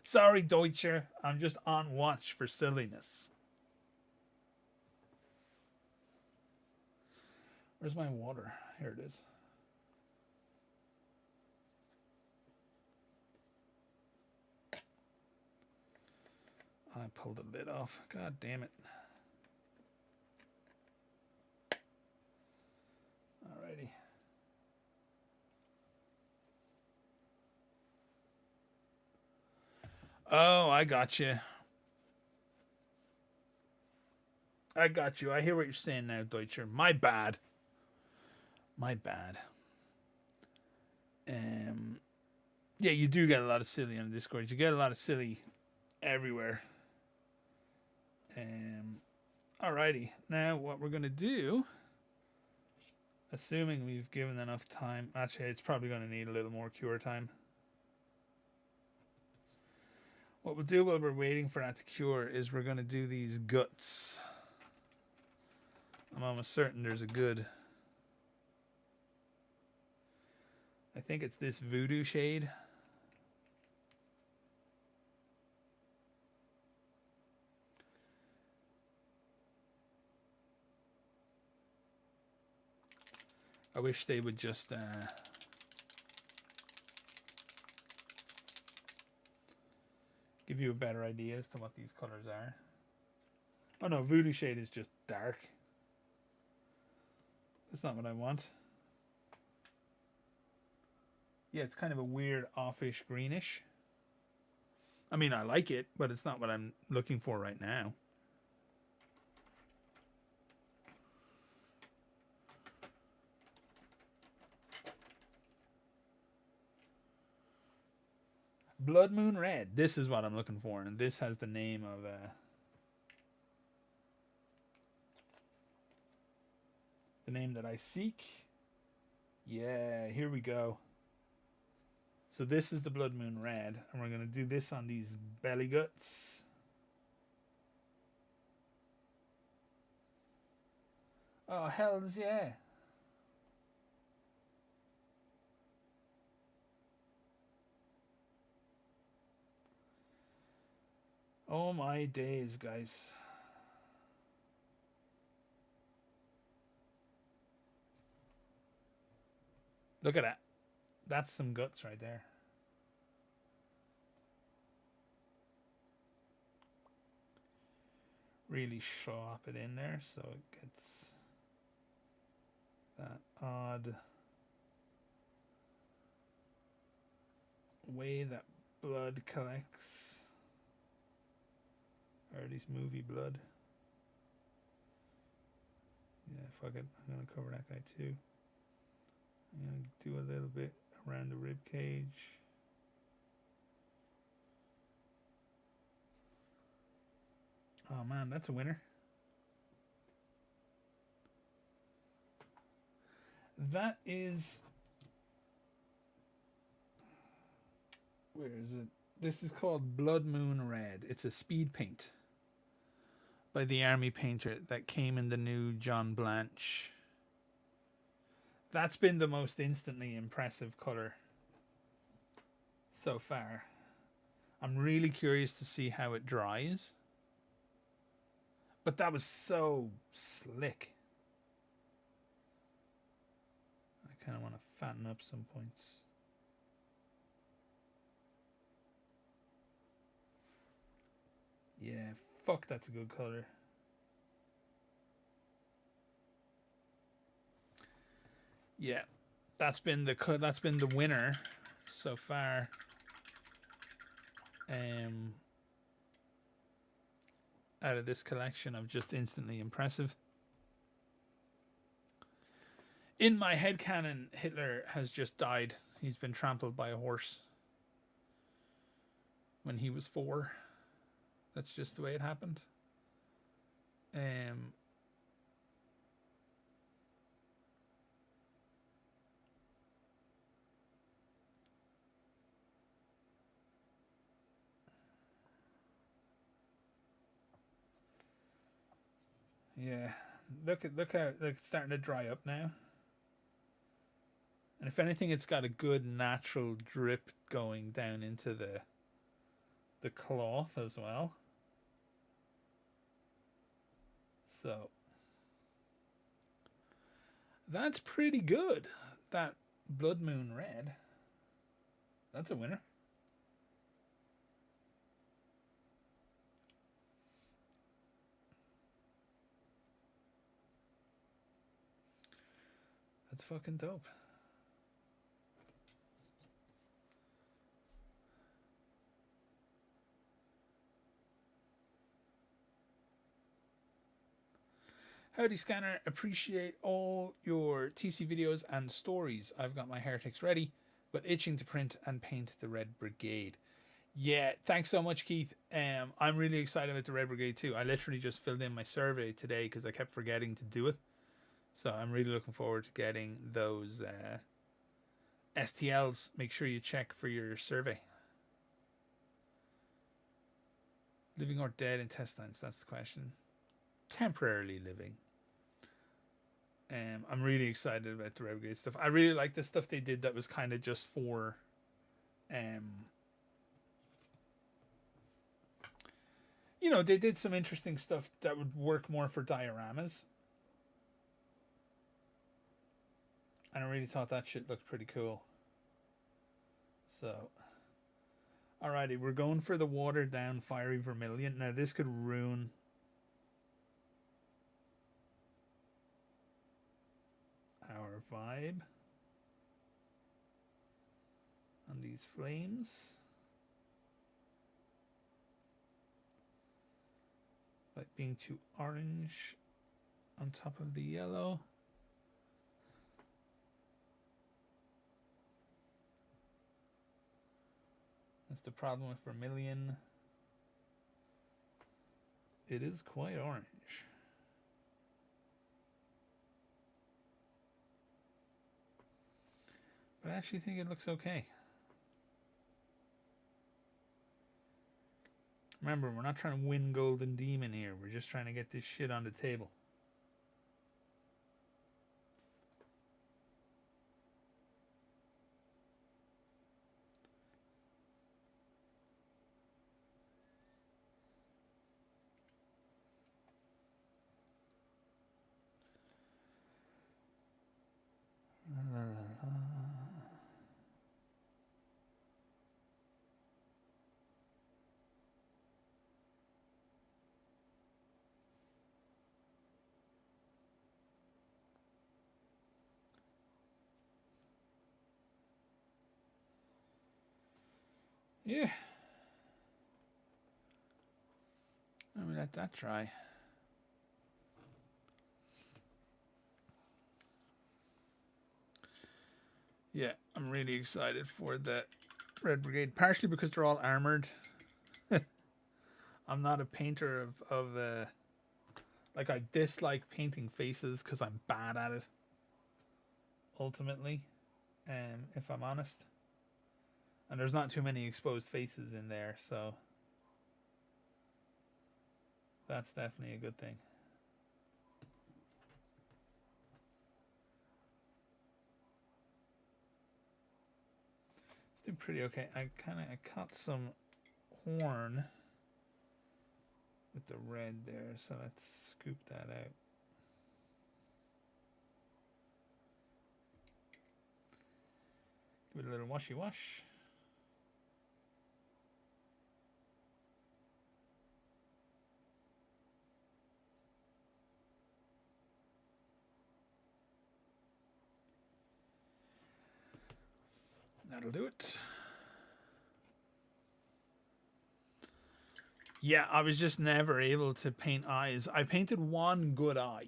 Sorry, Deutscher. I'm just on watch for silliness. Where's my water? Here it is. I pulled the lid off. God damn it. Alrighty. Oh, I got you. I got you. I hear what you're saying now, Deutscher. My bad. My bad. Yeah, you do get a lot of silly on Discord. You get a lot of silly everywhere. Alrighty. Now, what we're going to do, assuming we've given enough time. Actually, it's probably going to need a little more cure time. What we'll do while we're waiting for that to cure is we're going to do these guts. I'm almost certain there's a good... I think it's this voodoo shade. I wish they would just give you a better idea as to what these colors are. Oh no, voodoo shade is just dark. That's not what I want. Yeah, it's kind of a weird offish greenish. I mean, I like it, but it's not what I'm looking for right now. Blood Moon Red. This is what I'm looking for, and this has the name of the name that I seek. Yeah, here we go. So this is the Blood Moon Red, and we're going to do this on these belly guts. Oh, hells yeah. Oh my days, guys. Look at that. That's some guts right there. Really sharp it in there so it gets that odd way that blood collects. Or at least movie blood. Yeah, fuck it. I'm going to cover that guy too. I'm going to do a little bit around the rib cage. Oh man, that's a winner. That is... Where is it? This is called Blood Moon Red. It's a speed paint by the Army Painter that came in the new John Blanche. That's been the most instantly impressive color so far. I'm really curious to see how it dries. But that was so slick. I kind of want to fatten up some points. Yeah, fuck, that's a good color. Yeah, that's been the winner so far. Out of this collection of just instantly impressive. In my headcanon, Hitler has just died. He's been trampled by a horse when he was 4. That's just the way it happened. Yeah, look how it's starting to dry up now. And if anything, it's got a good natural drip going down into the cloth as well. So that's pretty good. That Blood Moon Red. That's a winner. fucking dope. Howdy Scanner, appreciate all your TC videos and stories. I've got my heretics ready, but itching to print and paint the Red Brigade. Yeah, thanks so much, Keith. I'm really excited about the Red Brigade too. I literally just filled in my survey today because I kept forgetting to do it. So I'm really looking forward to getting those STLs. Make sure you check for your survey. Living or dead intestines, that's the question. Temporarily living. I'm really excited about the Red Brigade stuff. I really like the stuff they did that was kind of just for you know, they did some interesting stuff that would work more for dioramas. And I really thought that shit looked pretty cool. So, alrighty, we're going for the watered down fiery vermilion. Now this could ruin our vibe on these flames. By being too orange on top of the yellow. That's the problem with vermilion. It is quite orange. But I actually think it looks okay. Remember, we're not trying to win Golden Demon here. We're just trying to get this shit on the table. Yeah. Let me let that dry. Yeah, I'm really excited for the Red Brigade, partially because they're all armored. I'm not a painter of like, I dislike painting faces because I'm bad at it, ultimately, if I'm honest. And there's not too many exposed faces in there, so that's definitely a good thing. It's doing pretty okay. I cut some horn with the red there, so let's scoop that out. Give it a little washy wash. That'll do it. Yeah, I was just never able to paint eyes. I painted one good eye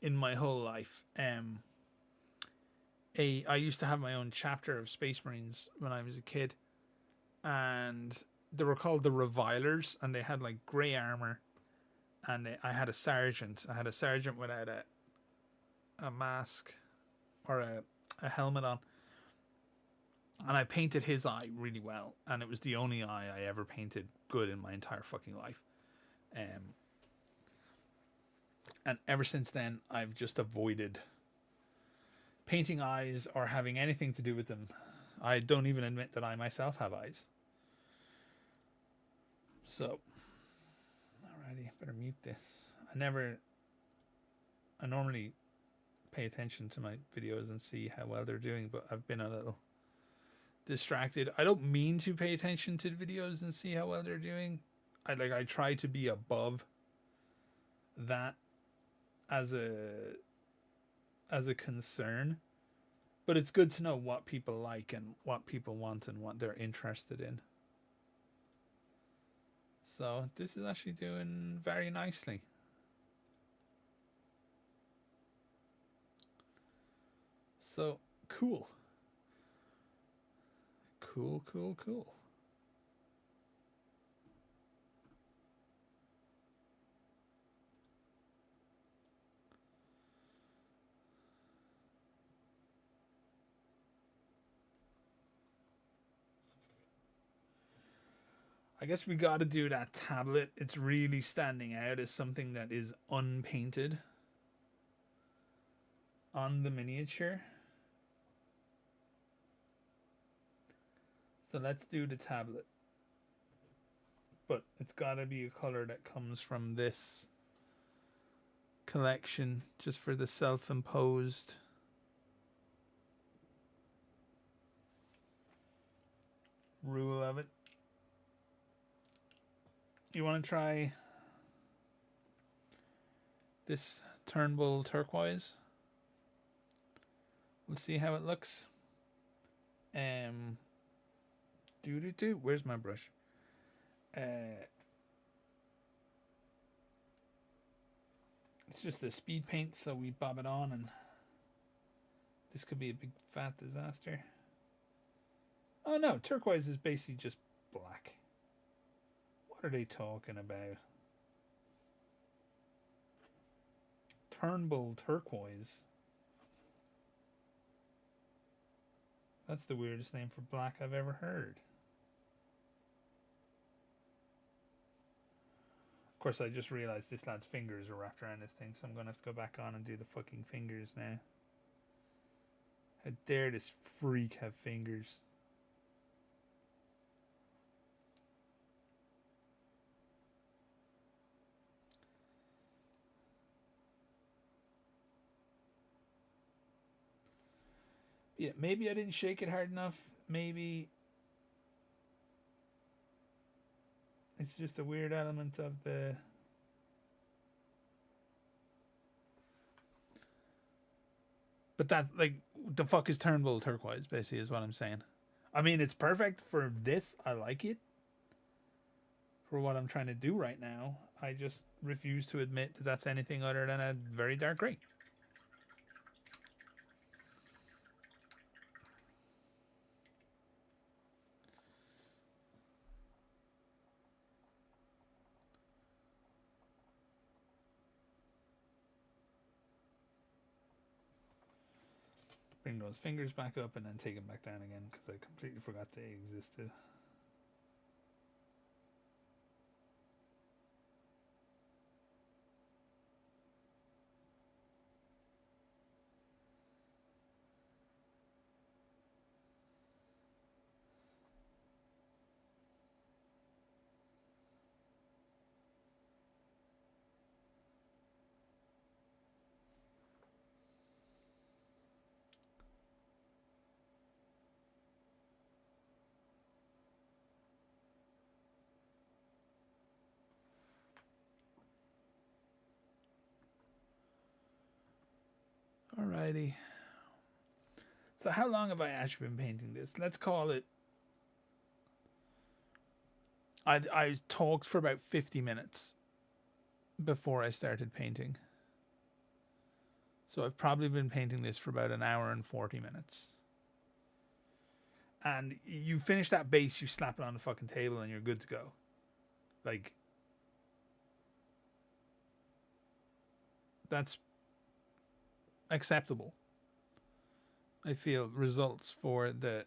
in my whole life. I used to have my own chapter of Space Marines when I was a kid, and they were called the Revilers, and they had like grey armor, and I had a sergeant. I had a sergeant without a mask or a helmet on. And I painted his eye really well. And it was the only eye I ever painted good in my entire fucking life. And ever since then, I've just avoided painting eyes or having anything to do with them. I don't even admit that I myself have eyes. So, alrighty, better mute this. I normally pay attention to my videos and see how well they're doing, but I've been a little distracted. I don't mean to pay attention to the videos and see how well they're doing. I try to be above that as a as a concern, but it's good to know what people like and what people want and what they're interested in. So this is actually doing very nicely. So cool. Cool. I guess we got to do that tablet. It's really standing out as something that is unpainted on the miniature. So let's do the tablet. But it's got to be a color that comes from this collection, just for the self-imposed rule of it. You want to try this Turnbull turquoise? We'll see how it looks. Where's my brush? It's just a speed paint, so we bob it on, and this could be a big fat disaster. Oh no, turquoise is basically just black. What are they talking about? Turnbull turquoise. That's the weirdest name for black I've ever heard. Of course, I just realized this lad's fingers are wrapped around this thing, so I'm going to have to go back on and do the fucking fingers now. How dare this freak have fingers? Yeah, maybe I didn't shake it hard enough. Maybe it's just a weird element of the... But that, like, the fuck is Turnbull turquoise, basically, is what I'm saying. I mean, it's perfect for this. I like it. For what I'm trying to do right now. I just refuse to admit that that's anything other than a very dark gray. Bring those fingers back up and then take them back down again, because I completely forgot they existed. Alrighty. So how long have I actually been painting this? Let's call it... I talked for about 50 minutes before I started painting. So I've probably been painting this for about an hour and 40 minutes. And you finish that base, you slap it on the fucking table, and you're good to go. Like, that's acceptable. I feel results for the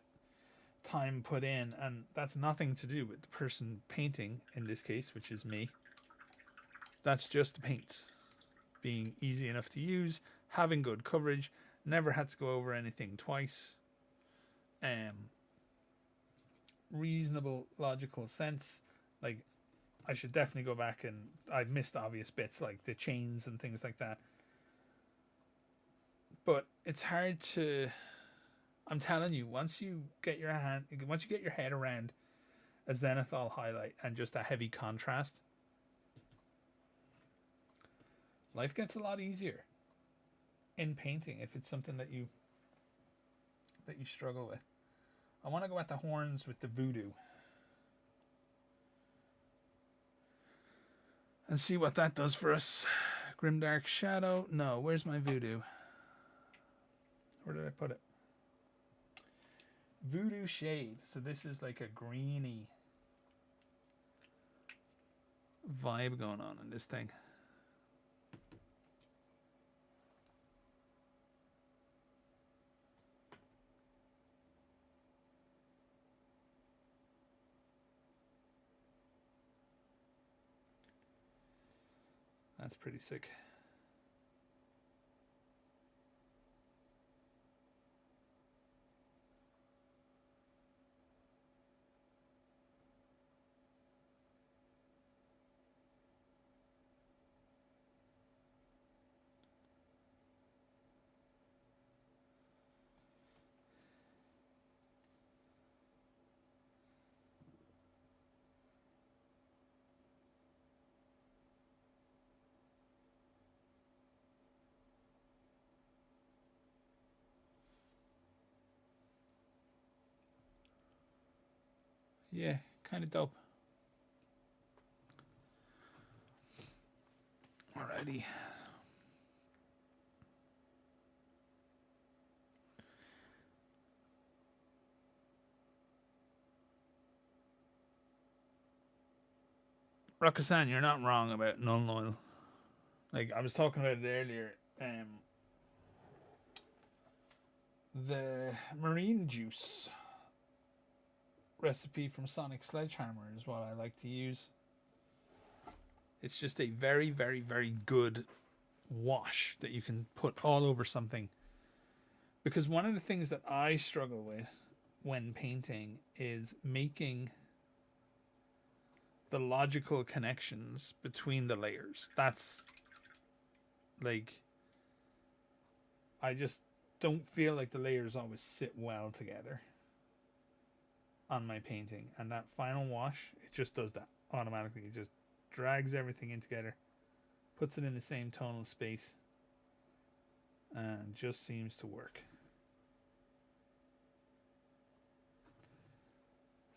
time put in, and that's nothing to do with the person painting in this case, which is me. That's just the paints being easy enough to use, having good coverage, never had to go over anything twice. Reasonable logical sense. Like, I should definitely go back, and I've missed obvious bits like the chains and things like that. But it's hard to... I'm telling you, once you get your head around a zenithal highlight and just a heavy contrast, life gets a lot easier. in painting if it's something that you struggle with. I want to go at the horns with the voodoo and see what that does for us. Grimdark Shadow. No, where's my voodoo? Where did I put it? Voodoo Shade. So this is like a greeny vibe going on in this thing. That's pretty sick. Yeah, kind of dope. Alrighty. Rakasan, you're not wrong about null oil. Like, I was talking about it earlier. The marine juice recipe from Sonic Sledgehammer is what I like to use. It's just a very, very, very good wash that you can put all over something. Because one of the things that I struggle with when painting is making the logical connections between the layers. That's like, I just don't feel like the layers always sit well together on my painting, and that final wash, it just does that automatically. It just drags everything in together, puts it in the same tonal space, and just seems to work.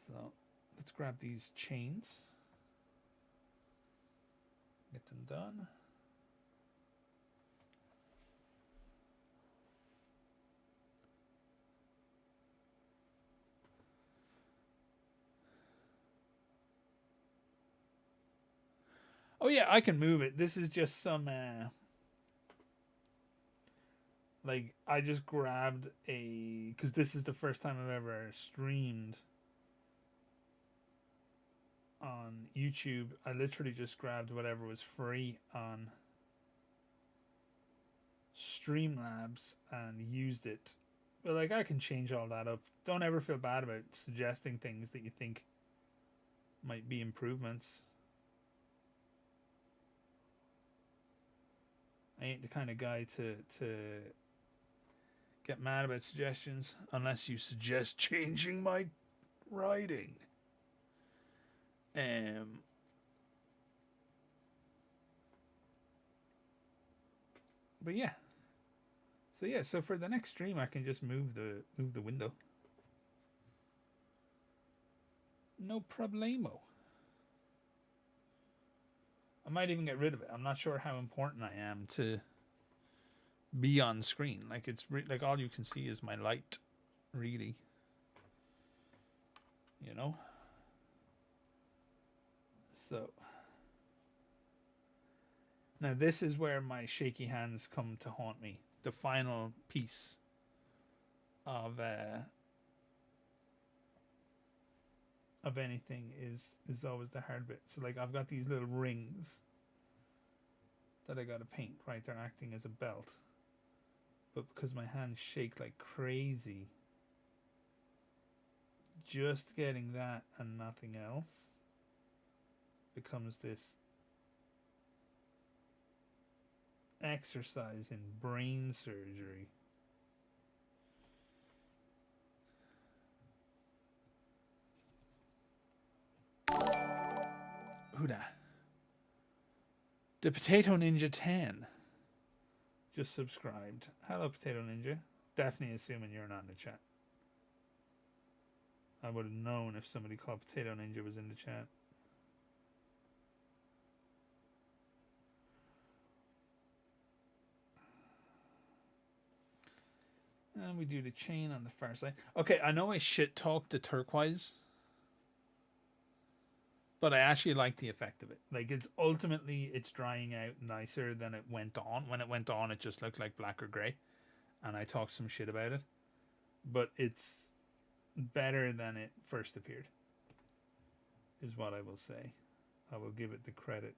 So let's grab these chains, get them done. Oh yeah, I can move it. This is just some like, I just grabbed because this is the first time I've ever streamed on YouTube. I literally just grabbed whatever was free on Streamlabs and used it. But like, I can change all that up. Don't ever feel bad about suggesting things that you think might be improvements. I ain't the kind of guy to get mad about suggestions unless you suggest changing my writing. But yeah. So for the next stream I can just move the window. No problemo. I might even get rid of it. I'm not sure how important I am to be on screen. Like, it's like all you can see is my light, really. You know? So now this is where my shaky hands come to haunt me. The final piece of anything is always the hard bit. So like, I've got these little rings that I gotta paint, right? They're acting as a belt. But because my hands shake like crazy, just getting that and nothing else becomes this exercise in brain surgery. Who that? The Potato Ninja 10 just subscribed. Hello, Potato Ninja. Definitely assuming you're not in the chat. I would have known if somebody called Potato Ninja was in the chat. And we do the chain on the far side. Okay, I know I shit talked the turquoise, but I actually like the effect of it. Like, it's ultimately, it's drying out nicer than it went on. When it went on, it just looked like black or gray, and I talked some shit about it. But it's better than it first appeared, is what I will say. I will give it the credit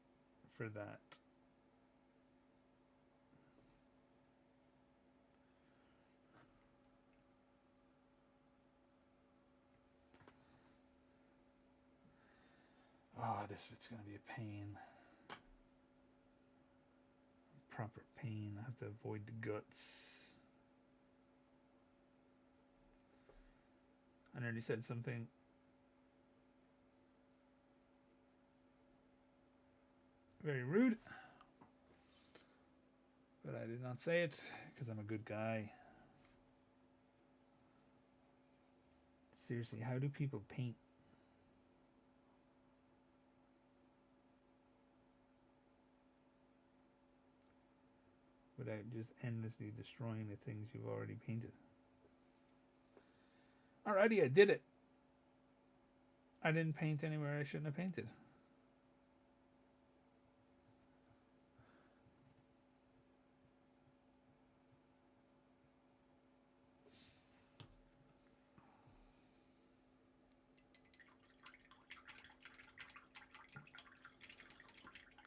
for that. Oh, this bit's going to be a pain. Proper pain. I have to avoid the guts. I nearly said something. Very rude. But I did not say it because I'm a good guy. Seriously, how do people paint? Without just endlessly destroying the things you've already painted. Alrighty, I did it. I didn't paint anywhere I shouldn't have painted.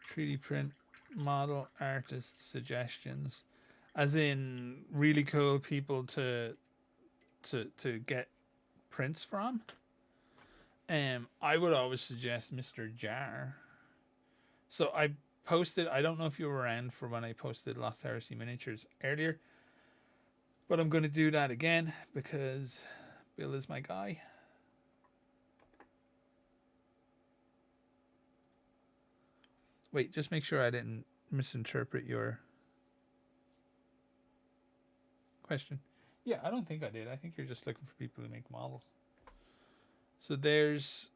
Treaty print model artist suggestions, as in really cool people to get prints from. I would always suggest Mr. Jar. So I posted, I don't know if you were around for when I posted Lost Heresy miniatures earlier, but I'm going to do that again because Bill is my guy. Wait, just make sure I didn't misinterpret your question. Yeah, I don't think I did. I think you're just looking for people who make models. So there's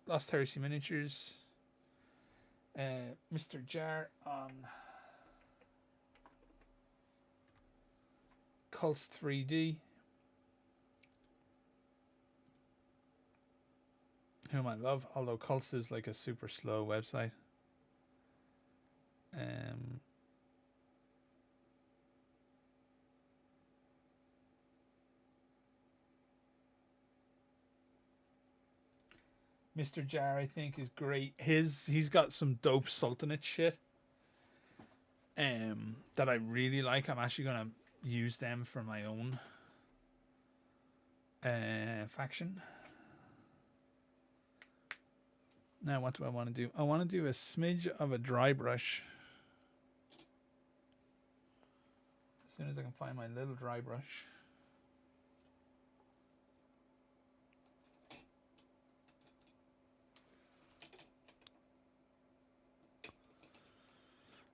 Lost Heresy miniatures. Mr. Jar on Cults 3D. Whom I love, although Cults is like a super slow website. Mr. Jar, I think, is great. He's got some dope Sultanate shit that I really like. I'm actually gonna use them for my own faction. Now, what do I want to do? I want to do a smidge of a dry brush. As soon as I can find my little dry brush.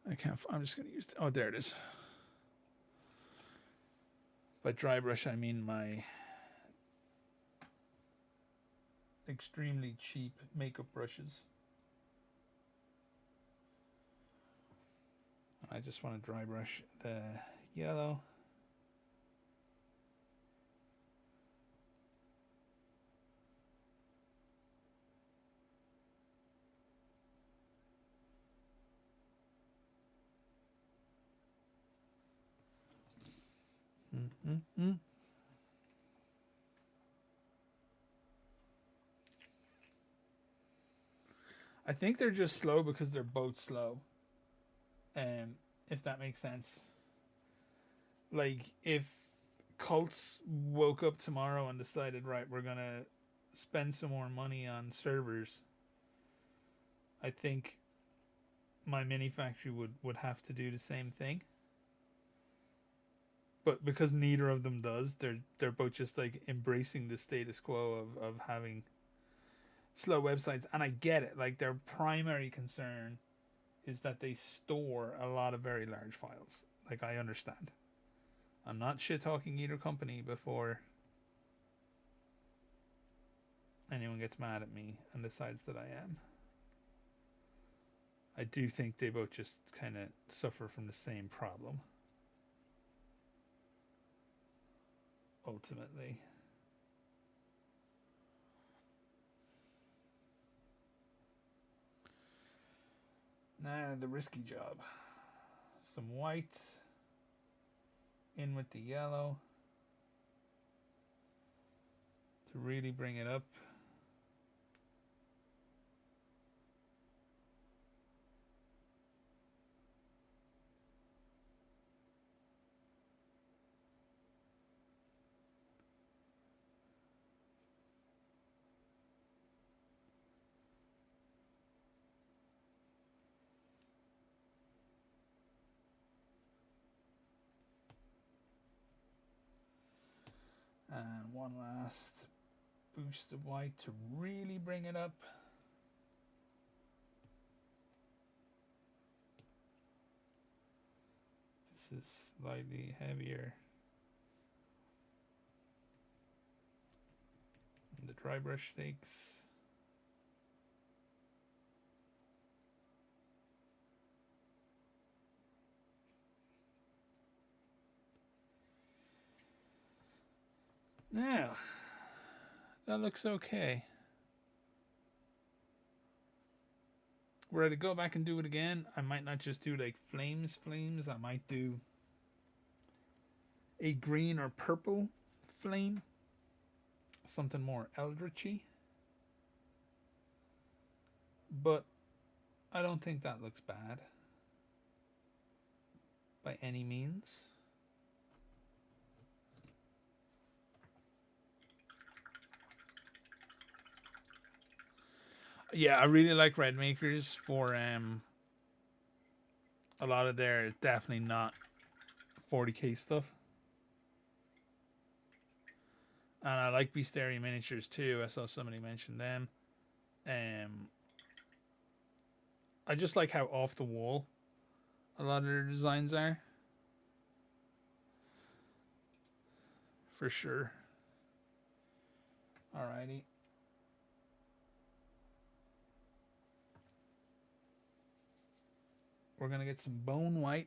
I can't. I'm just going to use. Oh, there it is. By dry brush, I mean my extremely cheap makeup brushes. I just want to dry brush the yellow. I think they're just slow because they're both slow. If that makes sense. Like, if Cults woke up tomorrow and decided, right, we're gonna spend some more money on servers, I think my mini factory would have to do the same thing. But because neither of them does, they're both just like embracing the status quo of having slow websites. And I get it. Like, their primary concern is that they store a lot of very large files. Like, I understand. I'm not shit talking either company before anyone gets mad at me and decides that I am. I do think they both just kind of suffer from the same problem. Ultimately. Now, the risky job. Some white. In with the yellow. To really bring it up. And one last boost of white to really bring it up. This is slightly heavier. And the dry brush stakes. Now, that looks okay. Were I to go back and do it again, I might not just do like flames. I might do a green or purple flame. Something more eldritchy. But I don't think that looks bad. By any means. Yeah, I really like Red Makers for a lot of their definitely not 40k stuff. And I like Beastary Miniatures too. I saw somebody mention them. I just like how off the wall a lot of their designs are. For sure. Alrighty. We're going to get some bone white.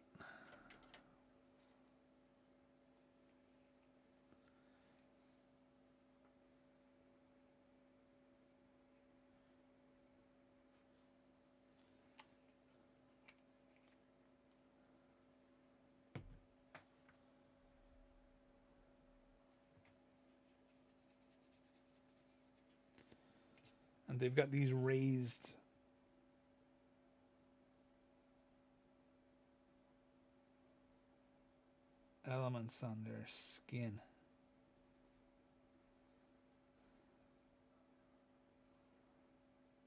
And they've got these raised elements on their skin.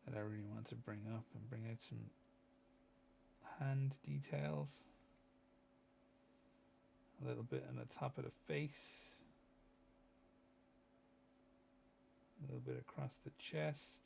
That I really want to bring up and bring out some hand details. A little bit on the top of the face. A little bit across the chest.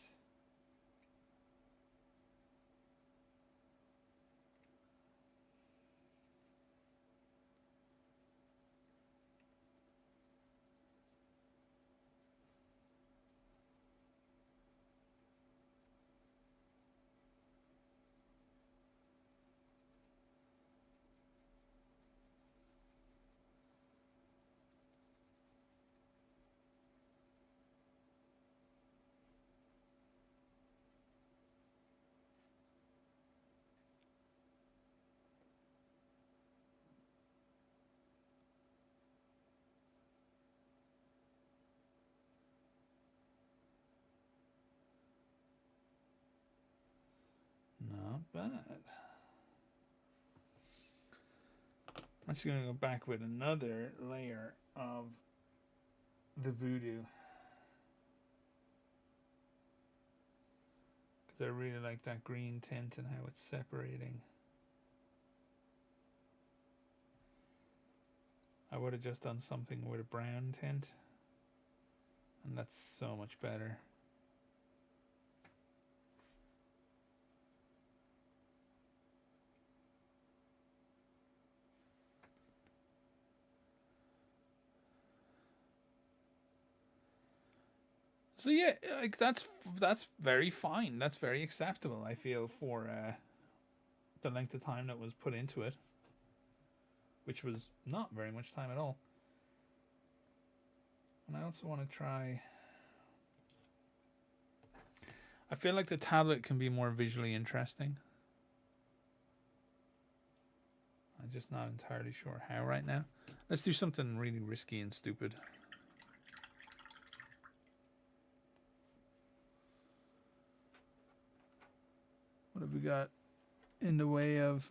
Not bad. I'm actually going to go back with another layer of the voodoo. Because I really like that green tint and how it's separating. I would have just done something with a brown tint. And that's so much better. So yeah, like that's very fine. That's very acceptable. I feel for the length of time that was put into it, which was not very much time at all. And I also want to try. I feel like the tablet can be more visually interesting. I'm just not entirely sure how right now. Let's do something really risky and stupid. What have we got in the way of...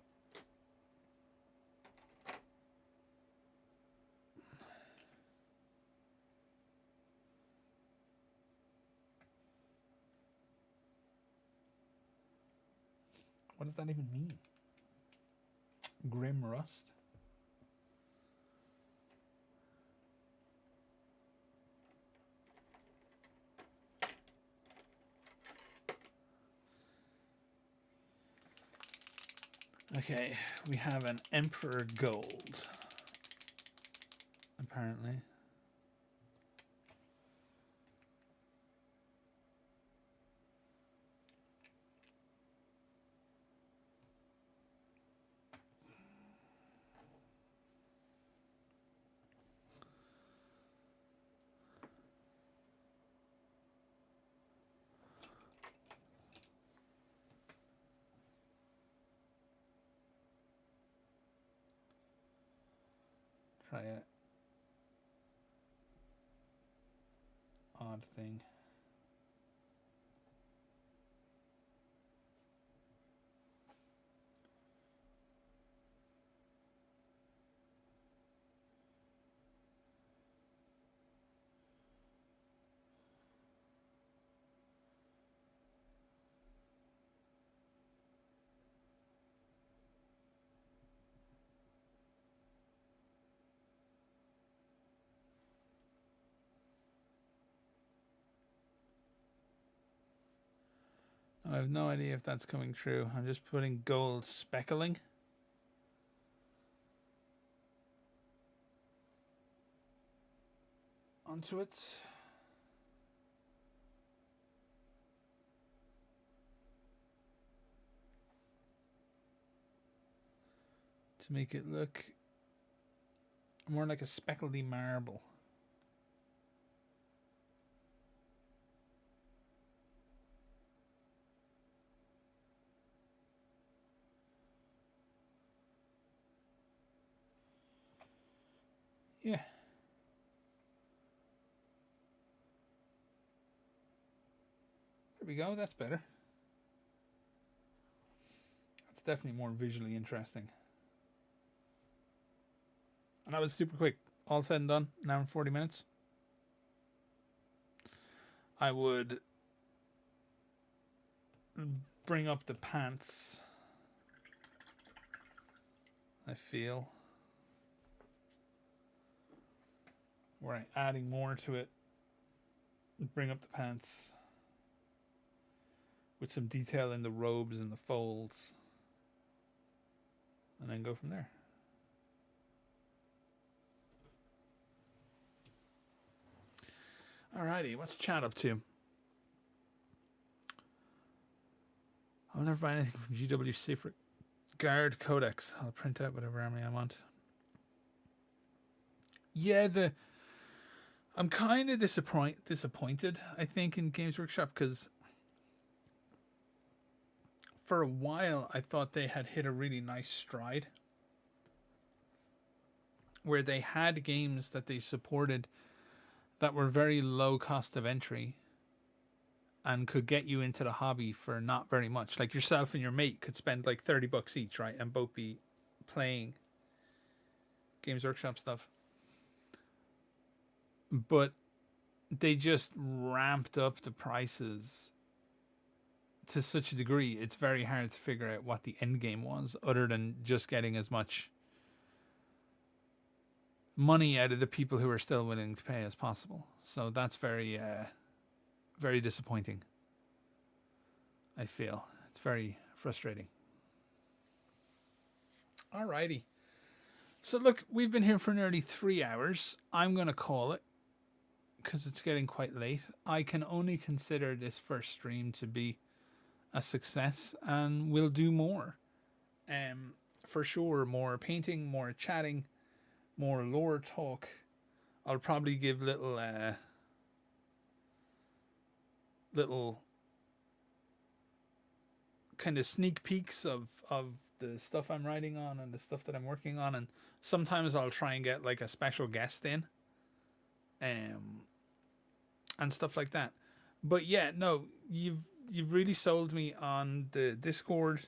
What does that even mean? Grim Rust? Okay, we have an Emperor Gold, apparently. Try a odd thing. I have no idea if that's coming true. I'm just putting gold speckling. Onto it. To make it look more like a speckledy marble. Yeah. There we go, that's better. That's definitely more visually interesting. And that was super quick. All said and done, an hour and 40 minutes. I would bring up the pants, I feel. Where I'm adding more to it. Bring up the pants. With some detail in the robes and the folds. And then go from there. Alrighty, what's chat up to? I'll never buy anything from GWC for Guard Codex. I'll print out whatever army I want. Yeah, I'm kind of disappointed, I think, in Games Workshop, because for a while I thought they had hit a really nice stride where they had games that they supported that were very low cost of entry and could get you into the hobby for not very much. Like yourself and your mate could spend like $30 each, right? And both be playing Games Workshop stuff. But they just ramped up the prices to such a degree, it's very hard to figure out what the end game was, other than just getting as much money out of the people who are still willing to pay as possible. So that's very, very disappointing. I feel it's very frustrating. Alrighty. So look, we've been here for nearly 3 hours. I'm going to call it, because it's getting quite late, I can only consider this first stream to be a success, and we'll do more. For sure, more painting, more chatting, more lore talk. I'll probably give little kind of sneak peeks of the stuff I'm writing on and the stuff that I'm working on, and sometimes I'll try and get like a special guest in, and stuff like that. But yeah, no, you've really sold me on the Discord.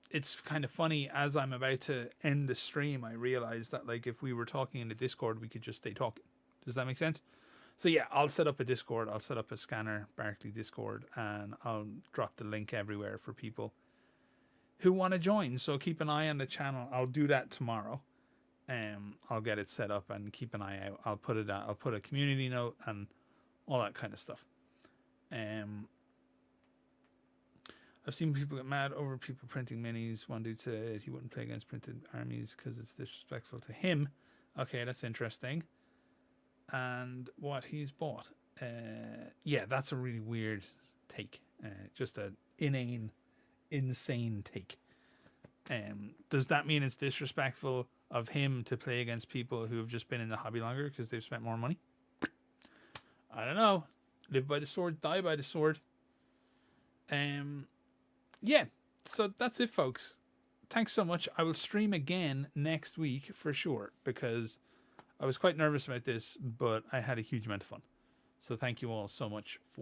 It's kind of funny, as I'm about to end the stream, I realized that like if we were talking in the Discord, we could just stay talking. Does that make sense? So yeah, I'll set up a Discord. I'll set up a scannerbarkly Discord, and I'll drop the link everywhere for people who want to join. So keep an eye on the channel. I'll do that tomorrow. I'll get it set up and keep an eye out. I'll put a community note and all that kind of stuff. I've seen people get mad over people printing minis. One dude said he wouldn't play against printed armies because it's disrespectful to him. Okay, that's interesting. And what he's bought. Yeah, that's a really weird take. Just an insane take. Does that mean it's disrespectful of him to play against people who have just been in the hobby longer because they've spent more money? I don't know. Live by the sword, die by the sword. Yeah, so that's it, folks. Thanks so much. I will stream again next week for sure, because I was quite nervous about this, but I had a huge amount of fun. So thank you all so much for